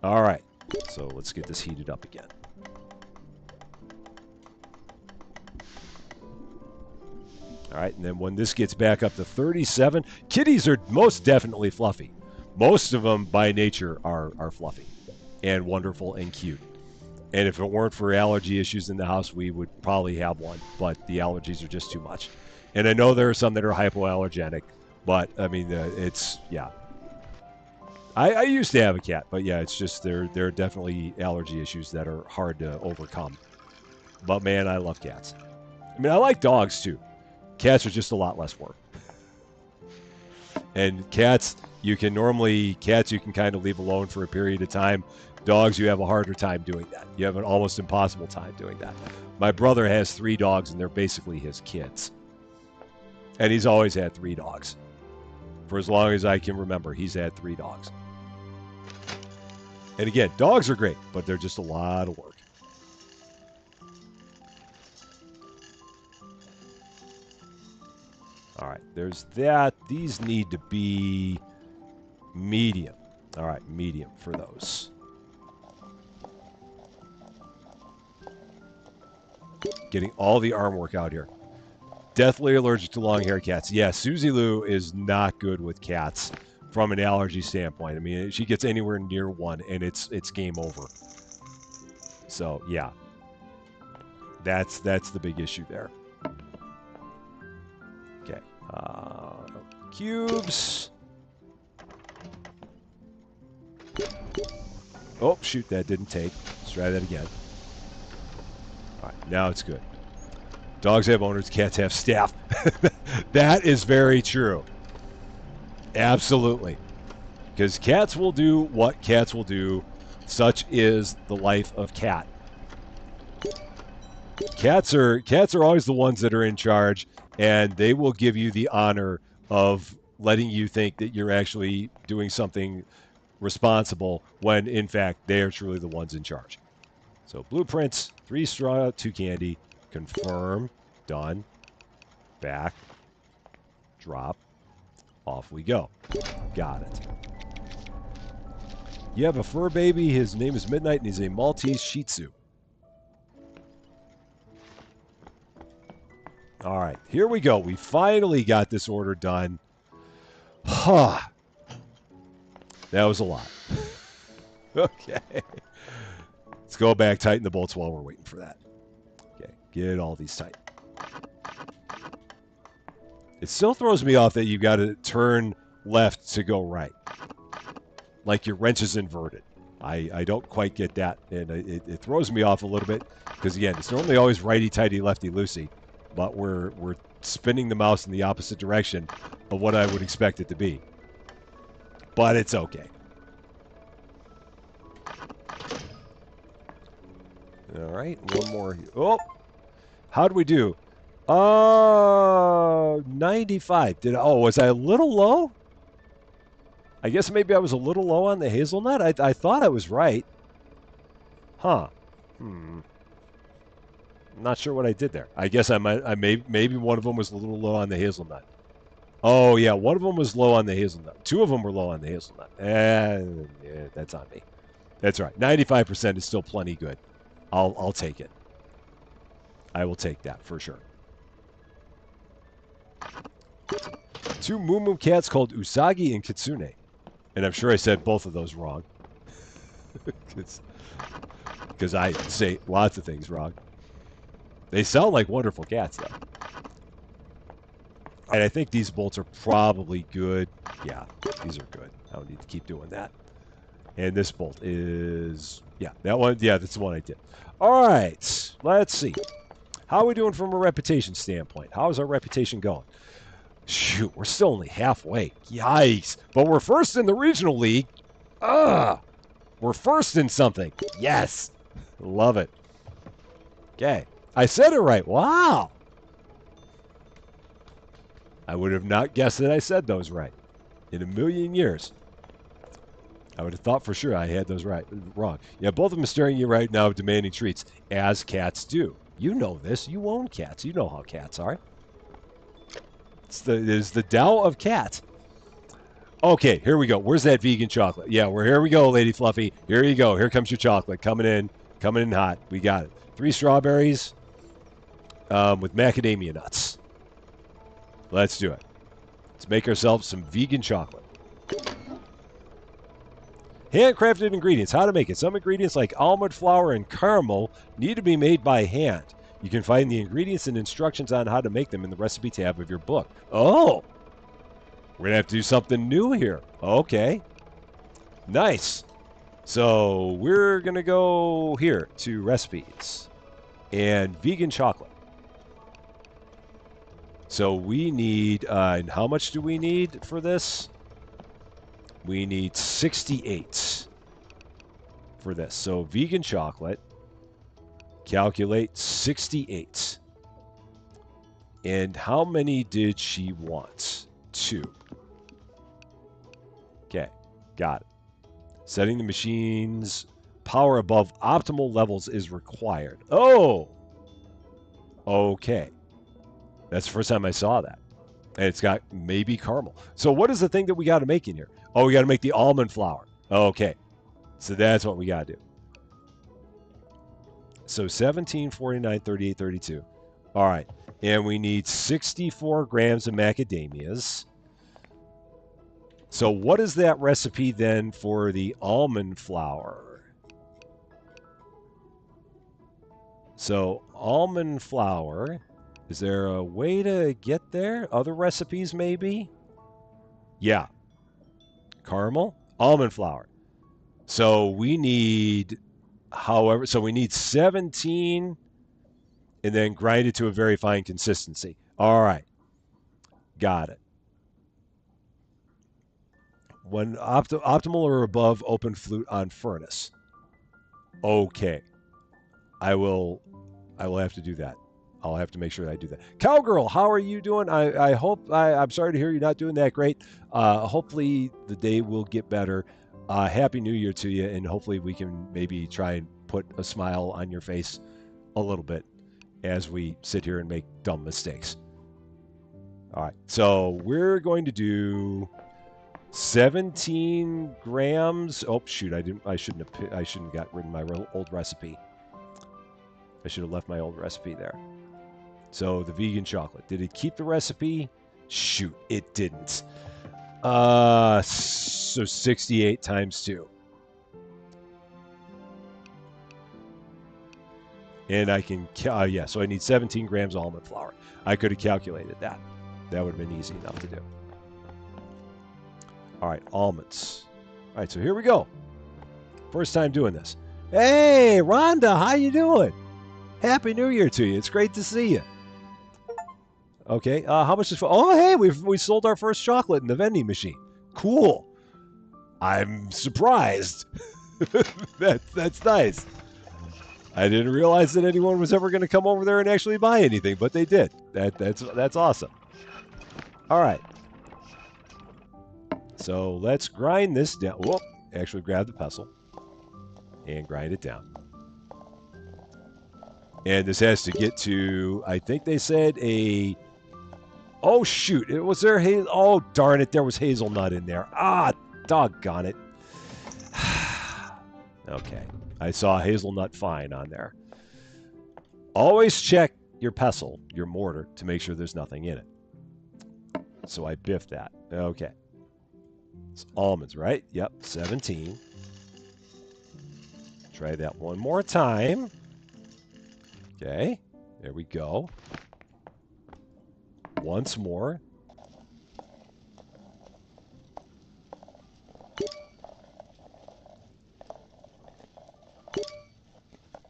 All right. So let's get this heated up again. All right. And then when this gets back up to 37, kitties are most definitely fluffy. Most of them by nature are fluffy and wonderful and cute. And if it weren't for allergy issues in the house, we would probably have one. But the allergies are just too much. And I know there are some that are hypoallergenic. But, I mean, yeah. I used to have a cat. But, yeah, it's just there are definitely allergy issues that are hard to overcome. But, man, I love cats. I mean, I like dogs, too. Cats are just a lot less work. And cats, you can kind of leave alone for a period of time. Dogs, you have a harder time doing that. You have an almost impossible time doing that. My brother has 3 dogs, and they're basically his kids. And he's always had 3 dogs. For as long as I can remember, he's had 3 dogs. And again, dogs are great, but they're just a lot of work. All right, there's that. These need to be medium. All right, medium for those. Getting all the arm work out here. Deathly allergic to long-haired cats. Yeah, Susie Lou is not good with cats from an allergy standpoint. I mean, she gets anywhere near one, and it's game over. So, yeah. That's the big issue there. Okay. Cubes. Oh, shoot, that didn't take. Let's try that again. All right, now it's good. Dogs have owners, cats have staff. That is very true. Absolutely. Because cats will do what cats will do. Such is the life of cat. Cats are always the ones that are in charge, and they will give you the honor of letting you think that you're actually doing something responsible when, in fact, they are truly the ones in charge. So blueprints, 3 straw, 2 candy, confirm, done, back, drop, off we go. Got it. You have a fur baby. His name is Midnight, and he's a Maltese Shih Tzu. All right, here we go. We finally got this order done. Huh. That was a lot. Okay. Let's go back, tighten the bolts while we're waiting for that. Okay, get all these tight. It still throws me off that you've got to turn left to go right. Like your wrench is inverted. I don't quite get that, and it throws me off a little bit because, again, it's normally always righty-tighty, lefty-loosey, but we're spinning the mouse in the opposite direction of what I would expect it to be. But it's okay. All right, one more. Oh, how do we do? 95. Was I a little low? I guess maybe I was a little low on the hazelnut. I thought I was right. Huh. I'm not sure what I did there. I guess maybe one of them was a little low on the hazelnut. Oh yeah, one of them was low on the hazelnut. Two of them were low on the hazelnut. Yeah, that's on me. That's right. 95% is still plenty good. I'll take it. I will take that for sure. Two Moo cats called Usagi and Kitsune. And I'm sure I said both of those wrong. Because I say lots of things wrong. They sound like wonderful cats, though. And I think these bolts are probably good. Yeah, these are good. I don't need to keep doing that. And this bolt is... Yeah, that one. Yeah, that's the one I did. All right. Let's see. How are we doing from a reputation standpoint? How is our reputation going? Shoot, we're still only halfway. Yikes. But we're first in the regional league. We're first in something. Yes. Love it. Okay. I said it right. Wow. I would have not guessed that I said those right in a million years. I would have thought for sure I had those wrong. Yeah, both of them are staring at you right now, demanding treats, as cats do. You know this. You own cats. You know how cats are. It is the Tao of cats. Okay, here we go. Where's that vegan chocolate? Yeah, here we go, Lady Fluffy. Here you go. Here comes your chocolate. Coming in hot. We got it. 3 strawberries with macadamia nuts. Let's do it. Let's make ourselves some vegan chocolate. Handcrafted ingredients. How to make it. Some ingredients like almond flour and caramel need to be made by hand. You can find the ingredients and instructions on how to make them in the recipe tab of your book. Oh! We're going to have to do something new here. Okay. Nice. So we're going to go here to recipes and vegan chocolate. So we need, and how much do we need for this? We need 68 for this. So vegan chocolate, calculate 68. And how many did she want? 2. Okay, got it. Setting the machine's power above optimal levels is required. Oh! Okay. That's the first time I saw that. And it's got maybe caramel. So what is the thing that we got to make in here? Oh, we got to make the almond flour. Okay. So that's what we got to do. So 17, 49, 38, 32. All right. And we need 64 grams of macadamias. So what is that recipe then for the almond flour? So almond flour... Is there a way to get there? Other recipes, maybe? Yeah. Caramel? Almond flour. So we need, so we need 17 and then grind it to a very fine consistency. All right. Got it. When optimal or above open flute on furnace. Okay. I will have to do that. I'll have to make sure that I do that. Cowgirl, how are you doing? I hope, I'm sorry to hear you're not doing that great. Hopefully the day will get better. Happy New Year to you, and hopefully we can maybe try and put a smile on your face a little bit as we sit here and make dumb mistakes. All right, so we're going to do 17 grams. Oh shoot! I shouldn't have got rid of my old recipe. I should have left my old recipe there. So the vegan chocolate. Did it keep the recipe? Shoot, it didn't. So 68 times 2. And I can, yeah, so I need 17 grams of almond flour. I could have calculated that. That would have been easy enough to do. All right, almonds. All right, so here we go. First time doing this. Hey, Rhonda, how you doing? Happy New Year to you. It's great to see you. Okay, how much is for? Oh, hey, we sold our first chocolate in the vending machine. Cool. I'm surprised. That's nice. I didn't realize that anyone was ever going to come over there and actually buy anything, but they did. That's awesome. All right. So let's grind this down. Whoop! Actually, grab the pestle and grind it down. And this has to get to, I think they said a. Oh shoot! Was there hazel? Oh darn it! There was hazelnut in there. Ah, doggone it. Okay. I saw hazelnut fine on there. Always check your pestle, your mortar, to make sure there's nothing in it. So I biffed that. Okay. It's almonds, right? Yep, 17. Try that one more time. Okay, there we go. Once more.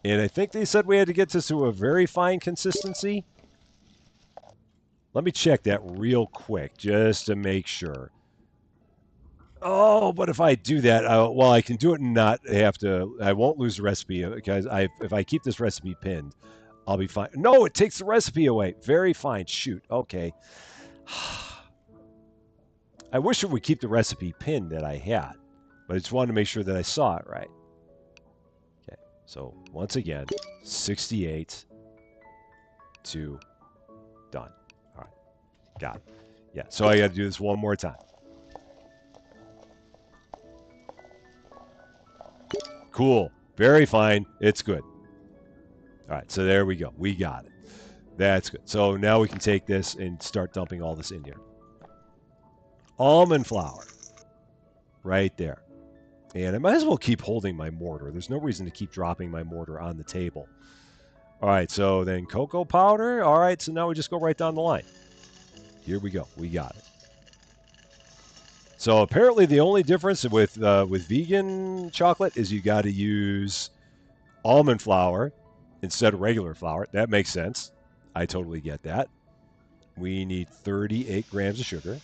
And I think they said we had to get this to a very fine consistency. Let me check that real quick, just to make sure. Oh, but if I do that, well, I can do it and not have to. I won't lose the recipe because if I keep this recipe pinned, I'll be fine. No, it takes the recipe away. Very fine. Shoot. Okay. I wish it would keep the recipe pinned that I had, but I just wanted to make sure that I saw it right. Okay. So once again, 68 to done. All right. Got it. Yeah. So I got to do this one more time. Cool. Very fine. It's good. All right, so there we go. We got it. That's good. So now we can take this and start dumping all this in here. Almond flour. Right there. And I might as well keep holding my mortar. There's no reason to keep dropping my mortar on the table. All right, so then cocoa powder. All right, so now we just go right down the line. Here we go. We got it. So apparently the only difference with vegan chocolate is you got to use almond flour instead of regular flour. That makes sense. I totally get that. We need 38 grams of sugar.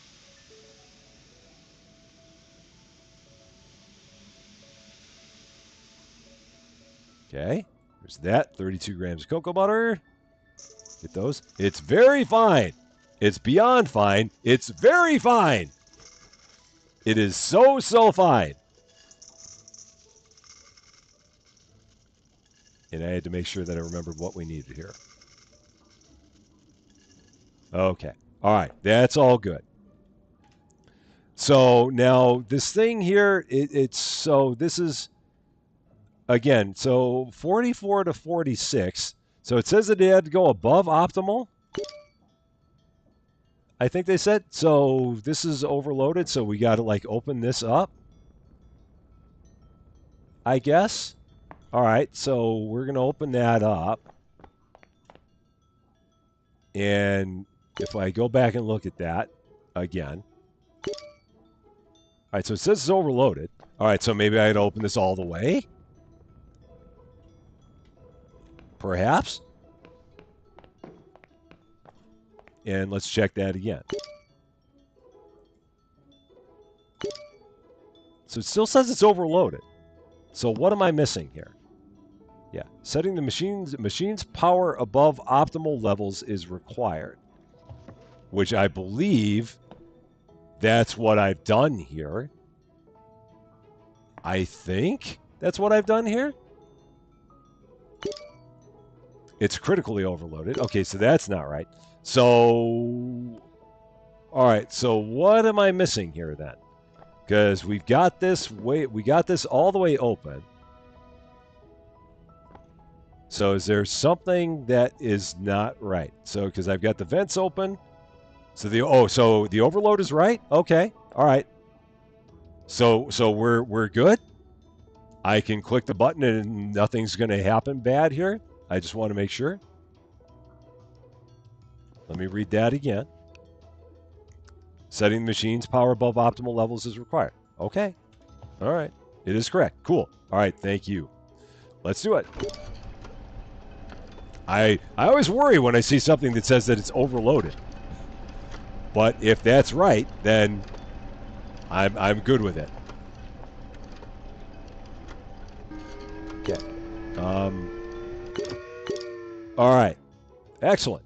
Okay, there's that. 32 grams of cocoa butter. Get those. It's very fine. It's beyond fine. It's very fine. It is so fine. And I had to make sure that I remembered what we needed here. Okay. All right. That's all good. So now this thing here, so this is, again, so 44 to 46. So it says that it had to go above optimal. I think they said. So this is overloaded, so we got to like open this up, I guess. All right, so we're going to open that up. And if I go back and look at that again. All right, so it says it's overloaded. All right, so maybe I had to open this all the way? Perhaps? And let's check that again. So it still says it's overloaded. So what am I missing here? Yeah, setting the machine's power above optimal levels is required, which I believe that's what I've done here. I think that's what I've done here. It's critically overloaded. Okay, so that's not right. So, all right, so what am I missing here then? Because we got this all the way open. So is there something that is not right? So because I've got the vents open. So the overload is right? Okay. All right. So we're good? I can click the button and nothing's going to happen bad here? I just want to make sure. Let me read that again. Setting the machine's power above optimal levels is required. Okay. All right. It is correct. Cool. All right. Thank you. Let's do it. I always worry when I see something that says that it's overloaded. But if that's right, then I'm good with it. Okay. All right. Excellent.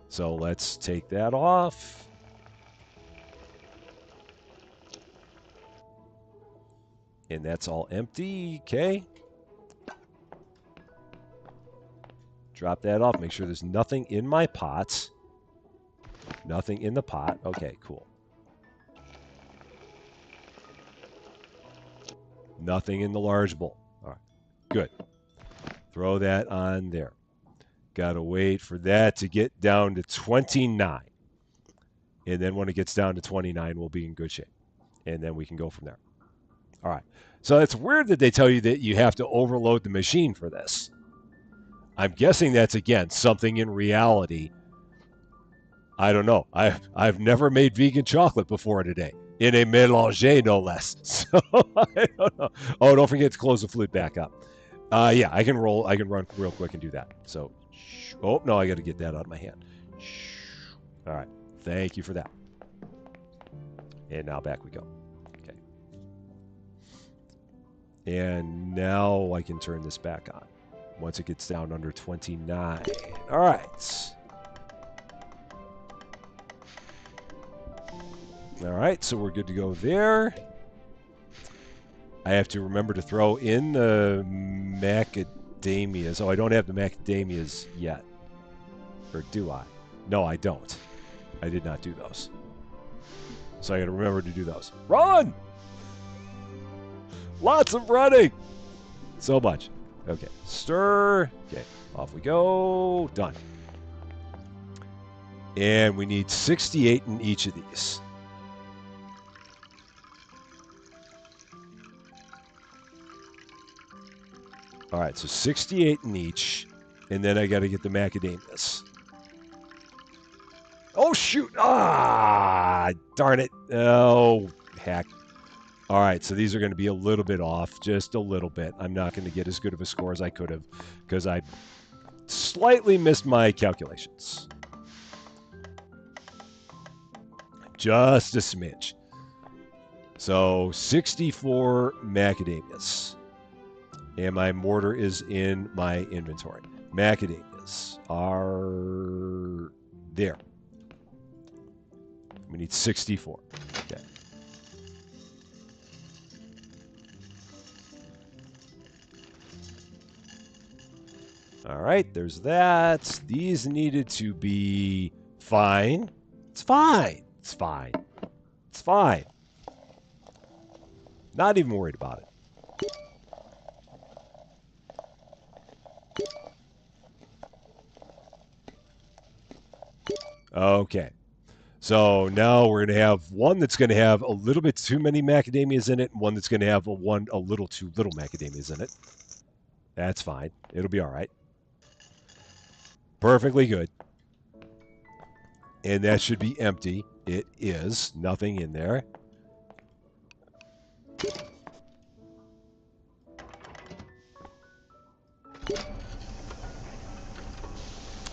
So let's take that off. And that's all empty. Okay. Drop that off. Make sure there's nothing in my pots. Nothing in the pot. Okay, cool. Nothing in the large bowl. All right, good. Throw that on there. Got to wait for that to get down to 29. And then when it gets down to 29, we'll be in good shape. And then we can go from there. All right. So it's weird that they tell you that you have to overload the machine for this. I'm guessing that's, again, something in reality. I don't know. I've never made vegan chocolate before today. In a Melangeur, no less. So I don't know. Oh, don't forget to close the flute back up. Yeah, I can run real quick and do that. So, oh, no, I got to get that out of my hand. All right. Thank you for that. And now back we go. Okay. And now I can turn this back on once it gets down under 29. All right. All right, so we're good to go there. I have to remember to throw in the macadamias. Oh, I don't have the macadamias yet. Or do I? No, I don't. I did not do those. So I got to remember to do those. Run! Lots of running! So much. Okay, stir. Okay, off we go. Done. And we need 68 in each of these. All right, so 68 in each, and then I got to get the macadamias. Oh, shoot. Ah, darn it. Oh, heck. All right, so these are going to be a little bit off, just a little bit. I'm not going to get as good of a score as I could have because I slightly missed my calculations. Just a smidge. So 64 macadamias. And my mortar is in my inventory. Macadamias are there. We need 64. Okay. All right, there's that. These needed to be fine. It's fine. It's fine. It's fine. Not even worried about it. Okay. So now we're going to have one that's going to have a little bit too many macadamias in it, and one that's going to have a little too little macadamias in it. That's fine. It'll be all right. Perfectly good. And that should be empty. It is. Nothing in there.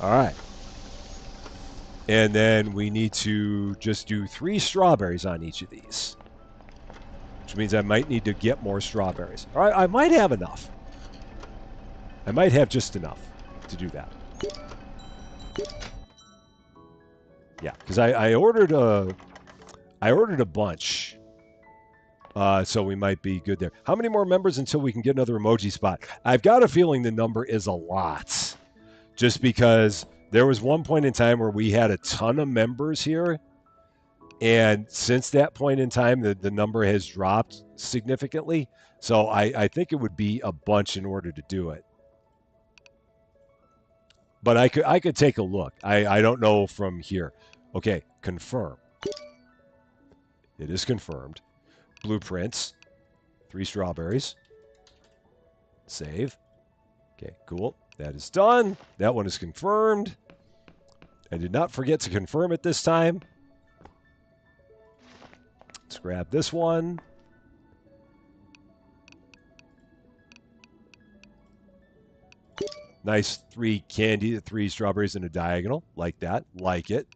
All right. And then we need to just do 3 strawberries on each of these. Which means I might need to get more strawberries. All right, I might have enough. I might have just enough to do that. Yeah, because I ordered a bunch. So we might be good there. How many more members until we can get another emoji spot? I've got a feeling the number is a lot. Just because there was one point in time where we had a ton of members here. And since that point in time, the number has dropped significantly. So I think it would be a bunch in order to do it. But I could take a look. I don't know from here. Okay, confirm. It is confirmed. Blueprints. 3 strawberries. Save. Okay, cool. That is done. That one is confirmed. I did not forget to confirm it this time. Let's grab this one. Nice 3 candy, 3 strawberries in a diagonal. Like that. Like it.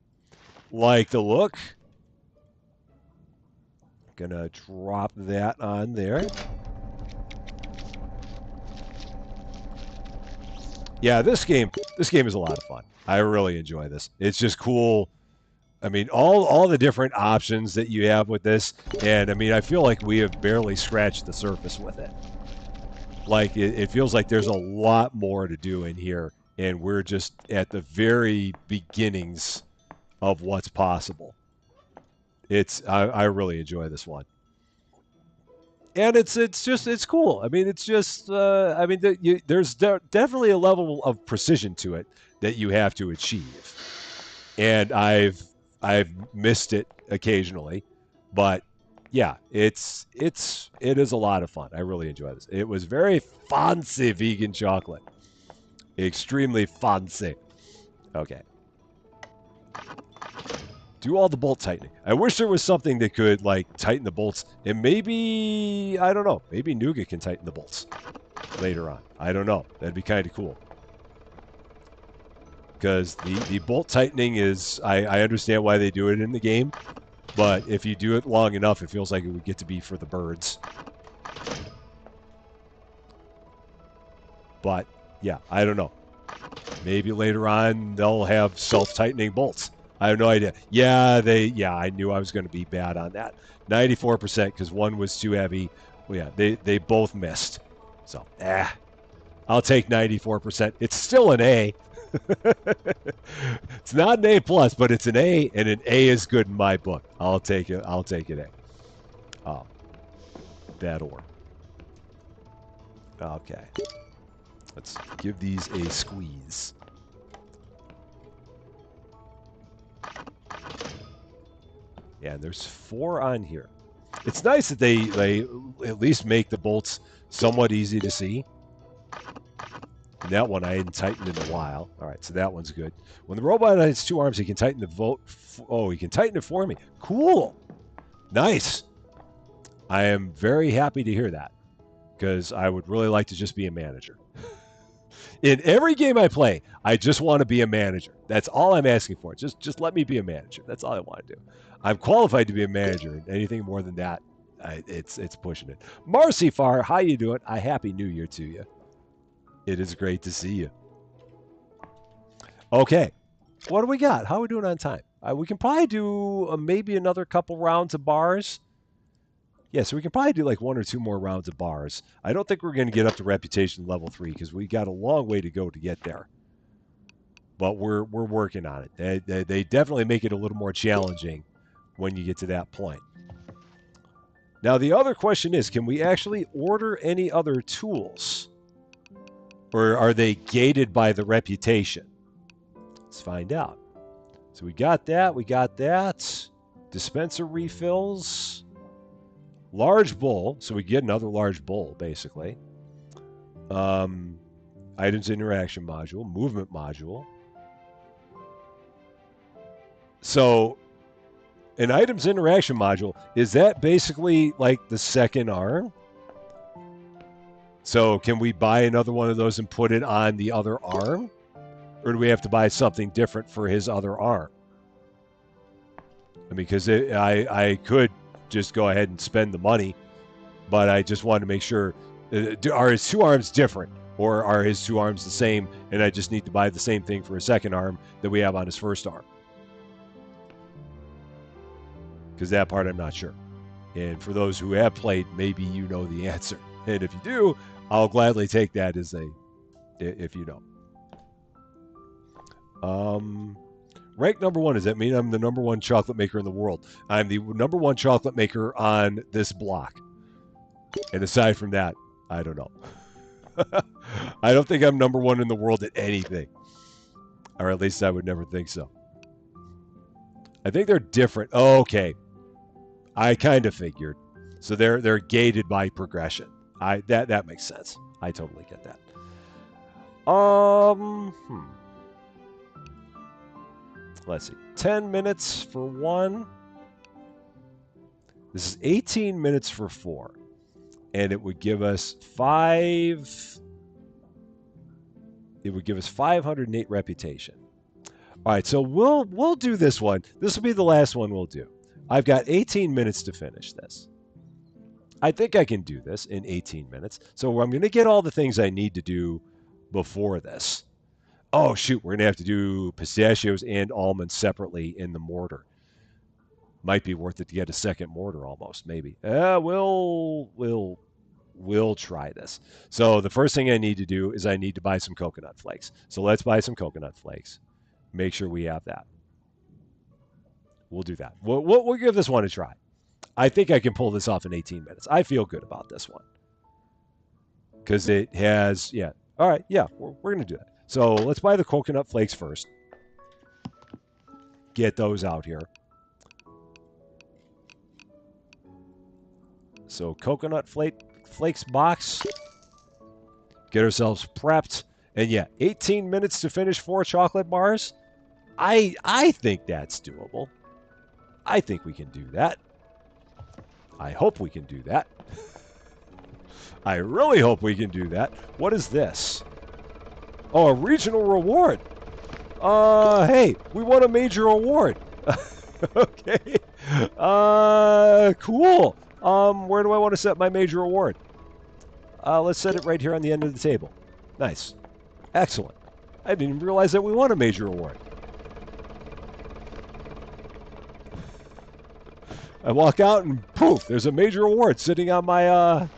Like the look. Gonna drop that on there. Yeah, this game is a lot of fun. I really enjoy this. It's just cool. I mean, all the different options that you have with this, and I mean, I feel like we have barely scratched the surface with it. Like it feels like there's a lot more to do in here, and we're just at the very beginnings of what's possible. I really enjoy this one, and it's cool. I mean, it's just I mean, there's definitely a level of precision to it that you have to achieve, and I've missed it occasionally, but yeah, it is a lot of fun. I really enjoy this. It was very fancy vegan chocolate, extremely fancy. Okay. Do all the bolt tightening. I wish there was something that could like tighten the bolts, and maybe I don't know. Maybe Nougat can tighten the bolts later on. I don't know. That'd be kind of cool. Because the bolt tightening is, I understand why they do it in the game, but if you do it long enough, it feels like it would get to be for the birds. But yeah, I don't know. Maybe later on they'll have self-tightening bolts. I have no idea. Yeah, I knew I was going to be bad on that. 94% because one was too heavy. Well, yeah, they both missed. So, I'll take 94%. It's still an A. It's not an A plus, but it's an A, and an A is good in my book. I'll take it. I'll take an A. Bad ore. Okay. Let's give these a squeeze. Yeah, there's 4 on here. It's nice that they at least make the bolts somewhat easy to see. And that one I hadn't tightened in a while. All right, so that one's good. When the robot has 2 arms, he can tighten the bolt. Oh, he can tighten it for me. Cool. Nice. I am very happy to hear that because I would really like to just be a manager. In every game I play, I just want to be a manager. That's all I'm asking for. Just let me be a manager. That's all I want to do. I'm qualified to be a manager, and anything more than that, it's pushing it. Marcy Farr, how you doing? A happy New Year to you. It is great to see you. Okay, what do we got? How are we doing on time? We can probably do maybe another couple rounds of bars. Yeah, so we can probably do like 1 or 2 more rounds of bars. I don't think we're going to get up to reputation level 3 because we got a long way to go to get there. But we're working on it. They definitely make it a little more challenging when you get to that point. Now, the other question is, can we actually order any other tools? Or are they gated by the reputation? Let's find out. So we got that. We got that. Dispenser refills. Large bowl. So we get another large bowl, basically. Items interaction module. Movement module. So an items interaction module, is that basically like the second arm? So can we buy another one of those and put it on the other arm? Or do we have to buy something different for his other arm? I mean, because I could just go ahead and spend the money, but I just wanted to make sure, are his 2 arms different? Or are his 2 arms the same, and I just need to buy the same thing for his second arm that we have on his first arm? Because that part I'm not sure. And for those who have played, maybe you know the answer. And if you do, I'll gladly take that as if you don't. Rank number 1, does that mean I'm the number 1 chocolate maker in the world? I'm the number 1 chocolate maker on this block. And aside from that, I don't know. I don't think I'm number 1 in the world at anything. Or at least I would never think so. I think they're different. Oh, okay. I kind of figured. So they're gated by progression. That makes sense. I totally get that. Let's see. 10 minutes for 1. This is 18 minutes for 4. And it would give us 5. It would give us 508 reputation. All right, so we'll do this one. This will be the last one we'll do. I've got 18 minutes to finish this. I think I can do this in 18 minutes. So I'm going to get all the things I need to do before this. Oh, shoot, we're going to have to do pistachios and almonds separately in the mortar. Might be worth it to get a second mortar almost, maybe. We'll try this. So the first thing I need to do is I need to buy some coconut flakes. So let's buy some coconut flakes. Make sure we have that. We'll do that. We'll give this one a try. I think I can pull this off in 18 minutes. I feel good about this one. Because it has, yeah. All right, yeah, we're going to do that. So let's buy the coconut flakes first. Get those out here. So coconut flakes box. Get ourselves prepped. And yeah, 18 minutes to finish 4 chocolate bars. I think that's doable. I think we can do that. I hope we can do that. I really hope we can do that. What is this? Oh, a regional reward. Hey, we won a major award. Okay. Cool. Where do I want to set my major award? Let's set it right here on the end of the table. Nice. Excellent. I didn't even realize that we won a major award. I walk out and poof, there's a major award sitting on my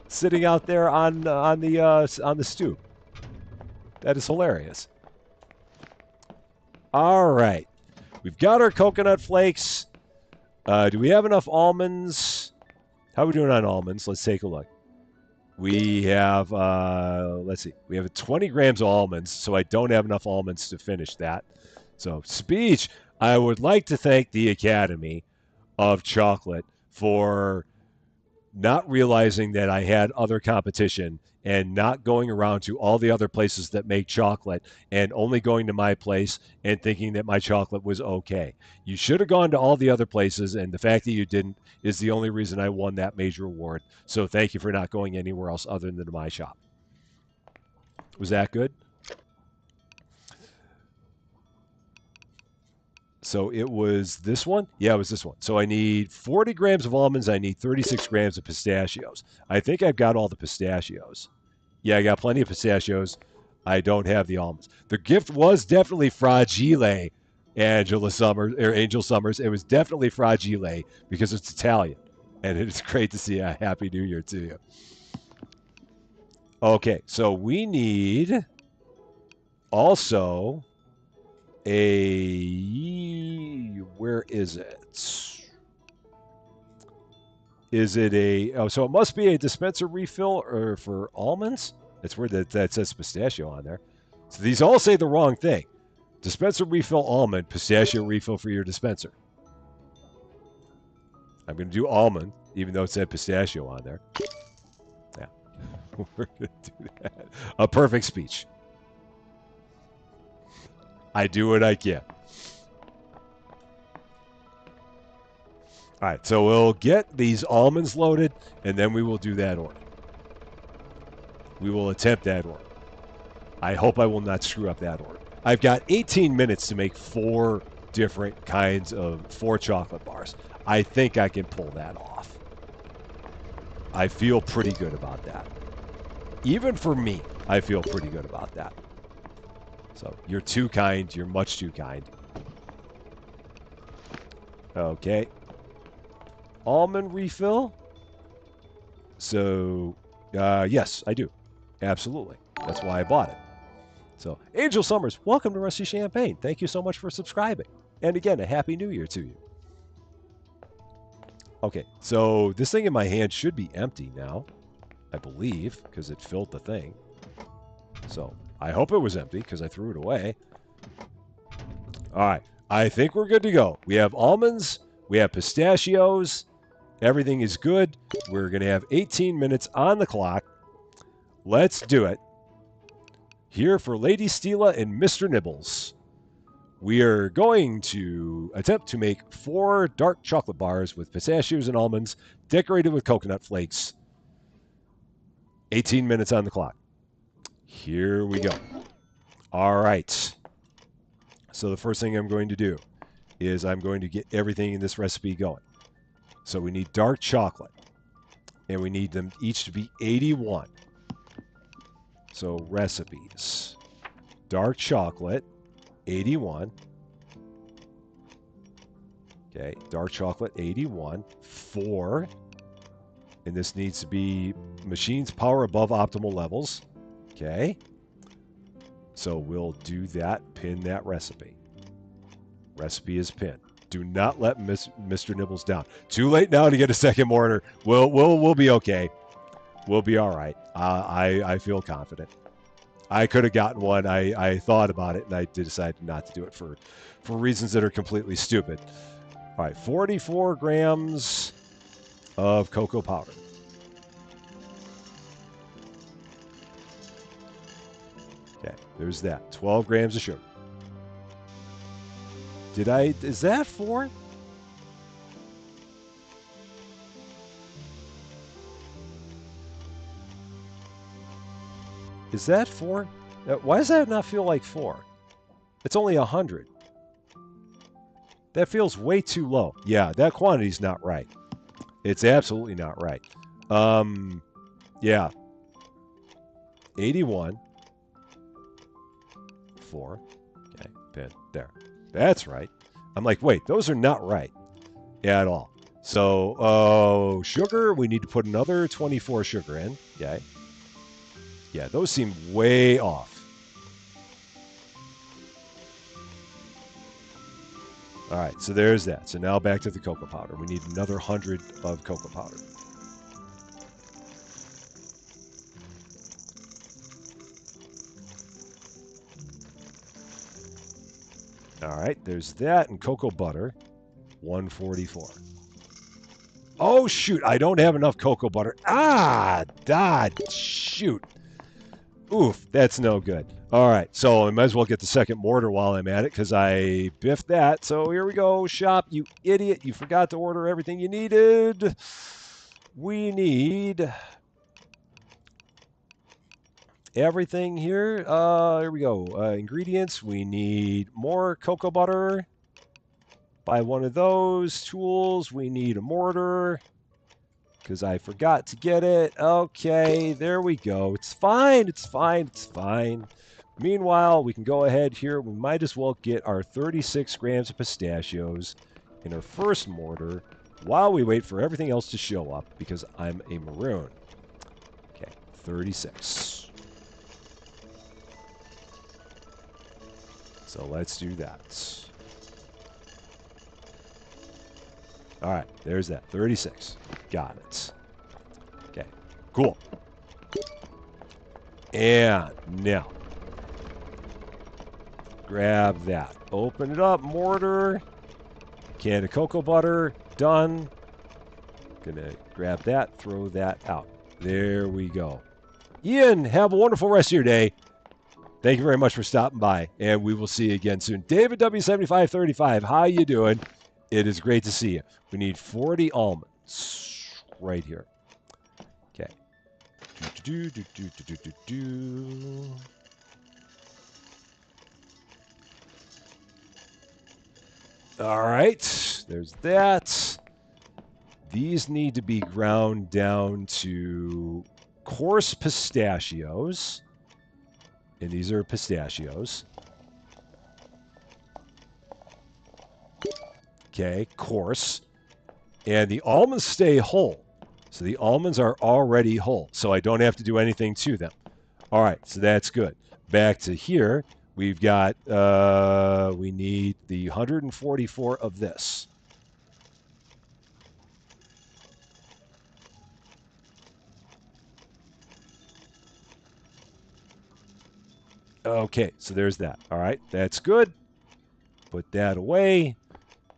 sitting out there on the stoop. That is hilarious. All right. We've got our coconut flakes. Do we have enough almonds? How are we doing on almonds? Let's take a look. We have, let's see. We have 20 grams of almonds, so I don't have enough almonds to finish that. So, speech. I would like to thank the Academy of Chocolate for not realizing that I had other competition and not going around to all the other places that make chocolate and only going to my place and thinking that my chocolate was okay. You should have gone to all the other places, and the fact that you didn't is the only reason I won that major award. So thank you for not going anywhere else other than to my shop. Was that good? So it was this one? Yeah, it was this one. So I need 40 grams of almonds. I need 36 grams of pistachios. I think I've got all the pistachios. Yeah, I got plenty of pistachios. I don't have the almonds. The gift was definitely fragile, Angel Summers. It was definitely fragile because it's Italian. And it's great to see a Happy New Year to you. Okay, so we need also where is it? Is it so it must be a dispenser refill or for almonds? It's weird that says pistachio on there. So these all say the wrong thing. Dispenser refill almond, pistachio refill for your dispenser. I'm going to do almond, even though it said pistachio on there. Yeah, we're going to do that. A perfect speech. I do what I can. All right, so we'll get these almonds loaded, and then we will do that order. We will attempt that order. I hope I will not screw up that order. I've got 18 minutes to make 4 different kinds of 4 chocolate bars. I think I can pull that off. I feel pretty good about that. Even for me, I feel pretty good about that. So you're too kind. You're much too kind. Okay. Almond refill. So, yes, I do. Absolutely. That's why I bought it. So, Angel Summers, welcome to Rusty Champaign. Thank you so much for subscribing. And again, a Happy New Year to you. Okay, so this thing in my hand should be empty now, I believe, because it filled the thing. So, I hope it was empty because I threw it away. All right, I think we're good to go. We have almonds, we have pistachios, everything is good. We're going to have 18 minutes on the clock. Let's do it. Here for Lady Stila and Mr. Nibbles. We are going to attempt to make 4 dark chocolate bars with pistachios and almonds decorated with coconut flakes. 18 minutes on the clock. Here we go. All right. So the first thing I'm going to do is I'm going to get everything in this recipe going. So we need dark chocolate, and we need them each to be 81. So recipes. Dark chocolate, 81. Okay, dark chocolate, 81. 4. And this needs to be machine's power above optimal levels. Okay. So we'll do that, pin that recipe. Recipe is pinned. Do not let Mr. Nibbles down. Too late now to get a second mortar. We'll be okay. We'll be all right. I feel confident. I could have gotten one. I thought about it, and I decided not to do it for reasons that are completely stupid. All right, 44 grams of cocoa powder. Okay, there's that. 12 grams of sugar. Is that 4? Is that 4? Why does that not feel like 4? It's only 100. That feels way too low. Yeah, that quantity's not right. It's absolutely not right. Yeah. 81. 4. Okay, pin. There. That's right. I'm like, wait, those are not right at all. So, sugar, we need to put another 24 sugar in. Okay. Yeah, those seem way off. All right, so there's that. So now back to the cocoa powder. We need another 100 of cocoa powder. All right, there's that, and cocoa butter, 144. Oh, shoot, I don't have enough cocoa butter. Shoot. Oof, that's no good. All right, so I might as well get the second mortar while I'm at it because I biffed that. So here we go, shop, you idiot. You forgot to order everything you needed. We need everything here. Here we go. Ingredients. We need more cocoa butter. Buy one of those. Tools. We need a mortar because I forgot to get it. Okay, there we go. It's fine. It's fine. It's fine. Meanwhile, we can go ahead here. We might as well get our 36 grams of pistachios in our first mortar while we wait for everything else to show up because I'm a maroon. Okay, 36. So let's do that. All right, there's that. 36. Got it. Okay, cool. And now, grab that. Open it up, mortar. Can of cocoa butter, done. Gonna grab that, throw that out. There we go. Ian, have a wonderful rest of your day. Thank you very much for stopping by, and we will see you again soon. David W7535, how you doing? It is great to see you. We need 40 almonds right here. Okay. All right, there's that. These need to be ground down to coarse pistachios. And these are pistachios. Okay, coarse. And the almonds stay whole. So the almonds are already whole. So I don't have to do anything to them. All right, so that's good. back to here. We've got, we need the 144 of this. Okay, so there's that. All right, that's good. Put that away.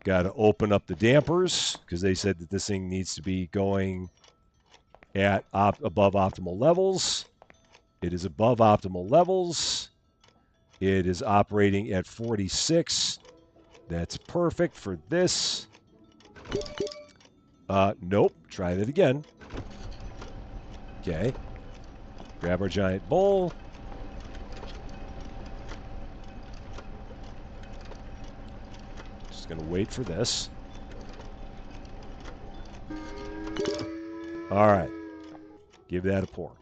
Got to open up the dampers because they said that this thing needs to be going at above optimal levels. It is above optimal levels. It is operating at 46. That's perfect for this. Nope. Try that again. Okay. Grab our giant bowl. Just going to wait for this. All right. Give that a pour.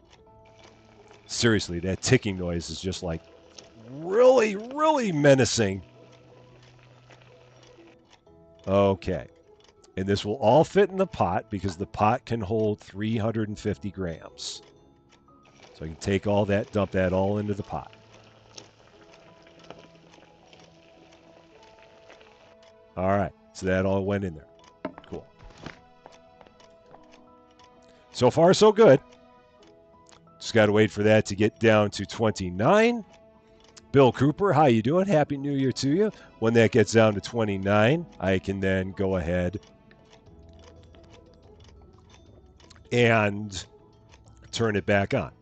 Seriously, that ticking noise is just like really, really menacing. Okay. And this will all fit in the pot because the pot can hold 350 grams. So I can take all that, dump that all into the pot. All right. So that all went in there. Cool. So far, so good. Just got to wait for that to get down to 29. Bill Cooper, how you doing? Happy New Year to you. When that gets down to 29, I can then go ahead and turn it back on.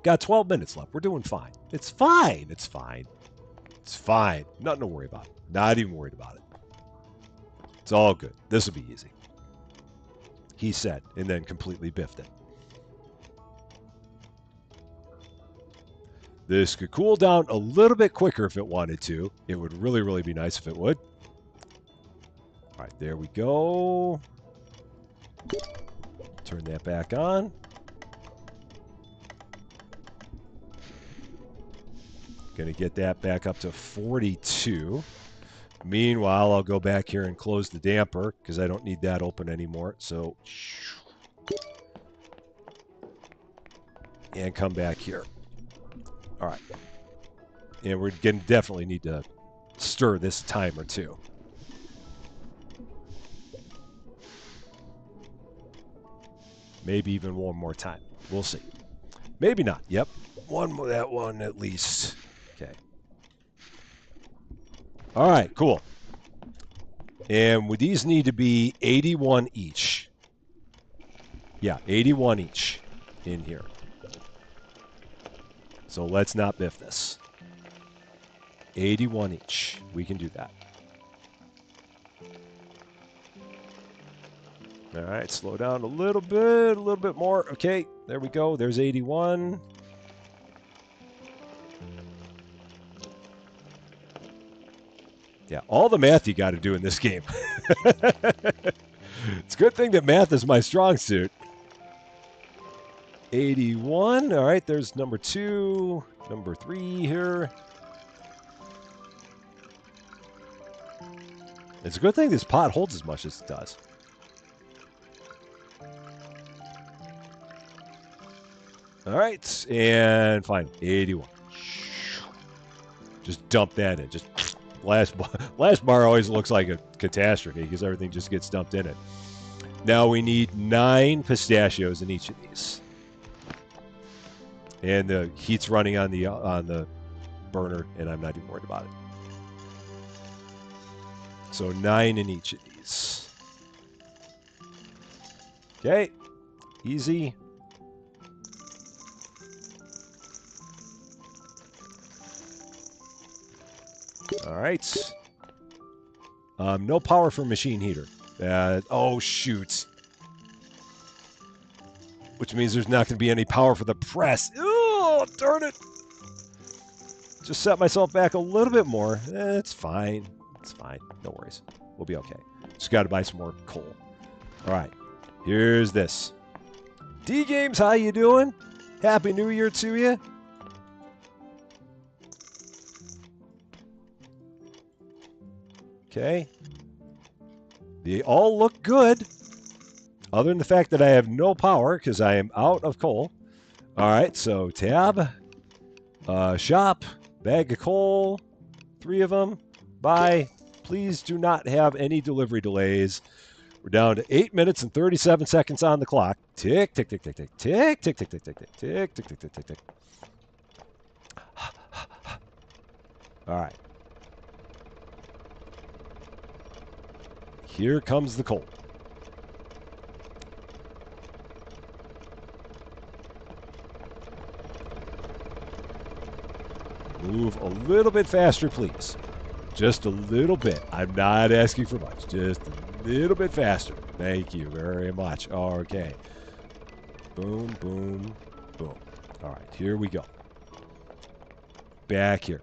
Got 12 minutes left. We're doing fine. It's fine. It's fine. It's fine. Nothing to worry about. Not even worried about it. It's all good. This will be easy. He said, and then completely biffed it. This could cool down a little bit quicker if it wanted to. It would really, really be nice if it would. All right, there we go. Turn that back on. Going to get that back up to 42. Meanwhile, I'll go back here and close the damper because I don't need that open anymore. So, and come back here. All right. And we're going to definitely need to stir this timer too. Maybe even one more time. We'll see. Maybe not. Yep. That one at least. Okay. All right, cool. And would these need to be 81 each? Yeah, 81 each in here. So let's not biff this. 81 each. We can do that. All right, slow down a little bit more. Okay, there we go. There's 81. Yeah, all the math you got to do in this game. It's a good thing that math is my strong suit. 81. All right, there's number 2, number 3 here. It's a good thing this pot holds as much as it does. All right, and fine, 81. Just dump that in. Just last bar always looks like a catastrophe because everything just gets dumped in it. Now we need 9 pistachios in each of these. And the heat's running on the burner, and I'm not even worried about it. So 9 in each of these. Okay, easy. All right. No power for machine heater. Oh, shoot. Which means there's not going to be any power for the press. Oh, darn it. Just set myself back a little bit more. It's fine. It's fine. No worries. We'll be okay. Just got to buy some more coal. All right. Here's this. D-Games, how you doing? Happy New Year to you. Okay. They all look good. Other than the fact that I have no power because I am out of coal. All right, so tab. Shop, bag of coal, 3 of them. Buy. Please do not have any delivery delays. We're down to 8 minutes and 37 seconds on the clock. Tick, tick, tick, tick, tick, tick, tick, tick, tick, tick, tick, tick, tick, tick, tick, tick, tick. All right. Here comes the coal. Move a little bit faster, please. Just a little bit. I'm not asking for much. Just a little bit faster. Thank you very much. Okay. Boom, boom, boom. All right, here we go. Back here.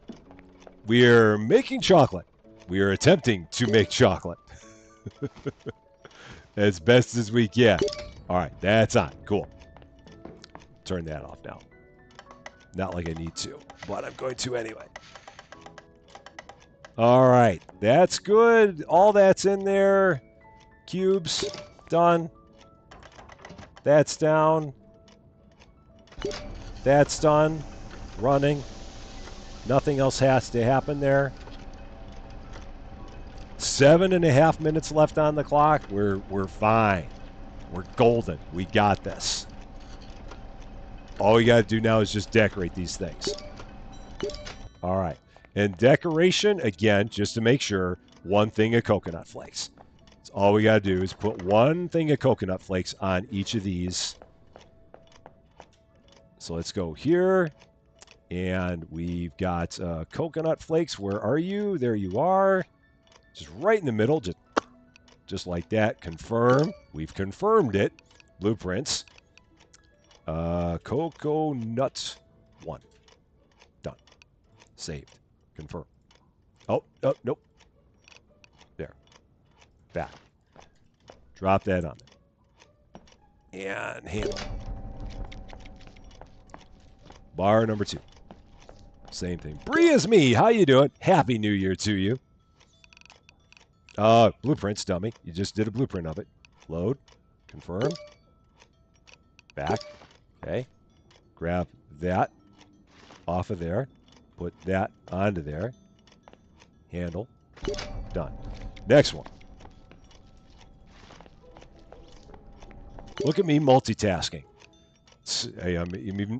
We're making chocolate. We are attempting to make chocolate. As best as we can. All right, that's on. Cool. Turn that off now. Not like I need to, but I'm going to anyway. All right, that's good. All that's in there. Cubes, done. That's down. That's done. Running. Nothing else has to happen there. 7.5 minutes left on the clock. We're fine. We're golden. We got this. All we got to do now is just decorate these things. All right. And decoration, again, just to make sure, 1 thing of coconut flakes. That's all we got to do is put 1 thing of coconut flakes on each of these. So let's go here. And we've got coconut flakes. Where are you? There you are. Just right in the middle. Just like that. Confirm. We've confirmed it. Blueprints. Coconut 1. Done. Saved. Confirm. Oh, nope. There. Back. Drop that on there. And handle. Bar number 2. Same thing. Bree is me. How you doing? Happy New Year to you. Blueprints, dummy. You just did a blueprint of it. Load. Confirm. Back. Okay. Grab that off of there. Put that onto there. Handle. Done. Next one. Look at me multitasking. I'm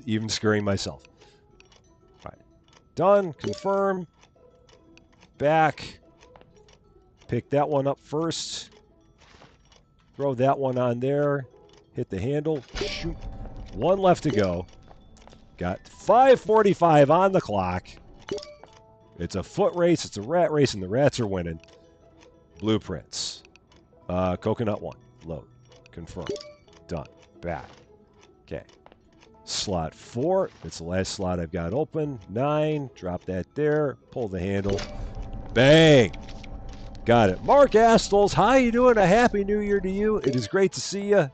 even scaring myself. All right. Done. Confirm. Back. Pick that one up first. Throw that one on there. Hit the handle. Shoot. 1 left to go. Got 5:45 on the clock. It's a foot race. It's a rat race, and the rats are winning. Blueprints. Coconut 1. Load. Confirm. Done. Back. Okay. Slot 4. It's the last slot I've got open. 9. Drop that there. Pull the handle. Bang. Got it. Mark Astles, how you doing? A happy New Year to you. It is great to see you.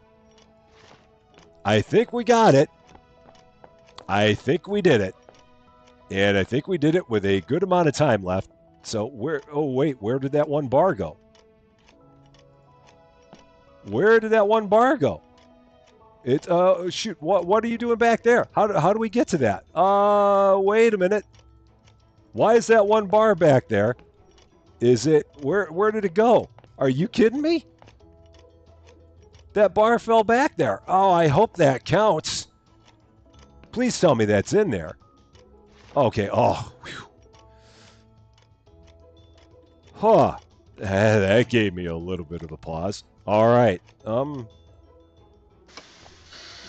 I think we got it. I think we did it. And I think we did it with a good amount of time left. So where, oh wait, where did that 1 bar go? Where did that 1 bar go? It, shoot, what are you doing back there? How do we get to that? Wait a minute. Why is that 1 bar back there? Is it, where did it go? Are you kidding me? That bar fell back there. Oh, I hope that counts. Please tell me that's in there. Okay, oh. Whew. Huh. That gave me a little bit of a pause. All right.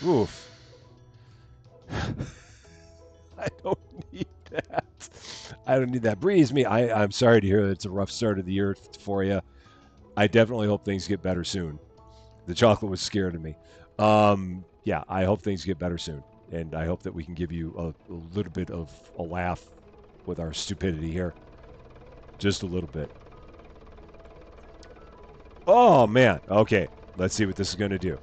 Oof. I don't need that. I don't need that. Breeze me. I'm sorry to hear that it's a rough start of the year for you. I definitely hope things get better soon. The chocolate was scared of me. Yeah, I hope things get better soon. And I hope that we can give you a little bit of a laugh with our stupidity here. Just a little bit. Oh, man. Okay, let's see what this is going to do.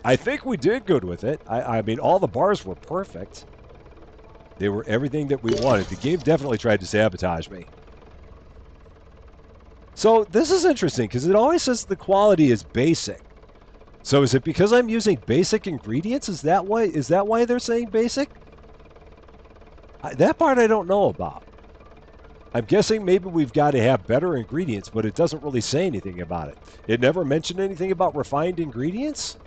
I think we did good with it. I mean, all the bars were perfect. They were everything that we wanted. The game definitely tried to sabotage me. So this is interesting because it always says the quality is basic. So is it because I'm using basic ingredients? Is that why they're saying basic? That part I don't know about. I'm guessing maybe we've got to have better ingredients, but it doesn't really say anything about it. It never mentioned anything about refined ingredients.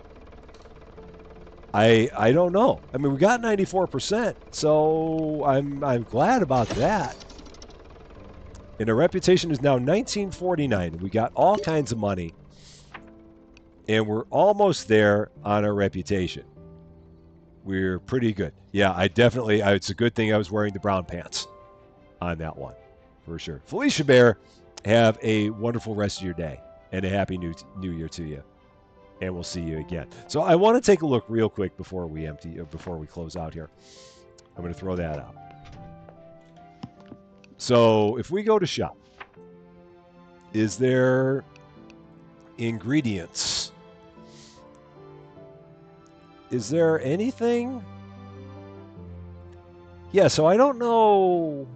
I don't know. I mean, we got 94%, so I'm glad about that. And our reputation is now 1949. We got all kinds of money, and we're almost there on our reputation. We're pretty good. Yeah, it's a good thing I was wearing the brown pants on that one, for sure. Felicia Bear, have a wonderful rest of your day and a happy new year to you. And we'll see you again. So I want to take a look real quick before we close out here. I'm going to throw that out. So if we go to shop, is there ingredients? Is there anything? Yeah, so I don't know.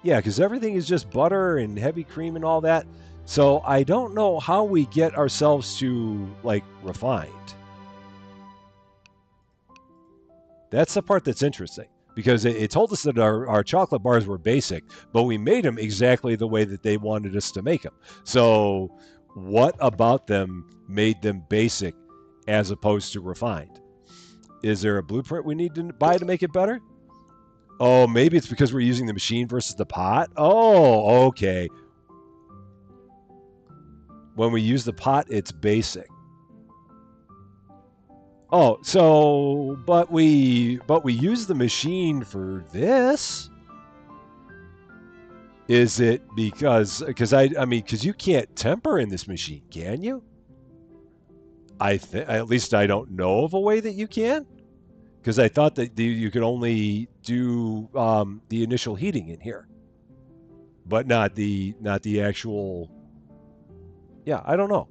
Yeah, because everything is just butter and heavy cream and all that. So I don't know how we get ourselves to, like, refined. That's the part that's interesting, because it told us that our chocolate bars were basic, but we made them exactly the way that they wanted us to make them. So what about them made them basic as opposed to refined? Is there a blueprint we need to buy to make it better? Oh, maybe it's because we're using the machine versus the pot. Oh, okay. When we use the pot, it's basic. Oh, so but we use the machine for this. Is it because because you can't temper in this machine, can you? At least I don't know of a way that you can, because I thought that you could only do the initial heating in here, but not the actual. Yeah, I don't know.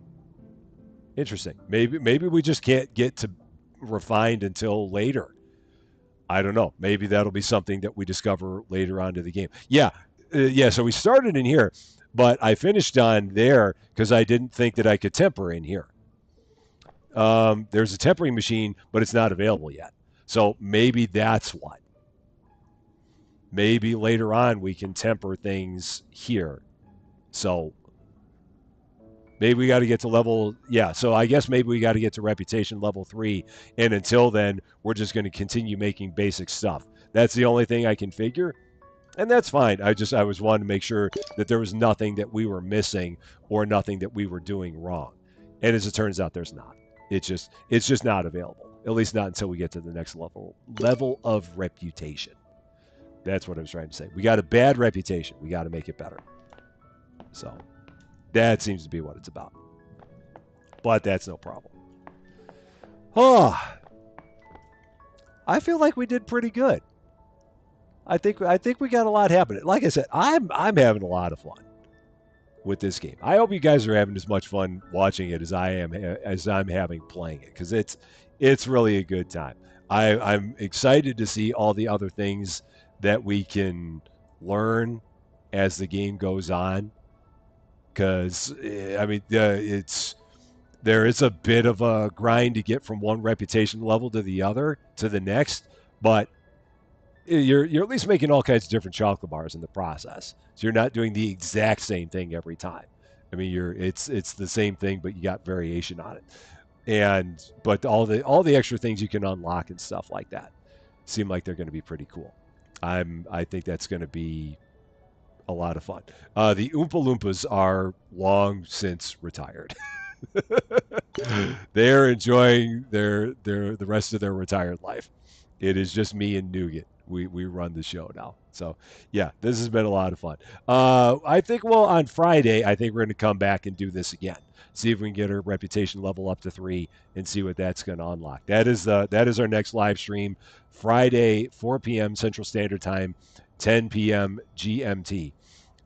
Interesting. Maybe we just can't get to refined until later. I don't know. Maybe that'll be something that we discover later on to the game. Yeah, yeah. So we started in here, but I finished on there because I didn't think that I could temper in here. There's a tempering machine, but it's not available yet. So maybe that's what. Maybe later on we can temper things here. So maybe we got to get to level, yeah. So I guess maybe we got to get to reputation level 3, and until then, we're just going to continue making basic stuff. That's the only thing I can figure, and that's fine. I was wanting to make sure that there was nothing that we were missing or nothing that we were doing wrong. And as it turns out, there's not. It's just not available. At least not until we get to the next level of reputation. That's what I was trying to say. We got a bad reputation. We got to make it better. So that seems to be what it's about. But that's no problem. Oh, I feel like we did pretty good. I think we got a lot happening. Like I said, I'm having a lot of fun with this game. I hope you guys are having as much fun watching it as I'm having playing it, because it's really a good time. I'm excited to see all the other things that we can learn as the game goes on, because there is a bit of a grind to get from one reputation level to the next, but you're at least making all kinds of different chocolate bars in the process. So you're not doing the exact same thing every time. I mean, it's the same thing, but you got variation on it. But all the extra things you can unlock and stuff like that seem like they're going to be pretty cool. I think that's going to be a lot of fun. The Oompa Loompas are long since retired. They're enjoying the rest of their retired life. It is just me and Nougat. We run the show now. So yeah, this has been a lot of fun. I think on Friday, I think we're going to come back and do this again. See if we can get our reputation level up to 3 and see what that's going to unlock. That is our next live stream, Friday, 4 p.m. Central Standard Time, 10 p.m. GMT.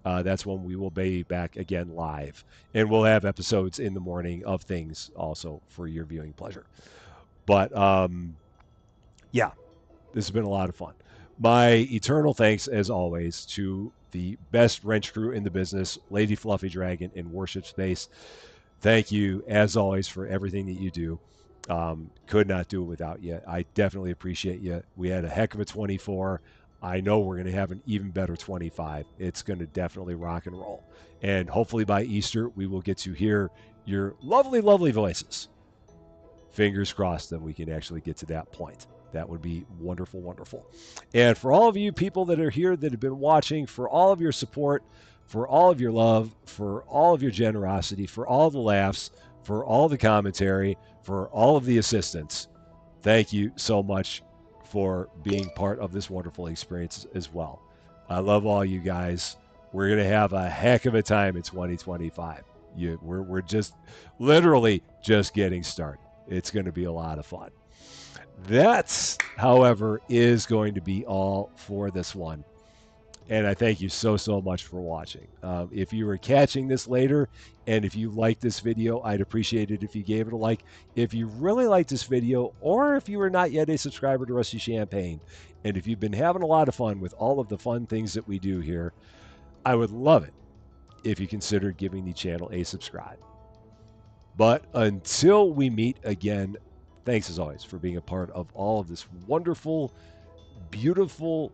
That's when we will be back again live, and we'll have episodes in the morning of things also for your viewing pleasure. But yeah, this has been a lot of fun. My eternal thanks, as always, to the best wrench crew in the business, Lady Fluffy Dragon and Worship Space. Thank you, as always, for everything that you do. Could not do it without you. I definitely appreciate you. We had a heck of a 24. I know we're going to have an even better 25. It's going to definitely rock and roll. And hopefully by Easter, we will get to hear your lovely, lovely voices. Fingers crossed that we can actually get to that point. That would be wonderful, wonderful. And for all of you people that are here that have been watching, for all of your support, for all of your love, for all of your generosity, for all the laughs, for all the commentary, for all of the assistance, thank you so much for being part of this wonderful experience as well. I love all you guys. We're going to have a heck of a time in 2025. We're just literally just getting started. It's going to be a lot of fun. That's, however, is going to be all for this one. And I thank you so, so much for watching. If you were catching this later, and if you liked this video, I'd appreciate it if you gave it a like. If you really liked this video, or if you are not yet a subscriber to Rusty Champagne, and if you've been having a lot of fun with all of the fun things that we do here, I would love it if you considered giving the channel a subscribe. But until we meet again, thanks as always for being a part of all of this wonderful, beautiful,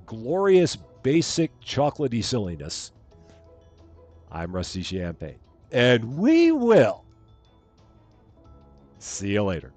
glorious, basic chocolatey silliness. I'm Rusty Champagne, and we will see you later.